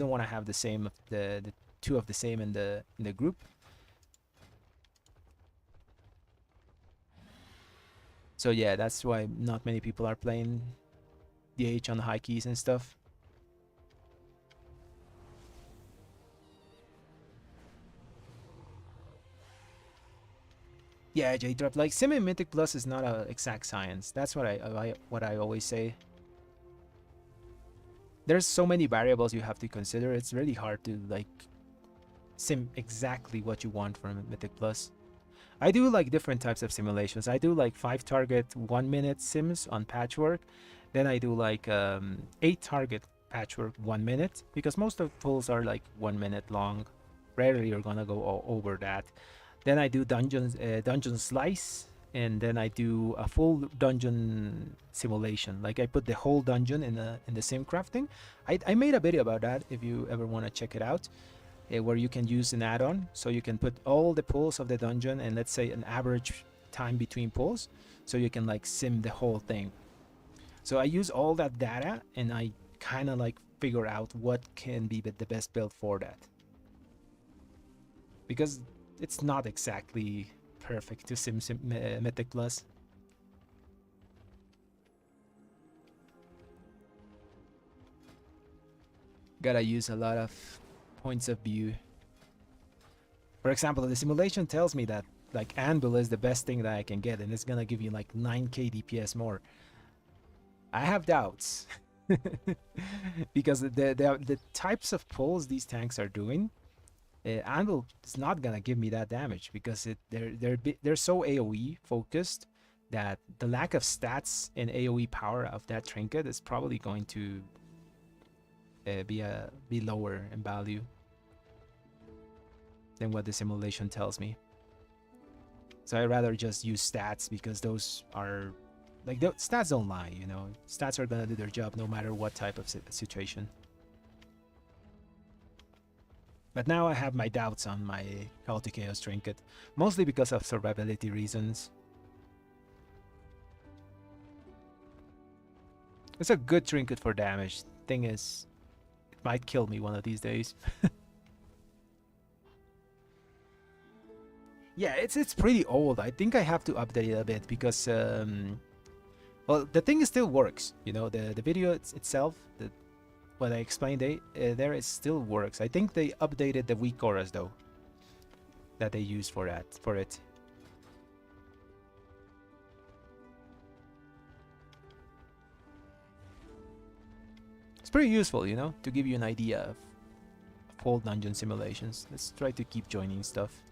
want to have the same the two of the same in the group. So yeah, that's why not many people are playing DH on the high keys and stuff. Yeah, J-Drop, like Sim and Mythic Plus is not a exact science. That's what I always say. There's so many variables you have to consider. It's really hard to like sim exactly what you want from Mythic Plus. I do like different types of simulations. I do like 5 target 1 minute sims on Patchwork. Then I do like 8 target Patchwork 1 minute, because most of the pulls are like 1 minute long. Rarely you're gonna go over that. Then I do dungeon slice, and then I do a full dungeon simulation. Like I put the whole dungeon in the sim crafting. I made a video about that if you ever want to check it out, where you can use an add-on, so you can put all the pulls of the dungeon and let's say an average time between pulls, so you can like sim the whole thing. So I use all that data and I kind of like figure out what can be the best build for that, because it's not exactly perfect to sim Mythic Plus. Gotta use a lot of points of view. For example, the simulation tells me that like Anvil is the best thing that I can get, and it's gonna give you like 9k DPS more. I have doubts because the types of pulls these tanks are doing, Anvil is not gonna give me that damage because they're so AOE focused that the lack of stats and AOE power of that trinket is probably going to be lower in value than what the simulation tells me. So I'd rather just use stats because those are like the stats don't lie, you know. Stats are gonna do their job no matter what type of situation. But now I have my doubts on my Chaotic Chaos Trinket, mostly because of survivability reasons. It's a good trinket for damage. Thing is, it might kill me one of these days. Yeah, it's pretty old. I think I have to update it a bit because well, the thing still works. You know, the video itself, what I explained there, it still works. I think they updated the weak auras though that they used for it. It's pretty useful, you know, to give you an idea of old dungeon simulations. Let's try to keep joining stuff.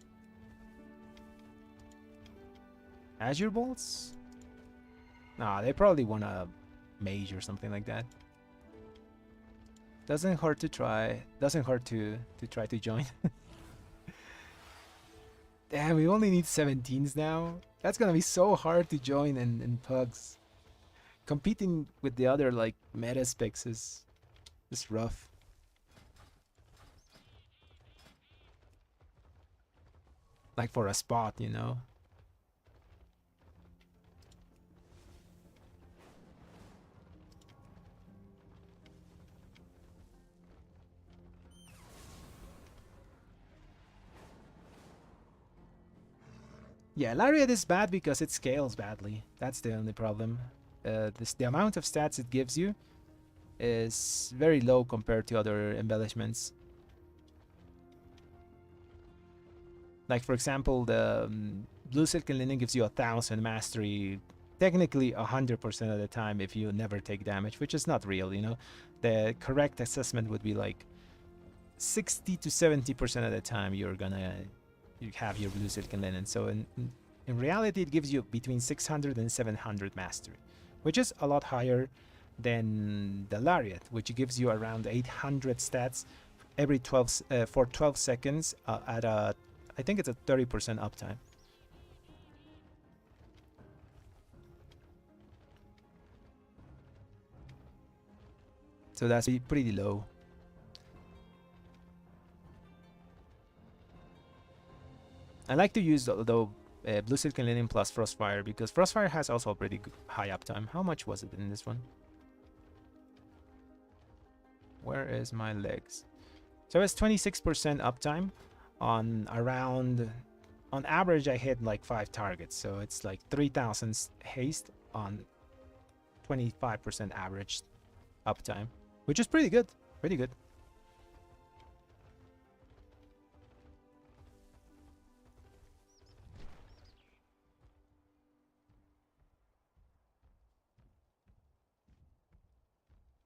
Azure bolts? Nah, they probably want a mage or something like that. Doesn't hurt to try. Doesn't hurt to try to join. Damn, we only need 17s now. That's gonna be so hard to join in pugs. Competing with the other like meta specs is rough. Like for a spot, you know. Yeah, Lariat is bad because it scales badly. That's the only problem. The amount of stats it gives you is very low compared to other embellishments. Like for example, the Blue Silk and Linen gives you 1000 mastery, technically 100% of the time if you never take damage, which is not real, you know. The correct assessment would be like 60 to 70% of the time you have your Blue Silk and Linen. So in reality, it gives you between 600 and 700 mastery, which is a lot higher than the Lariat, which gives you around 800 stats every 12 for 12 seconds at a, I think it's a 30% uptime. So that's pretty low. I like to use the Blue Silk and Linen plus Frostfire because Frostfire has also a pretty high uptime. How much was it in this one? Where is my legs? So it's 26% uptime on around, on average I hit like 5 targets. So it's like 3000 haste on 25% average uptime, which is pretty good, pretty good.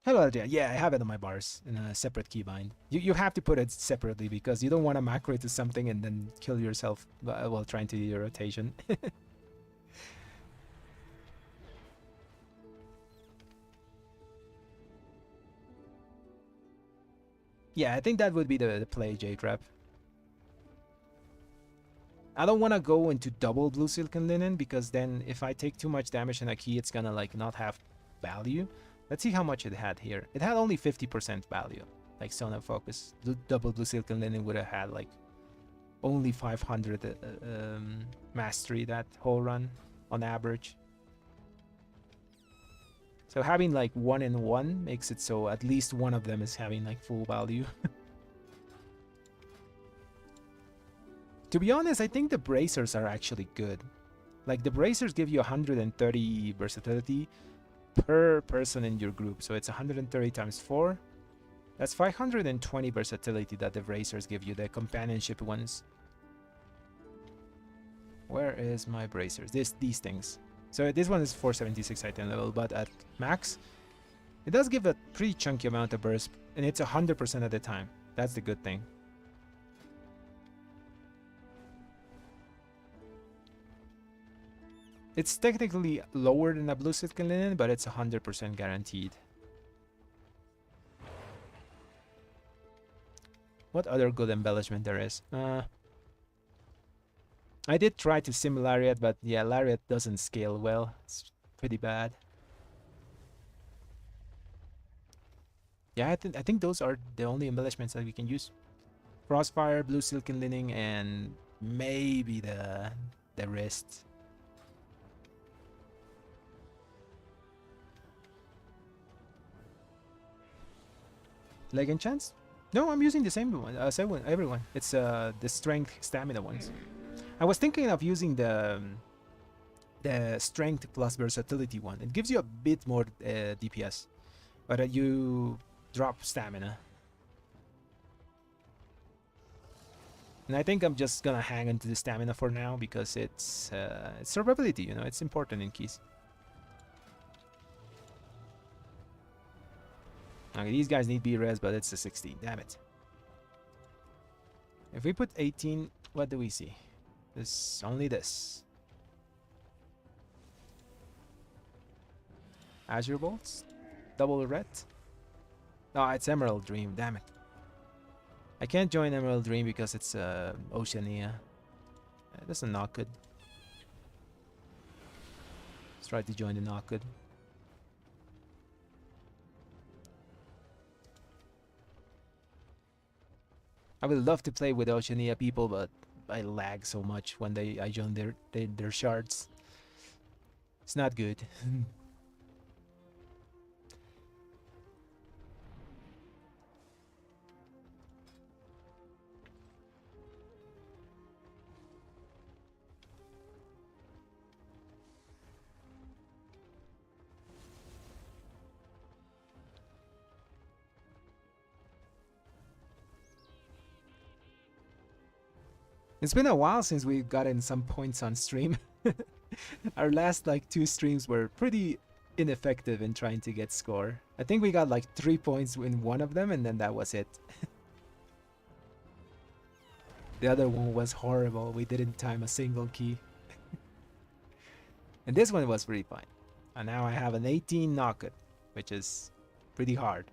Hello, Adrian. Yeah, I have it on my bars in a separate keybind. You have to put it separately because you don't want to macro to something and then kill yourself while trying to do your rotation. Yeah, I think that would be the play, J-Trap. I don't want to go into double Blue Silk and Linen because then if I take too much damage in a key, it's gonna like not have value. Let's see how much it had here. It had only 50% value. Like Sona Focus, double Blue Silk and Linen would have had like only 500 mastery that whole run on average. So having like 1 in 1 makes it so at least one of them is having like full value. To be honest, I think the bracers are actually good. Like the bracers give you 130 versatility per person in your group. So it's 130 times 4. That's 520 versatility that the bracers give you, the companionship ones. Where is my bracers? These things. So this one is 476 item level, but at max, it does give a pretty chunky amount of burst, and it's 100% of the time. That's the good thing. It's technically lower than a blue silken linen, but it's 100% guaranteed. What other good embellishment there is? I did try to sim Lariat, but yeah, Lariat doesn't scale well. It's pretty bad. Yeah, I think those are the only embellishments that we can use. Crossfire, blue silken lining, and maybe the wrist. Leg enchants? No, I'm using the same one. Everyone. It's the strength stamina ones. I was thinking of using the strength plus versatility one. It gives you a bit more DPS, but you drop stamina. And I think I'm just gonna hang on to the stamina for now because it's survivability. You know, it's important in keys. Okay, these guys need B-res, but it's a 16. Damn it. If we put 18, what do we see? There's only this. Azure Bolts? Double red? No, it's Emerald Dream. Damn it. I can't join Emerald Dream because it's Oceania. It doesn't knock good. Let's try to join the knock good. I would love to play with Oceania people, but I lag so much when I join their shards. It's not good. It's been a while since we've gotten some points on stream. Our last like 2 streams were pretty ineffective in trying to get score. I think we got like 3 points in one of them, and then that was it. The other one was horrible. We didn't time a single key. And this one was pretty fine. And now I have an 18 knock-it, which is pretty hard.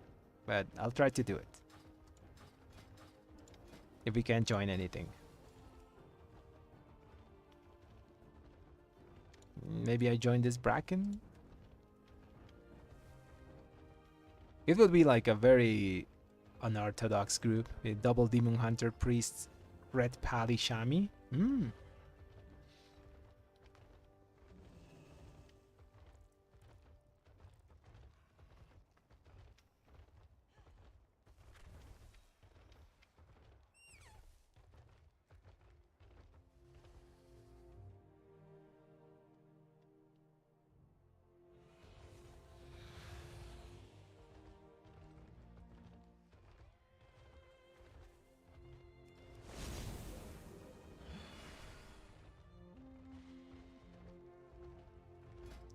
But I'll try to do it. If we can't join anything. Maybe I join this Bracken? It would be like a very unorthodox group. A double Demon Hunter, Priest, Red Pali Shami.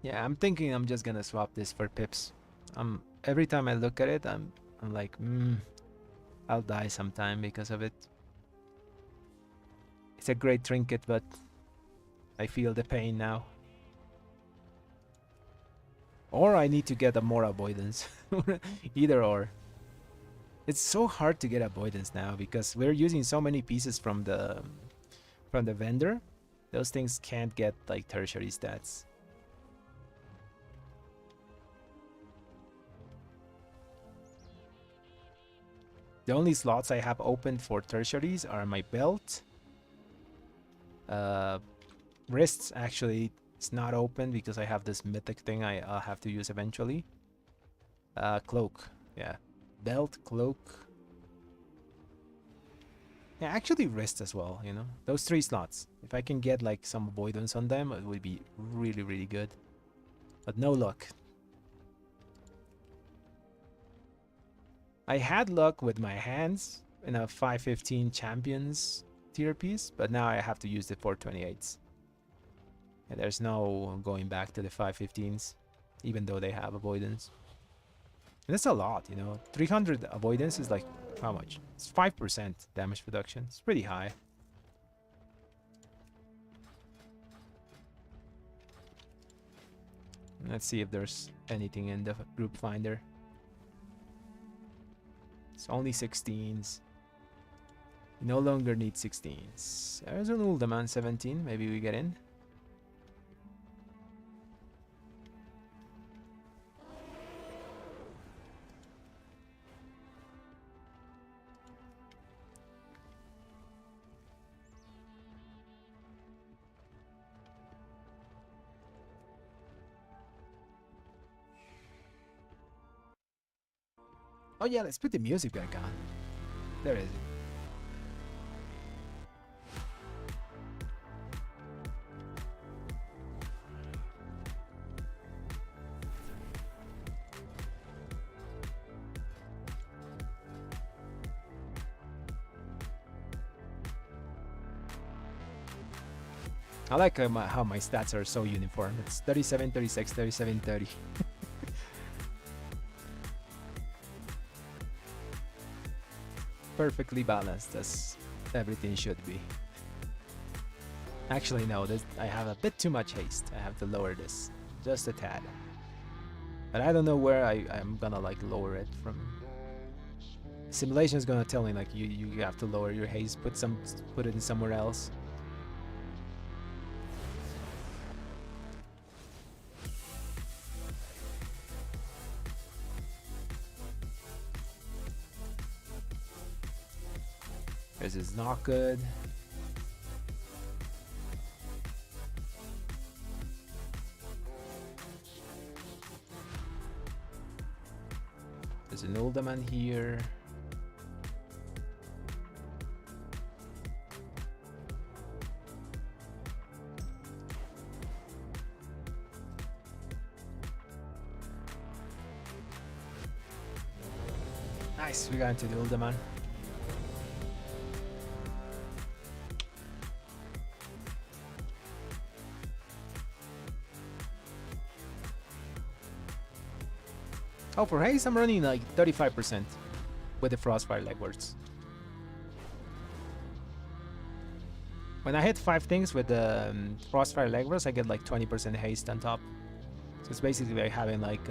Yeah, I'm thinking I'm just gonna swap this for pips. Every time I look at it, I'm like, I'll die sometime because of it. It's a great trinket, but I feel the pain now. Or I need to get a more avoidance. Either or. It's so hard to get avoidance now because we're using so many pieces from the vendor. Those things can't get like tertiary stats. The only slots I have opened for tertiaries are my belt. Wrists actually it's not open because I have this mythic thing I'll have to use eventually. Cloak, yeah. Belt, cloak. Yeah, actually wrist as well, you know. Those 3 slots. If I can get like some avoidance on them, it would be really, really good. But no luck. I had luck with my hands in a 515 champions tier piece, but now I have to use the 428s. And there's no going back to the 515s, even though they have avoidance. And that's a lot, you know. 300 avoidance is like, how much? It's 5% damage reduction. It's pretty high. Let's see if there's anything in the group finder. It's only 16s. We no longer need 16s. There's an Uldaman 17. Maybe we get in. Oh yeah, let's put the music back on. There it is. I like how my stats are so uniform. It's 37, 36, 37, 30. Perfectly balanced as everything should be. Actually, no, I have a bit too much haste. I have to lower this just a tad. But I don't know where I'm gonna like lower it from. Simulation is gonna tell me like you have to lower your haste, put it in somewhere else. This is not good. There's an Uldaman here. Nice, we got into the Uldaman. Oh, for haste, I'm running like 35% with the Frostfire Legwards. When I hit 5 things with the Frostfire Legwards, I get like 20% haste on top. So it's basically like having like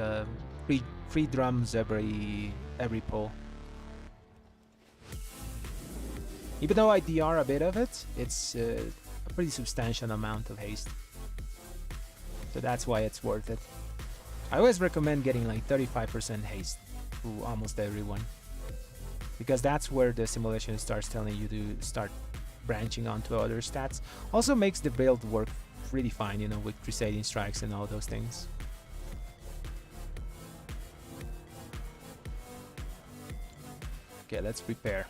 free drums every pull. Even though I DR a bit of it, it's a pretty substantial amount of haste. So that's why it's worth it. I always recommend getting like 35% haste to almost everyone, because that's where the simulation starts telling you to start branching onto other stats. Also makes the build work really fine, you know, with Crusading Strikes and all those things. Okay, let's prepare.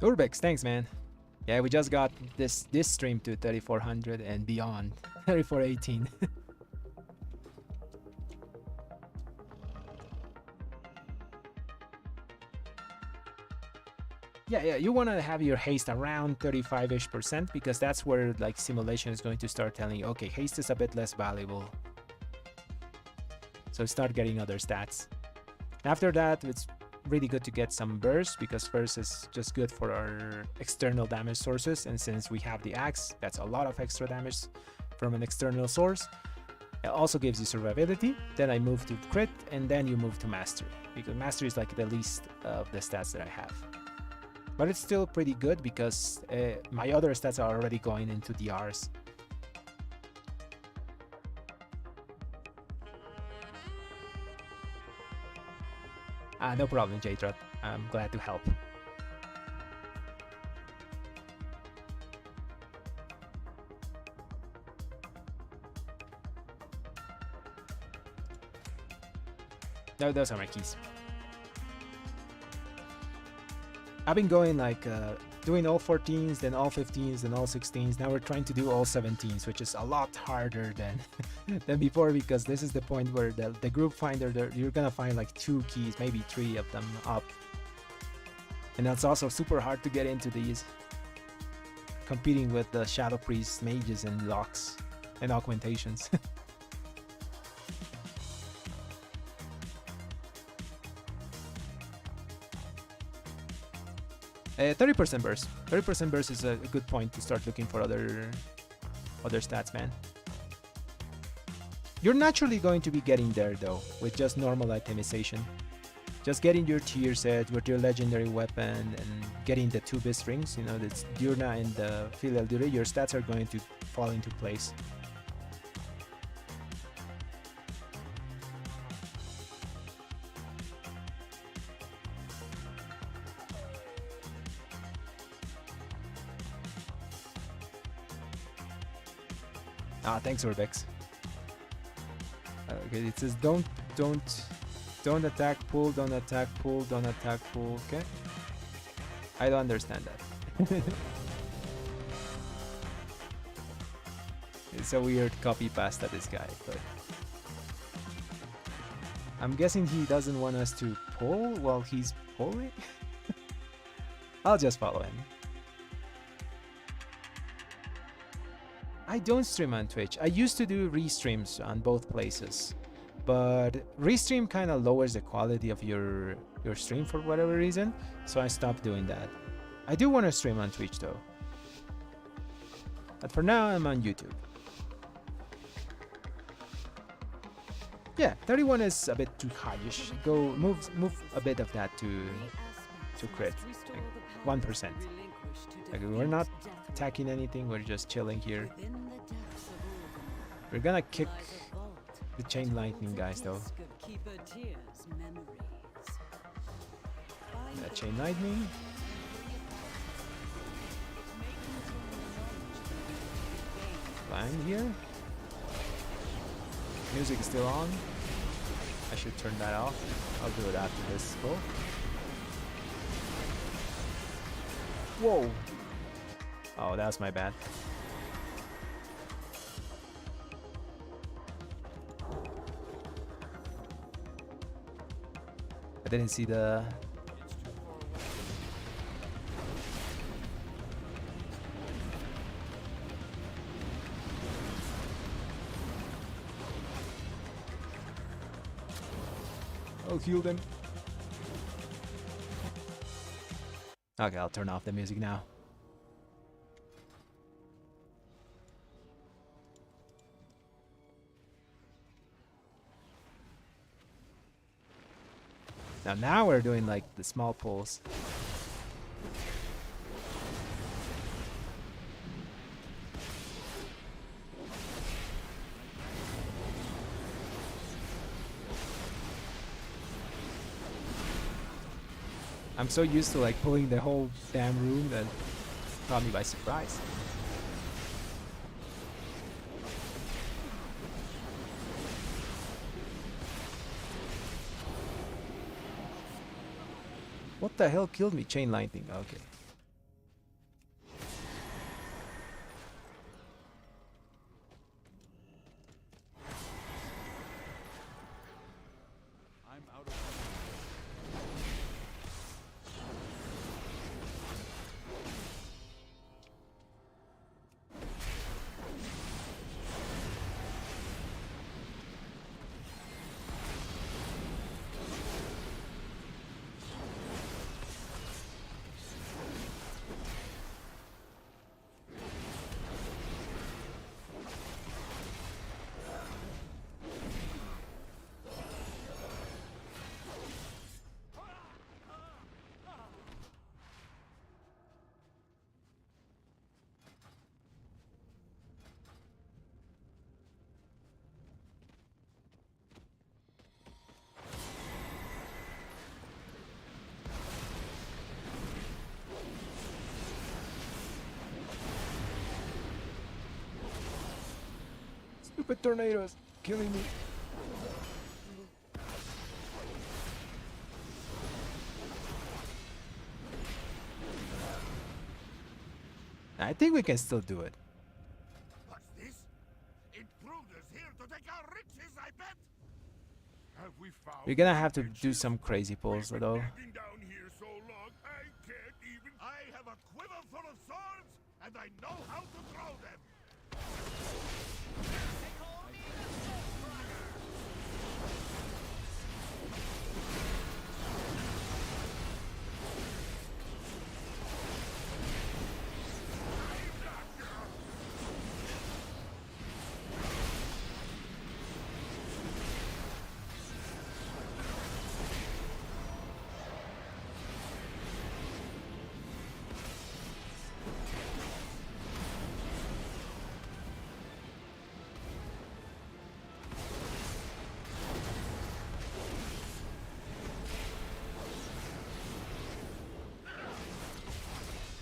Urbex, thanks man. Yeah, we just got this stream to 3400 and beyond. 3418. Yeah, you want to have your haste around 35-ish%, because that's where like simulation is going to start telling you, okay, haste is a bit less valuable. So start getting other stats. After that, it's really good to get some burst, because burst is just good for our external damage sources, and since we have the axe, that's a lot of extra damage from an external source. It also gives you survivability. Then I move to crit, and then you move to mastery, because mastery is like the least of the stats that I have, but it's still pretty good because my other stats are already going into DRs. No problem, J-Trot. I'm glad to help. No, those are my keys. I've been going like doing all 14s, then all 15s, then all 16s. Now we're trying to do all 17s, which is a lot harder than than before, because this is the point where the group finder, you're gonna find like 2 keys, maybe 3 of them up. And that's also super hard to get into these, competing with the Shadow Priests, Mages, and Locks, and Augmentations. 30% burst. 30% burst is a good point to start looking for other stats, man. You're naturally going to be getting there though, with just normal itemization. Just getting your tier set with your legendary weapon and getting the 2 beast rings, you know, that's Diurna and the Filial Duty, your stats are going to fall into place. Ah, thanks, Orbex. Okay, it says don't attack pull, don't attack pull, don't attack pull. Okay, I don't understand that. It's a weird copy pasta, this guy, but I'm guessing he doesn't want us to pull while he's pulling. I'll just follow him. I don't stream on Twitch. I used to do restreams on both places, but restream kind of lowers the quality of your stream for whatever reason, so I stopped doing that. I do want to stream on Twitch though, but for now I'm on YouTube. Yeah, 31 is a bit too highish. Go move a bit of that to crit, like 1%. Like, we're not attacking anything, we're just chilling here. We're gonna kick the chain lightning guys though. Chain lightning. Land here. Music is still on. I should turn that off. I'll do it after this go. Whoa! Oh, that's my bad. I didn't see the... I'll heal them. Okay, I'll turn off the music now. Now we're doing like the small pulls. I'm so used to like pulling the whole damn room that caught me by surprise. What the hell killed me? Chain lightning. Okay. I'm out of Stupid tornadoes killing me. I think we can still do it. What's this? Intruders here to take our riches, I bet. Have we found? We're gonna have to do some crazy pulls though. Nagging down here so long, I can't even. I have a quiver full of swords, and I know how to throw them.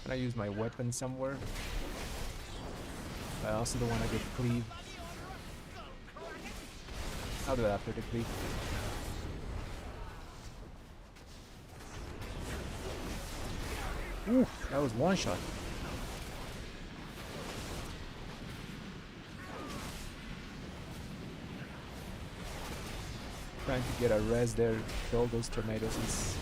Can I use my weapon somewhere? I also don't want to get cleaved. I'll do it after the cleave. Ooh, that was one shot. Trying to get a res there, kill those tornadoes is...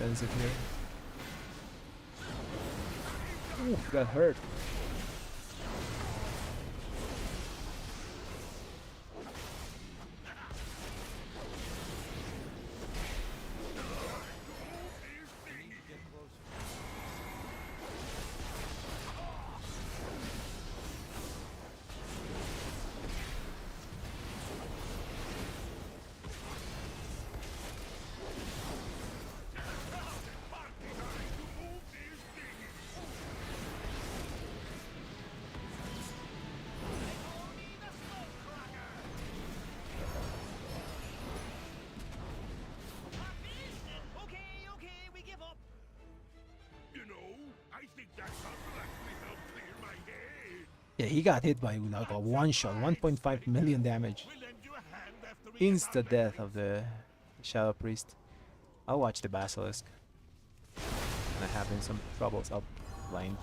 expensive here. Ooh, got hurt. Yeah, he got hit by like a one shot, 1.5 million damage. Insta death of the Shadow Priest. I'll watch the Basilisk. And I'm having some troubles up lane.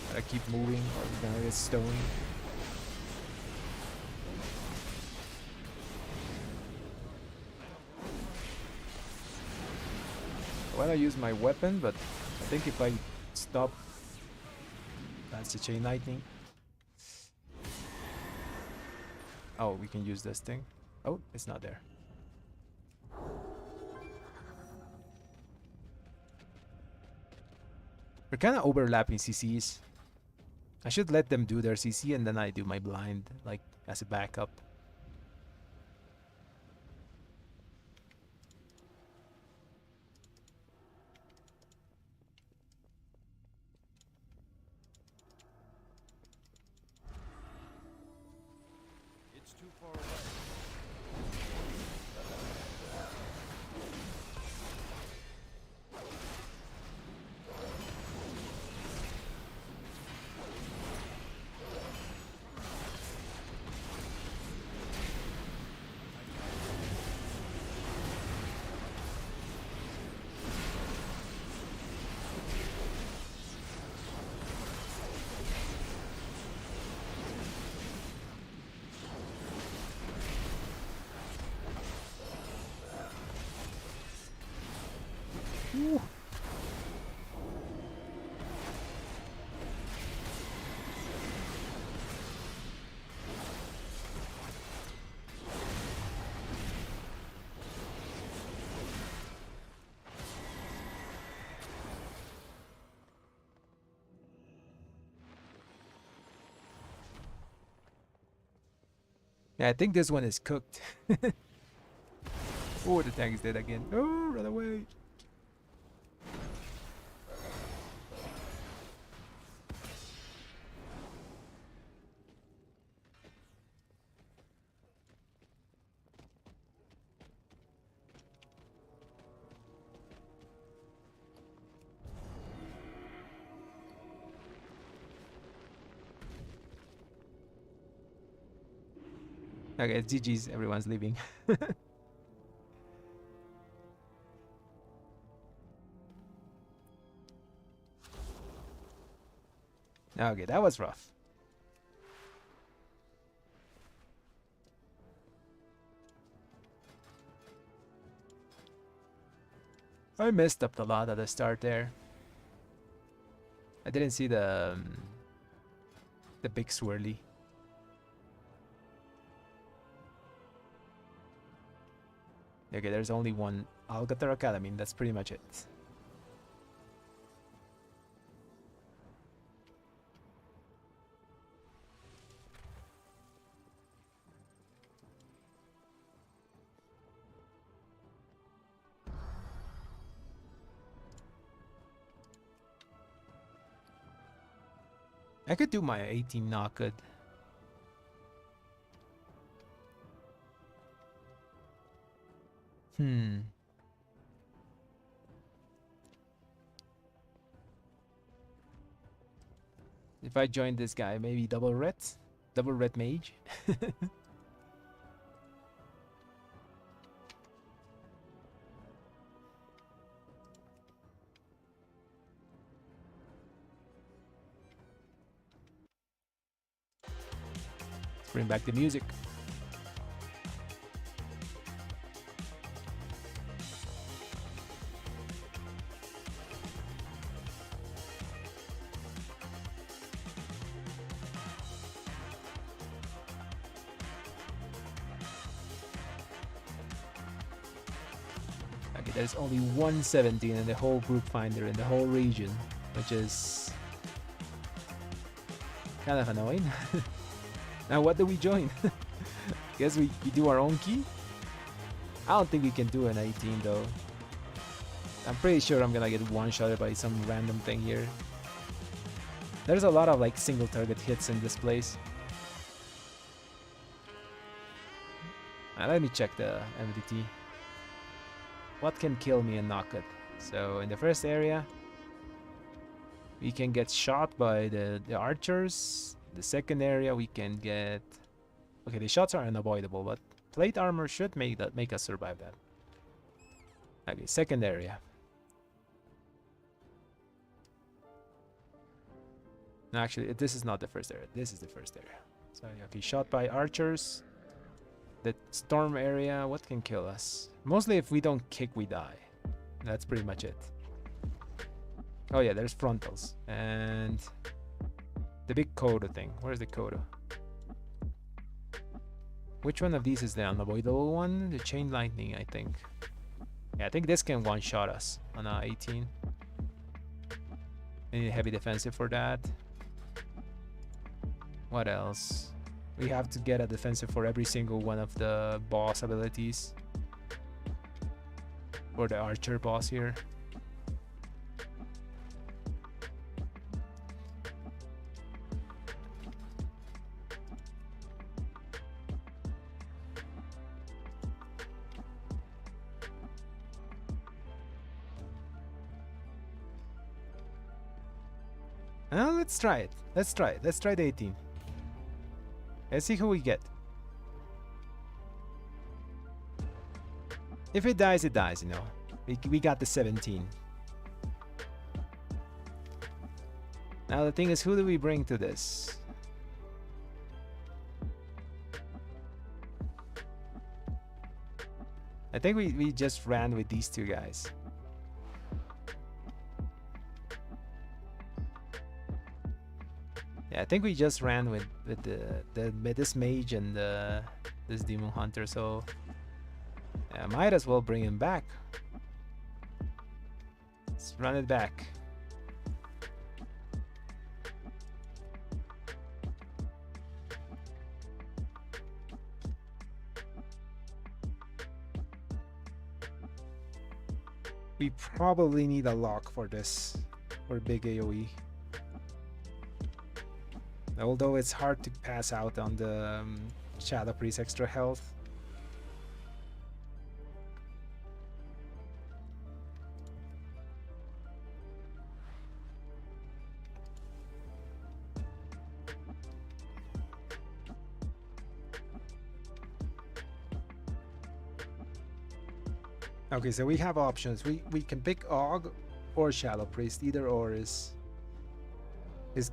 Gotta keep moving or we're gonna get stoned. I want to use my weapon, but I think if I stop, that's the chain lightning. Oh, we can use this thing. Oh, it's not there. We're kind of overlapping CCs. I should let them do their CC and then I do my blind, like as a backup. It's too far away. Ooh. Yeah, I think this one is cooked. Oh, the tank is dead again. Oh, run away. Okay, it's GG's. Everyone's leaving. Okay, that was rough. I messed up a lot at the start there. I didn't see the big swirly. Okay, there's only one Alcatar Academy, and that's pretty much it. I could do my 18 not good. If I join this guy, maybe double red mage. Let's bring back the music. Okay, there's only 117 in the whole group finder in the whole region, which is kind of annoying. Now what do we join? Guess we do our own key? I don't think we can do an 18 though. I'm pretty sure I'm gonna get one-shotted by some random thing here. There's a lot of like single target hits in this place. Let me check the MDT. What can kill me and knock it? So in the first area, we can get shot by the archers. The second area we can get... Okay, the shots are unavoidable, but plate armor should make us survive that. Okay, second area. No, actually, this is not the first area. This is the first area. So, okay, shot by archers. The storm area, what can kill us? Mostly if we don't kick, we die. That's pretty much it. Oh yeah, there's frontals. And the big Kodo thing. Where's the Kodo? Which one of these is the unavoidable one? The chain lightning, I think. Yeah, I think this can one-shot us on 18. We need heavy defensive for that. What else? We have to get a defensive for every single one of the boss abilities. For the archer boss here. Let's try it. Let's try it. Let's try the 18. Let's see who we get. If it dies, it dies, you know. We got the 17. Now the thing is, who do we bring to this? I think we just ran with these two guys. Yeah, I think we just ran with this mage and this demon hunter, so yeah, might as well bring him back. Let's run it back. We probably need a lock for this, for big AoE. Although it's hard to pass out on the Shadow Priest extra health. Okay, so we have options. We can pick Og or Shallow Priest. Either or is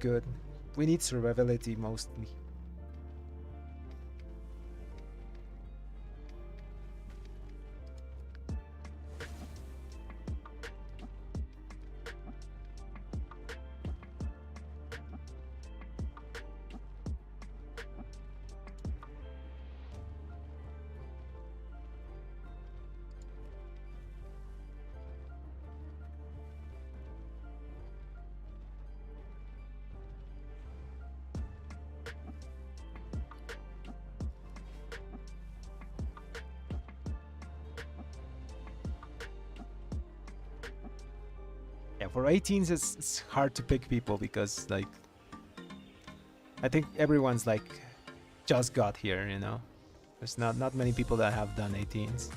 good. We need survivability mostly. Yeah, for 18s it's hard to pick people because like I think everyone's like just got here, you know. There's not many people that have done 18s.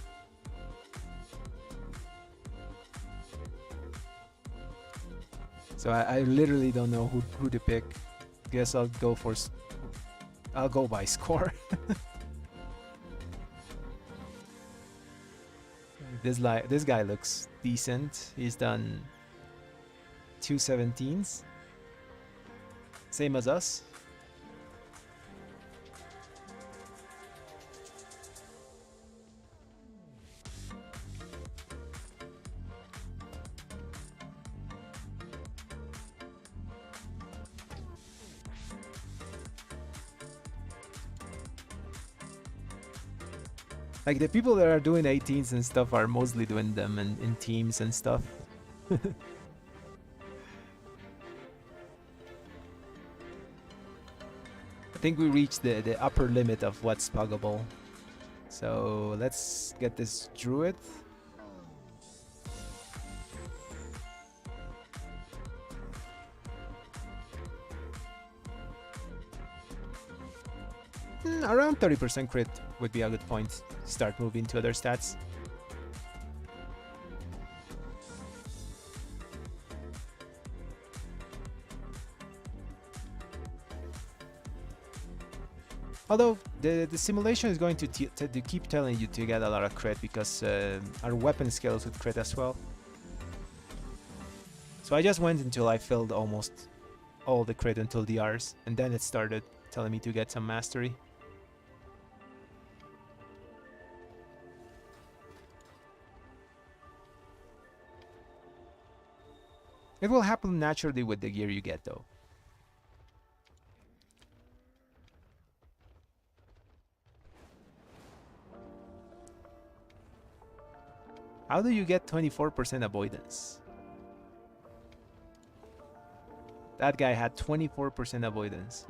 So I literally don't know who to pick. Guess I'll go by score. This guy looks decent. He's done 2 17s. Same as us. Like the people that are doing 18s and stuff are mostly doing them in teams and stuff. I think we reached the upper limit of what's puggable. So let's get this druid. Around 30% crit would be a good point to start moving to other stats. Although the simulation is going to keep telling you to get a lot of crit because our weapon skills would crit as well. So I just went until I filled almost all the crit until DRs, and then it started telling me to get some mastery. It will happen naturally with the gear you get though. How do you get 24% avoidance? That guy had 24% avoidance.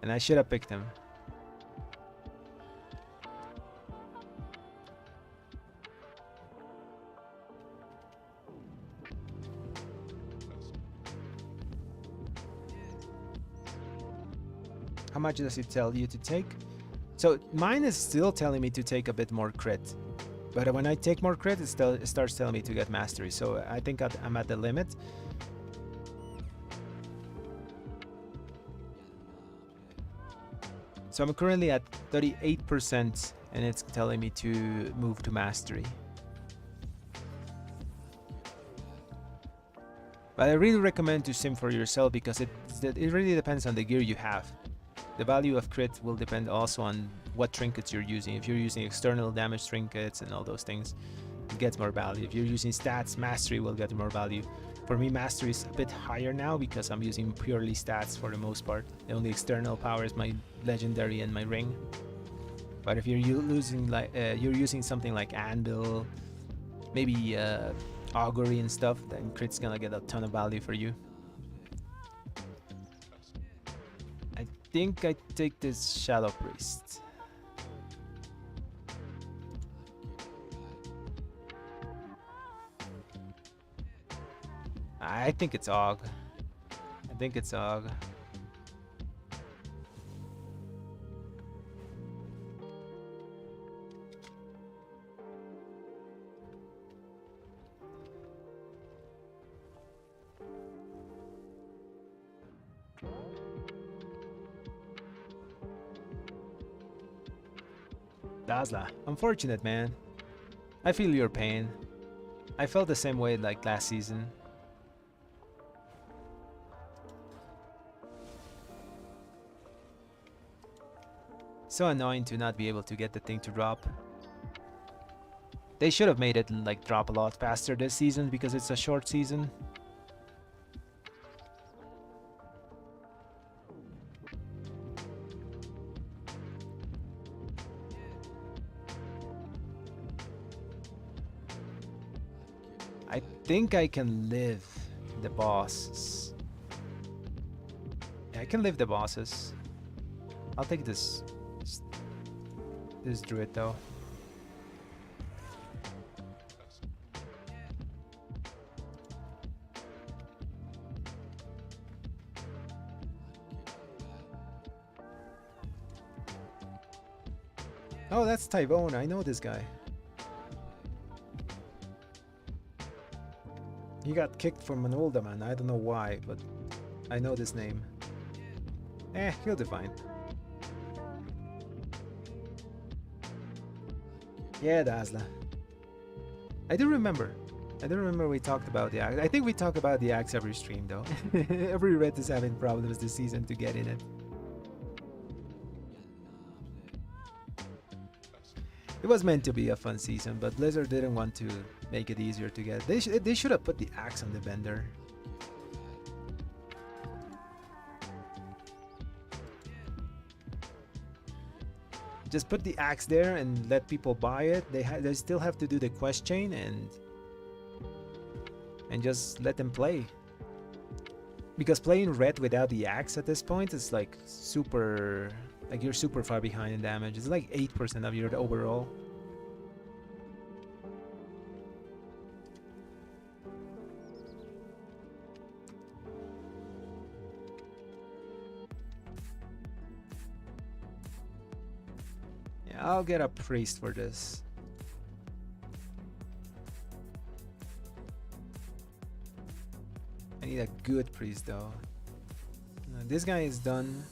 And I should have picked him. How much does it tell you to take? So mine is still telling me to take a bit more crit. But when I take more crit, it starts telling me to get mastery. So I think I'm at the limit. So I'm currently at 38% and it's telling me to move to mastery. But I really recommend to sim for yourself because it really depends on the gear you have. The value of crit will depend also on what trinkets you're using. If you're using external damage trinkets and all those things, it gets more value. If you're using stats, mastery will get more value. For me, mastery is a bit higher now because I'm using purely stats for the most part. The only external power is my legendary and my ring. But if you're using something like anvil, maybe augury and stuff, then crit's gonna get a ton of value for you. I think I take this Shadow Priest. I think it's Og. I think it's Og. Dazzler. Unfortunate, man. I feel your pain. I felt the same way like last season. So annoying to not be able to get the thing to drop. They should have made it like drop a lot faster this season because it's a short season. I think I can live the bosses. Yeah, I can live the bosses. I'll take this druid though. Oh, that's Tyvone. I know this guy. He got kicked from an older man. I don't know why, but I know this name. He'll do fine. Yeah, Dazzler. I do remember. We talked about the axe. I think we talk about the axe every stream though. Every red is having problems this season to get in it. It was meant to be a fun season, but Blizzard didn't want to make it easier to get. They should have put the axe on the vendor. Just put the axe there and let people buy it. They still have to do the quest chain and just let them play. Because playing red without the axe at this point is like super. Like you're super far behind in damage. It's like 8% of your overall. Yeah, I'll get a priest for this. I need a good priest though. This guy is done.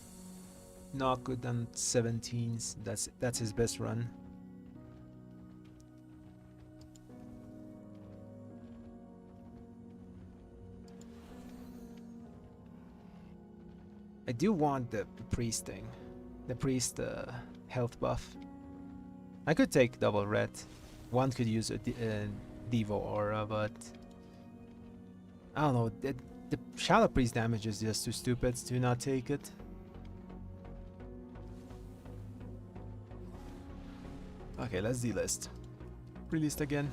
Not good on 17s. That's his best run. I do want the priest thing. The priest health buff. I could take double red. One could use a Devo aura, but I don't know. The Shallow Priest damage is just too stupid to not take it. Okay, let's delist. Relist again.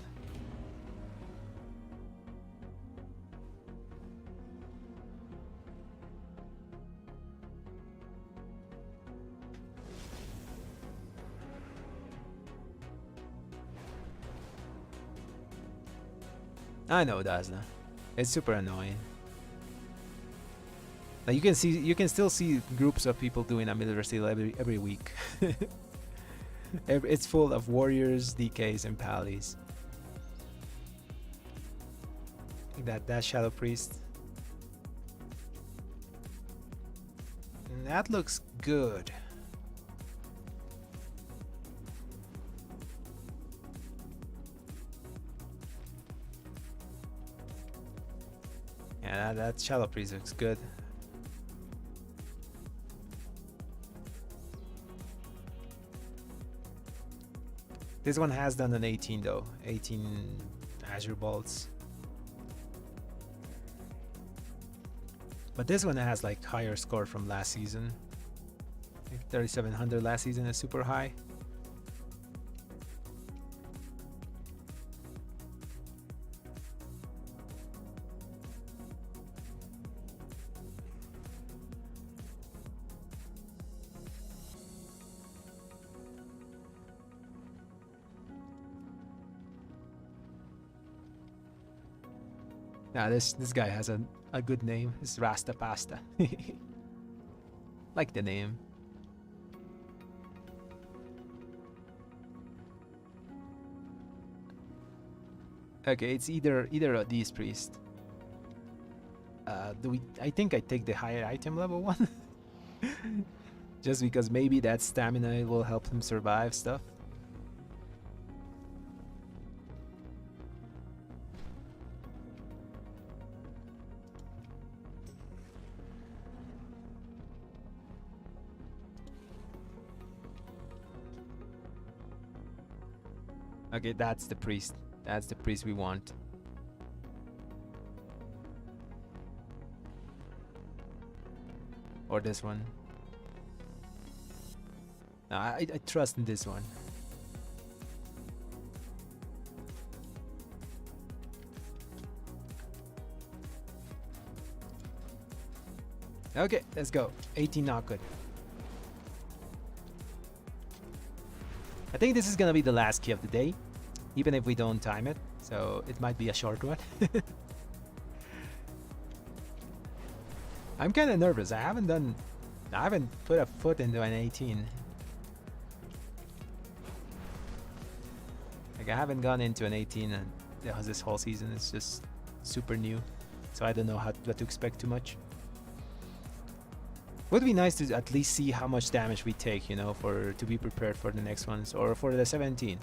I know, Dazna. It's super annoying. Like you can still see groups of people doing a military seal every week. It's full of warriors, DKs, and pallies. That Shadow Priest. And that looks good. Yeah, that Shadow Priest looks good. This one has done an 18 though. 18 Azure Bolts. But this one has like higher score from last season. Like 3700 last season is super high. Nah, this guy has a good name. It's Rasta Pasta. Like the name. Okay, it's either of these priests. I think I take the higher item level one. Just because maybe that stamina will help him survive stuff. Okay, that's the priest. That's the priest we want. Or this one. No, I trust in this one. Okay, let's go. 18 not good. I think this is gonna be the last key of the day, even if we don't time it, so it might be a short one. I'm kind of nervous. I haven't put a foot into an 18. Like I haven't gone into an 18 and this whole season. It's just super new, so I don't know what to expect too much. Would be nice to at least see how much damage we take, you know, to be prepared for the next ones or for the 17.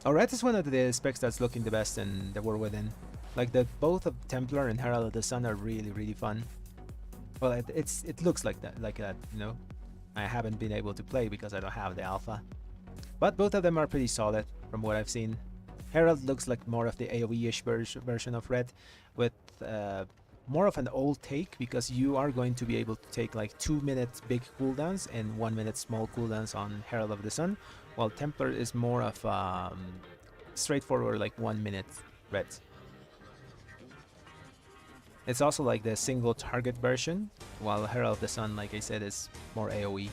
Red is one of the specs that's looking the best in the War Within. Like both of Templar and Herald of the Sun are really fun. Well, it looks like that, you know. I haven't been able to play because I don't have the alpha. But both of them are pretty solid from what I've seen. Herald looks like more of the AoE-ish version of Red, with more of an old take, because you are going to be able to take like 2 minutes big cooldowns and 1 minute small cooldowns on Herald of the Sun, while Templar is more of straightforward, like 1 minute Red. It's also like the single target version, while Herald of the Sun, like I said, is more AoE.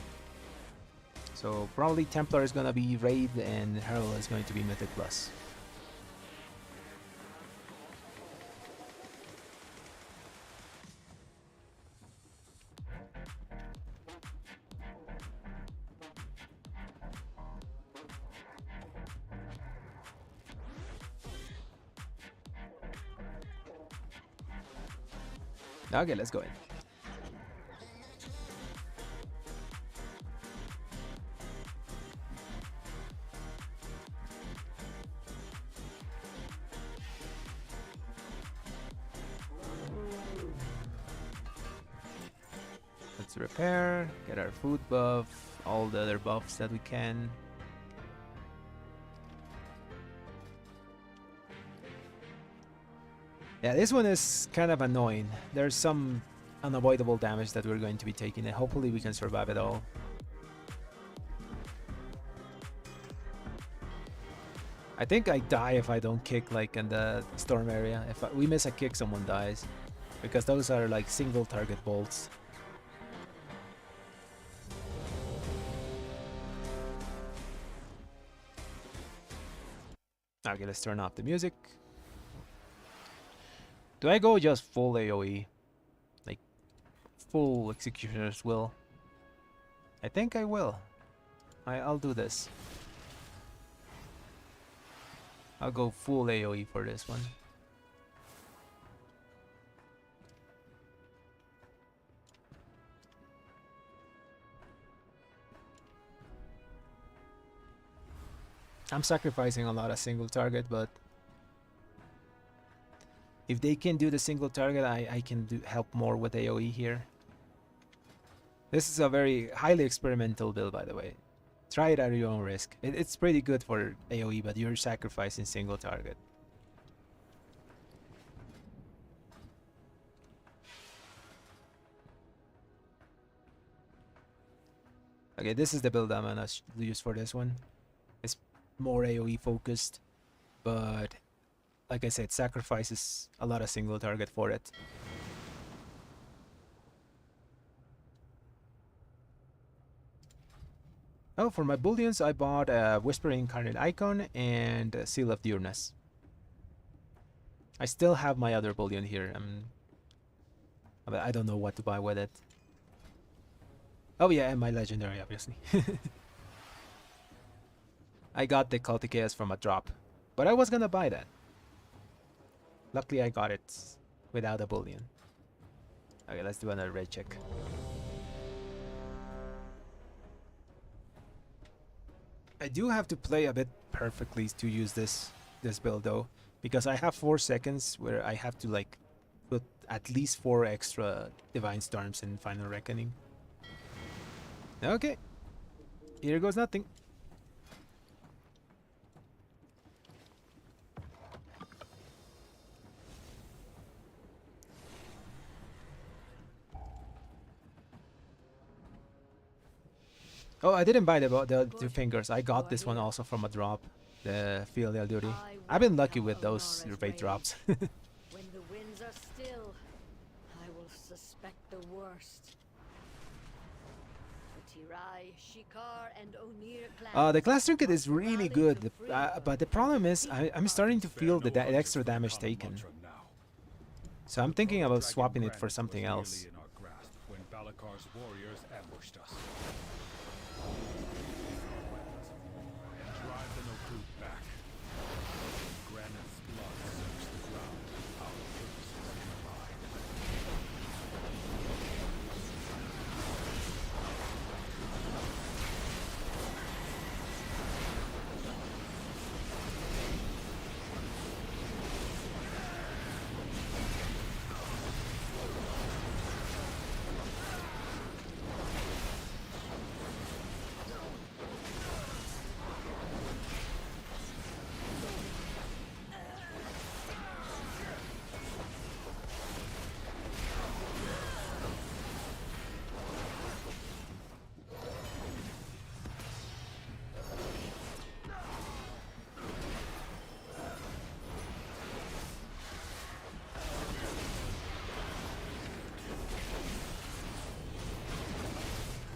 So probably Templar is gonna be Raid and Herald is going to be Mythic Plus. Okay, let's go in. Let's repair, get our food buff, all the other buffs that we can. Yeah, this one is kind of annoying. There's some unavoidable damage that we're going to be taking, and hopefully we can survive it all. I think I die if I don't kick like in the storm area. If we miss a kick, someone dies, because those are like single target bolts. Okay, let's turn off the music. Do I go just full AoE? Like, full Executioner's Will? I think I will. I'll do this. I'll go full AoE for this one. I'm sacrificing a lot of single target, but if they can do the single target, I can help more with AoE here. This is a very highly experimental build, by the way. Try it at your own risk. It's pretty good for AoE, but you're sacrificing single target. Okay, this is the build I'm gonna use for this one. It's more AoE focused, but like I said, sacrifices a lot of single target for it. Oh, for my bullions, I bought a Whispering Incarnate Icon and a Seal of Dearness. I still have my other bullion here. I don't know what to buy with it. Oh yeah, and my legendary, obviously. I got the Cultic Chaos from a drop, but I was gonna buy that. Luckily I got it without a bullion. Okay, let's do another red check. I do have to play a bit perfectly to use this build though, because I have 4 seconds where I have to like put at least 4 extra Divine Storms in Final Reckoning. Okay, here goes nothing. Oh, I didn't buy the 2 fingers. I got this one also from a drop, the Filial Duty. I've been lucky with those raid drops. When the winds are still, I will suspect the worst. The Tirai, Shikar, and Onir clans. The class trinket is really good, but the problem is I'm starting to feel the extra damage taken. So I'm thinking about swapping it for something else. In our grasp when Balakar's warriors ambushed us. And drive the Nokut back. Granite's blood soaks the ground. Our purposes in mind.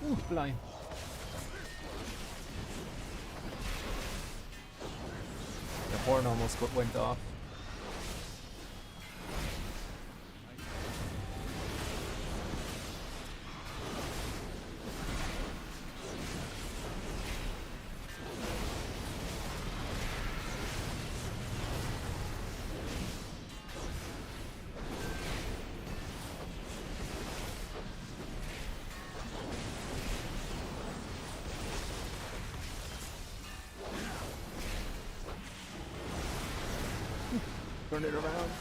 Ooh, blind. The horn almost went off. Turn it around.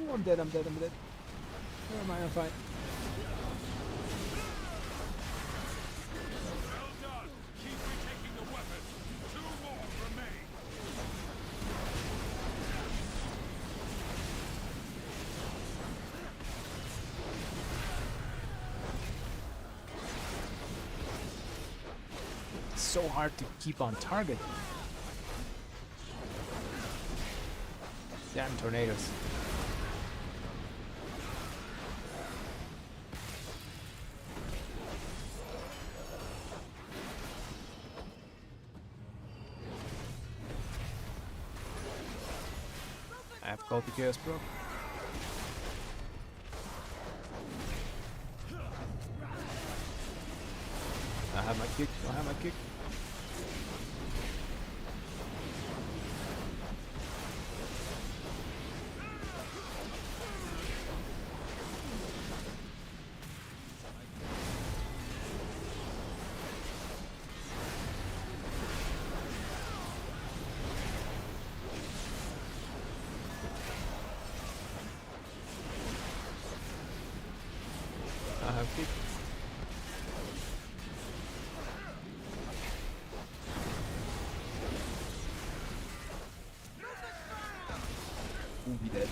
Ooh, I'm dead. Where am I? I'm fine. Well done. Keep retaking the weapons. 2 more remain. It's so hard to keep on target. Damn tornadoes. I have called the chaos, bro. I have my kick. I have my kick. I have kick. Ooh, he dead.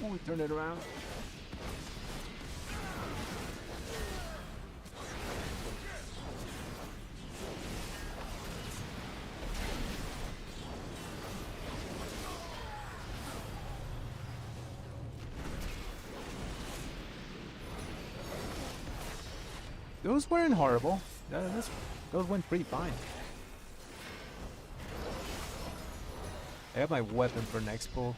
Ooh, we turned it around. those weren't horrible. Those went pretty fine. I have my weapon for next pull.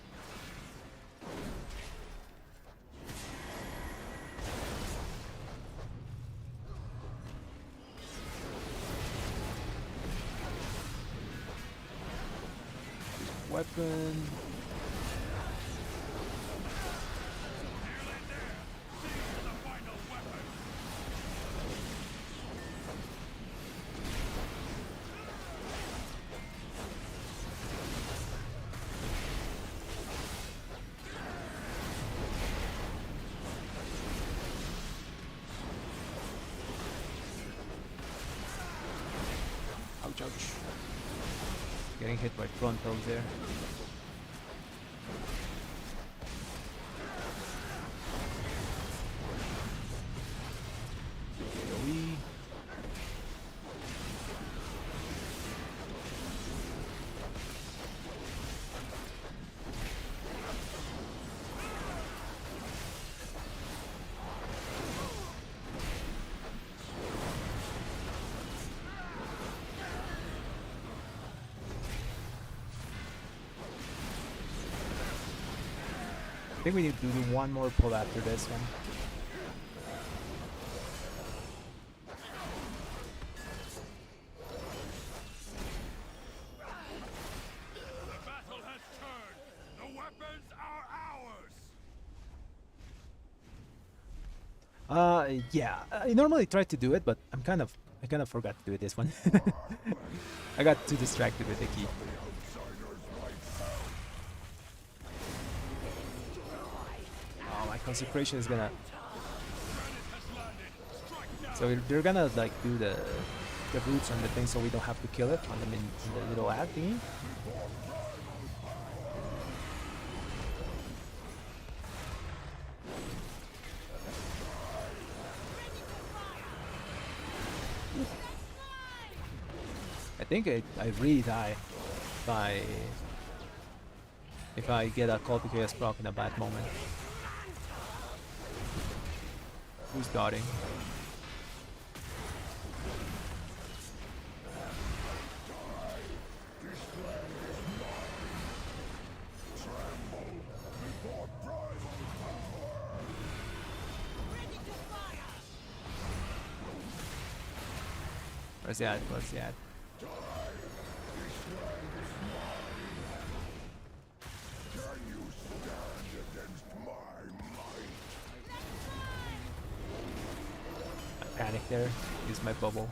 Weapon. Ouch, ouch. Getting hit by frontals there. AoE. I think we need to do one more pull after this one. The battle has turned. The weapons are ours. Yeah, I normally try to do it, but I kind of forgot to do it this one. I got too distracted with the key. Oh, my consecration is gonna. So they're gonna like do the roots on the thing, so we don't have to kill it on the the little ad thingy. I think I really die if I get a Call to Chaos proc in a bad moment. Who's dotting? Where's the ad? Where's the ad? Panic there. Use my bubble.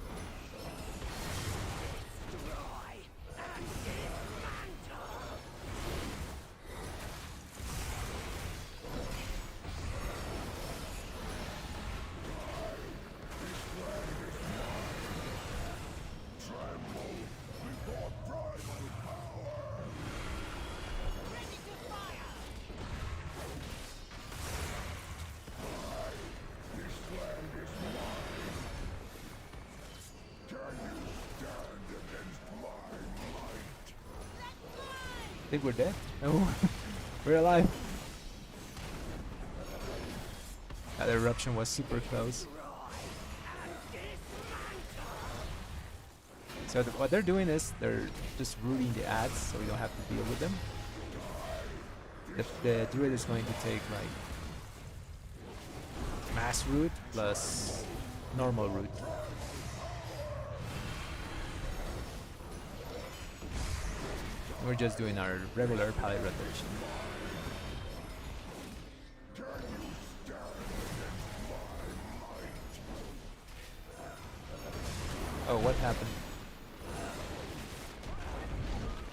I think we're dead. No, we're alive. That eruption was super close. So what they're doing is they're just rooting the ads, so we don't have to deal with them. The druid is going to take like mass root plus normal root. We're just doing our regular palette rotation. Oh, what happened?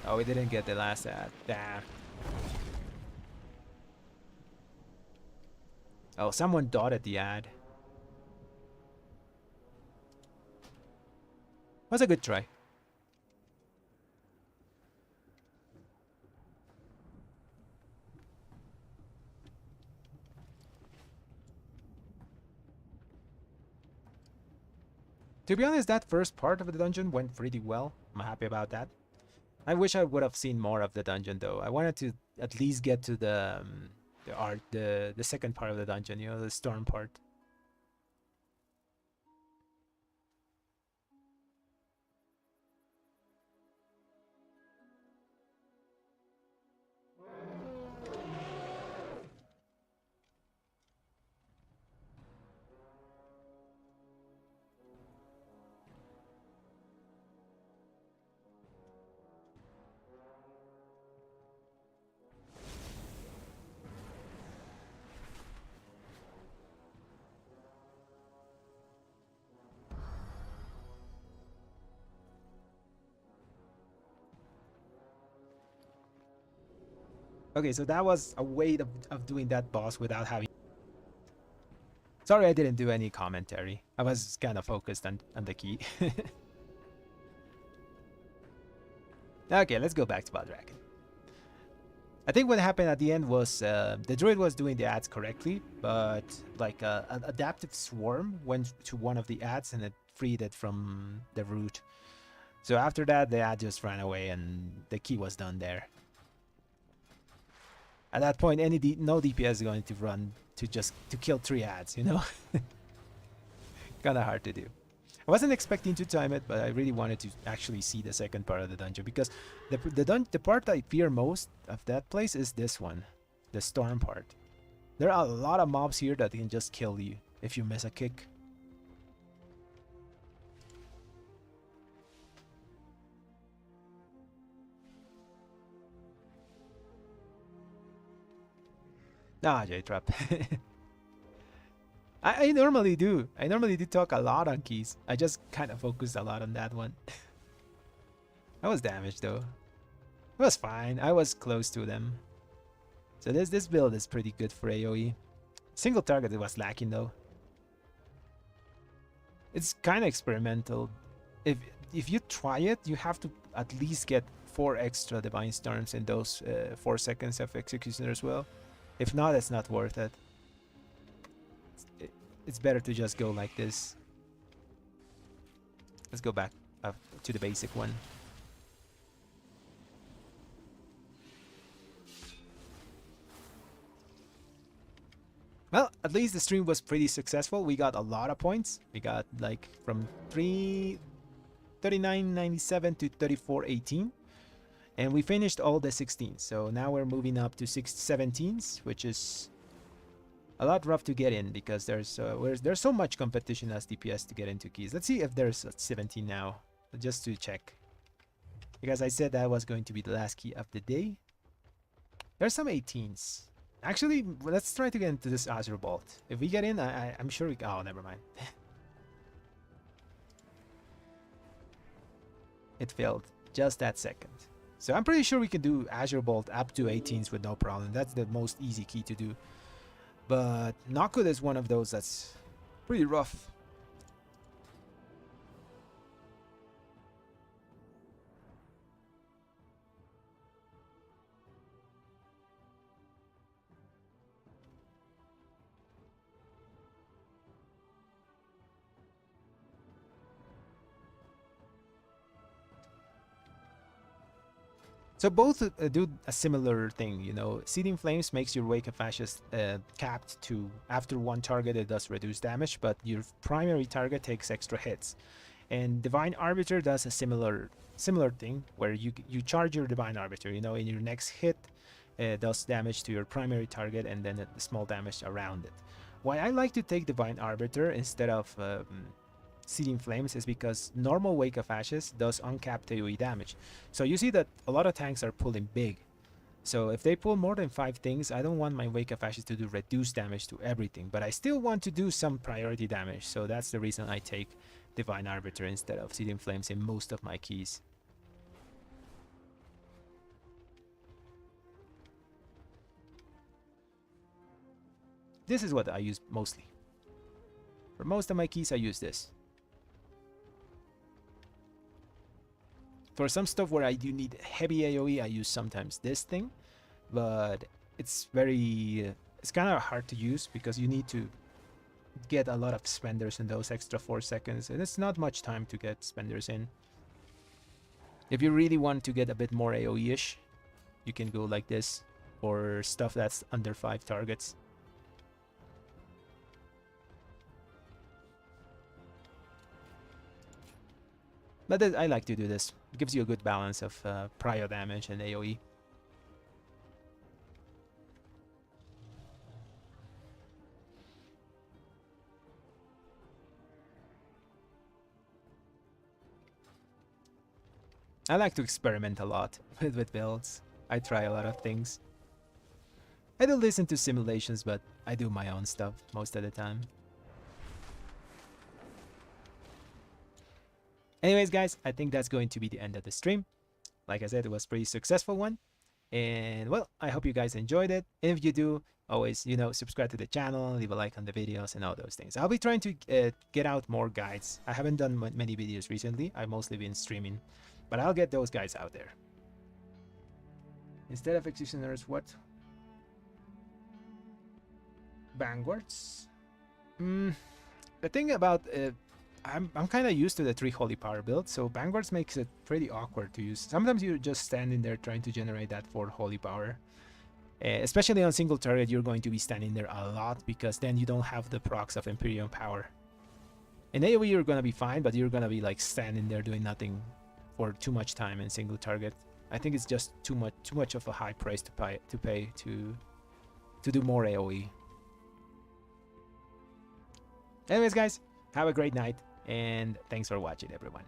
Oh, we didn't get the last ad. Damn. Oh, someone dotted the ad. Was a good try. To be honest, that first part of the dungeon went pretty well. I'm happy about that. I wish I would have seen more of the dungeon though. I wanted to at least get to the second part of the dungeon, you know, the storm part. Okay, so that was a way of doing that boss without having... Sorry I didn't do any commentary. I was kind of focused on the key. Okay, let's go back to Blood Dragon. I think what happened at the end was the druid was doing the ads correctly, but like an adaptive swarm went to one of the ads and it freed it from the root. So after that, the ad just ran away and the key was done there. At that point, no DPS is going to run to kill 3 ads, you know? Kinda hard to do. I wasn't expecting to time it, but I really wanted to actually see the second part of the dungeon, because the part I fear most of that place is this one, the storm part. There are a lot of mobs here that can just kill you if you miss a kick. Ah, J-Trap. I normally do. I normally do talk a lot on keys. I just kind of focused a lot on that one. I was damaged though. It was fine. I was close to them. So this build is pretty good for AoE. Single target it was lacking though. It's kind of experimental. If you try it, you have to at least get 4 extra Divine Storms in those 4 seconds of execution as well. If not, it's not worth it. It's better to just go like this. Let's go back to the basic one. Well, at least the stream was pretty successful. We got a lot of points. We got like from 39.97 to 34.18. And we finished all the 16s. So now we're moving up to 17s, which is a lot rough to get in because there's so much competition as DPS to get into keys. Let's see if there's a 17 now, just to check. Because I said that was going to be the last key of the day. There's some 18s. Actually, let's try to get into this Azure Bolt. If we get in, I'm sure we... Oh, never mind. It failed just that second. So I'm pretty sure we can do Azure Bolt up to 18s with no problem. That's the most easy key to do. But Knockwood is one of those that's pretty rough. So both do a similar thing, you know. Seething Flames makes your Wake of Ashes capped to after 1 target it does reduce damage, but your primary target takes extra hits. And Divine Arbiter does a similar thing where you charge your Divine Arbiter, you know, in your next hit does damage to your primary target and then a small damage around it. Why I like to take Divine Arbiter instead of Seething Flames is because normal Wake of Ashes does uncapped AoE damage. So you see that a lot of tanks are pulling big. So if they pull more than 5 things, I don't want my Wake of Ashes to do reduced damage to everything, but I still want to do some priority damage. So that's the reason I take Divine Arbiter instead of Seething Flames in most of my keys. This is what I use mostly. For most of my keys I use this. For some stuff where I do need heavy AoE, I use sometimes this thing, but it's kind of hard to use because you need to get a lot of spenders in those extra 4 seconds, and it's not much time to get spenders in. If you really want to get a bit more AoE-ish, you can go like this, or stuff that's under 5 targets. But I like to do this. It gives you a good balance of prio damage and AoE. I like to experiment a lot with builds. I try a lot of things. I do listen to simulations, but I do my own stuff most of the time. Anyways, guys, I think that's going to be the end of the stream. Like I said, it was a pretty successful one. And well, I hope you guys enjoyed it. If you do, always, subscribe to the channel, leave a like on the videos and all those things. I'll be trying to get out more guides. I haven't done many videos recently. I've mostly been streaming, but I'll get those guys out there. Instead of executioners, what? Vanguards? The thing about I'm kind of used to the 3 holy power build, so Vanguards makes it pretty awkward to use. Sometimes you're just standing there trying to generate that 4 holy power. Especially on single target, you're going to be standing there a lot because then you don't have the procs of Imperium power. In AoE you're gonna be fine, but you're gonna be like standing there doing nothing for too much time in single target. I think it's just too much of a high price to pay to do more AoE. Anyways, guys, have a great night, and thanks for watching, everyone.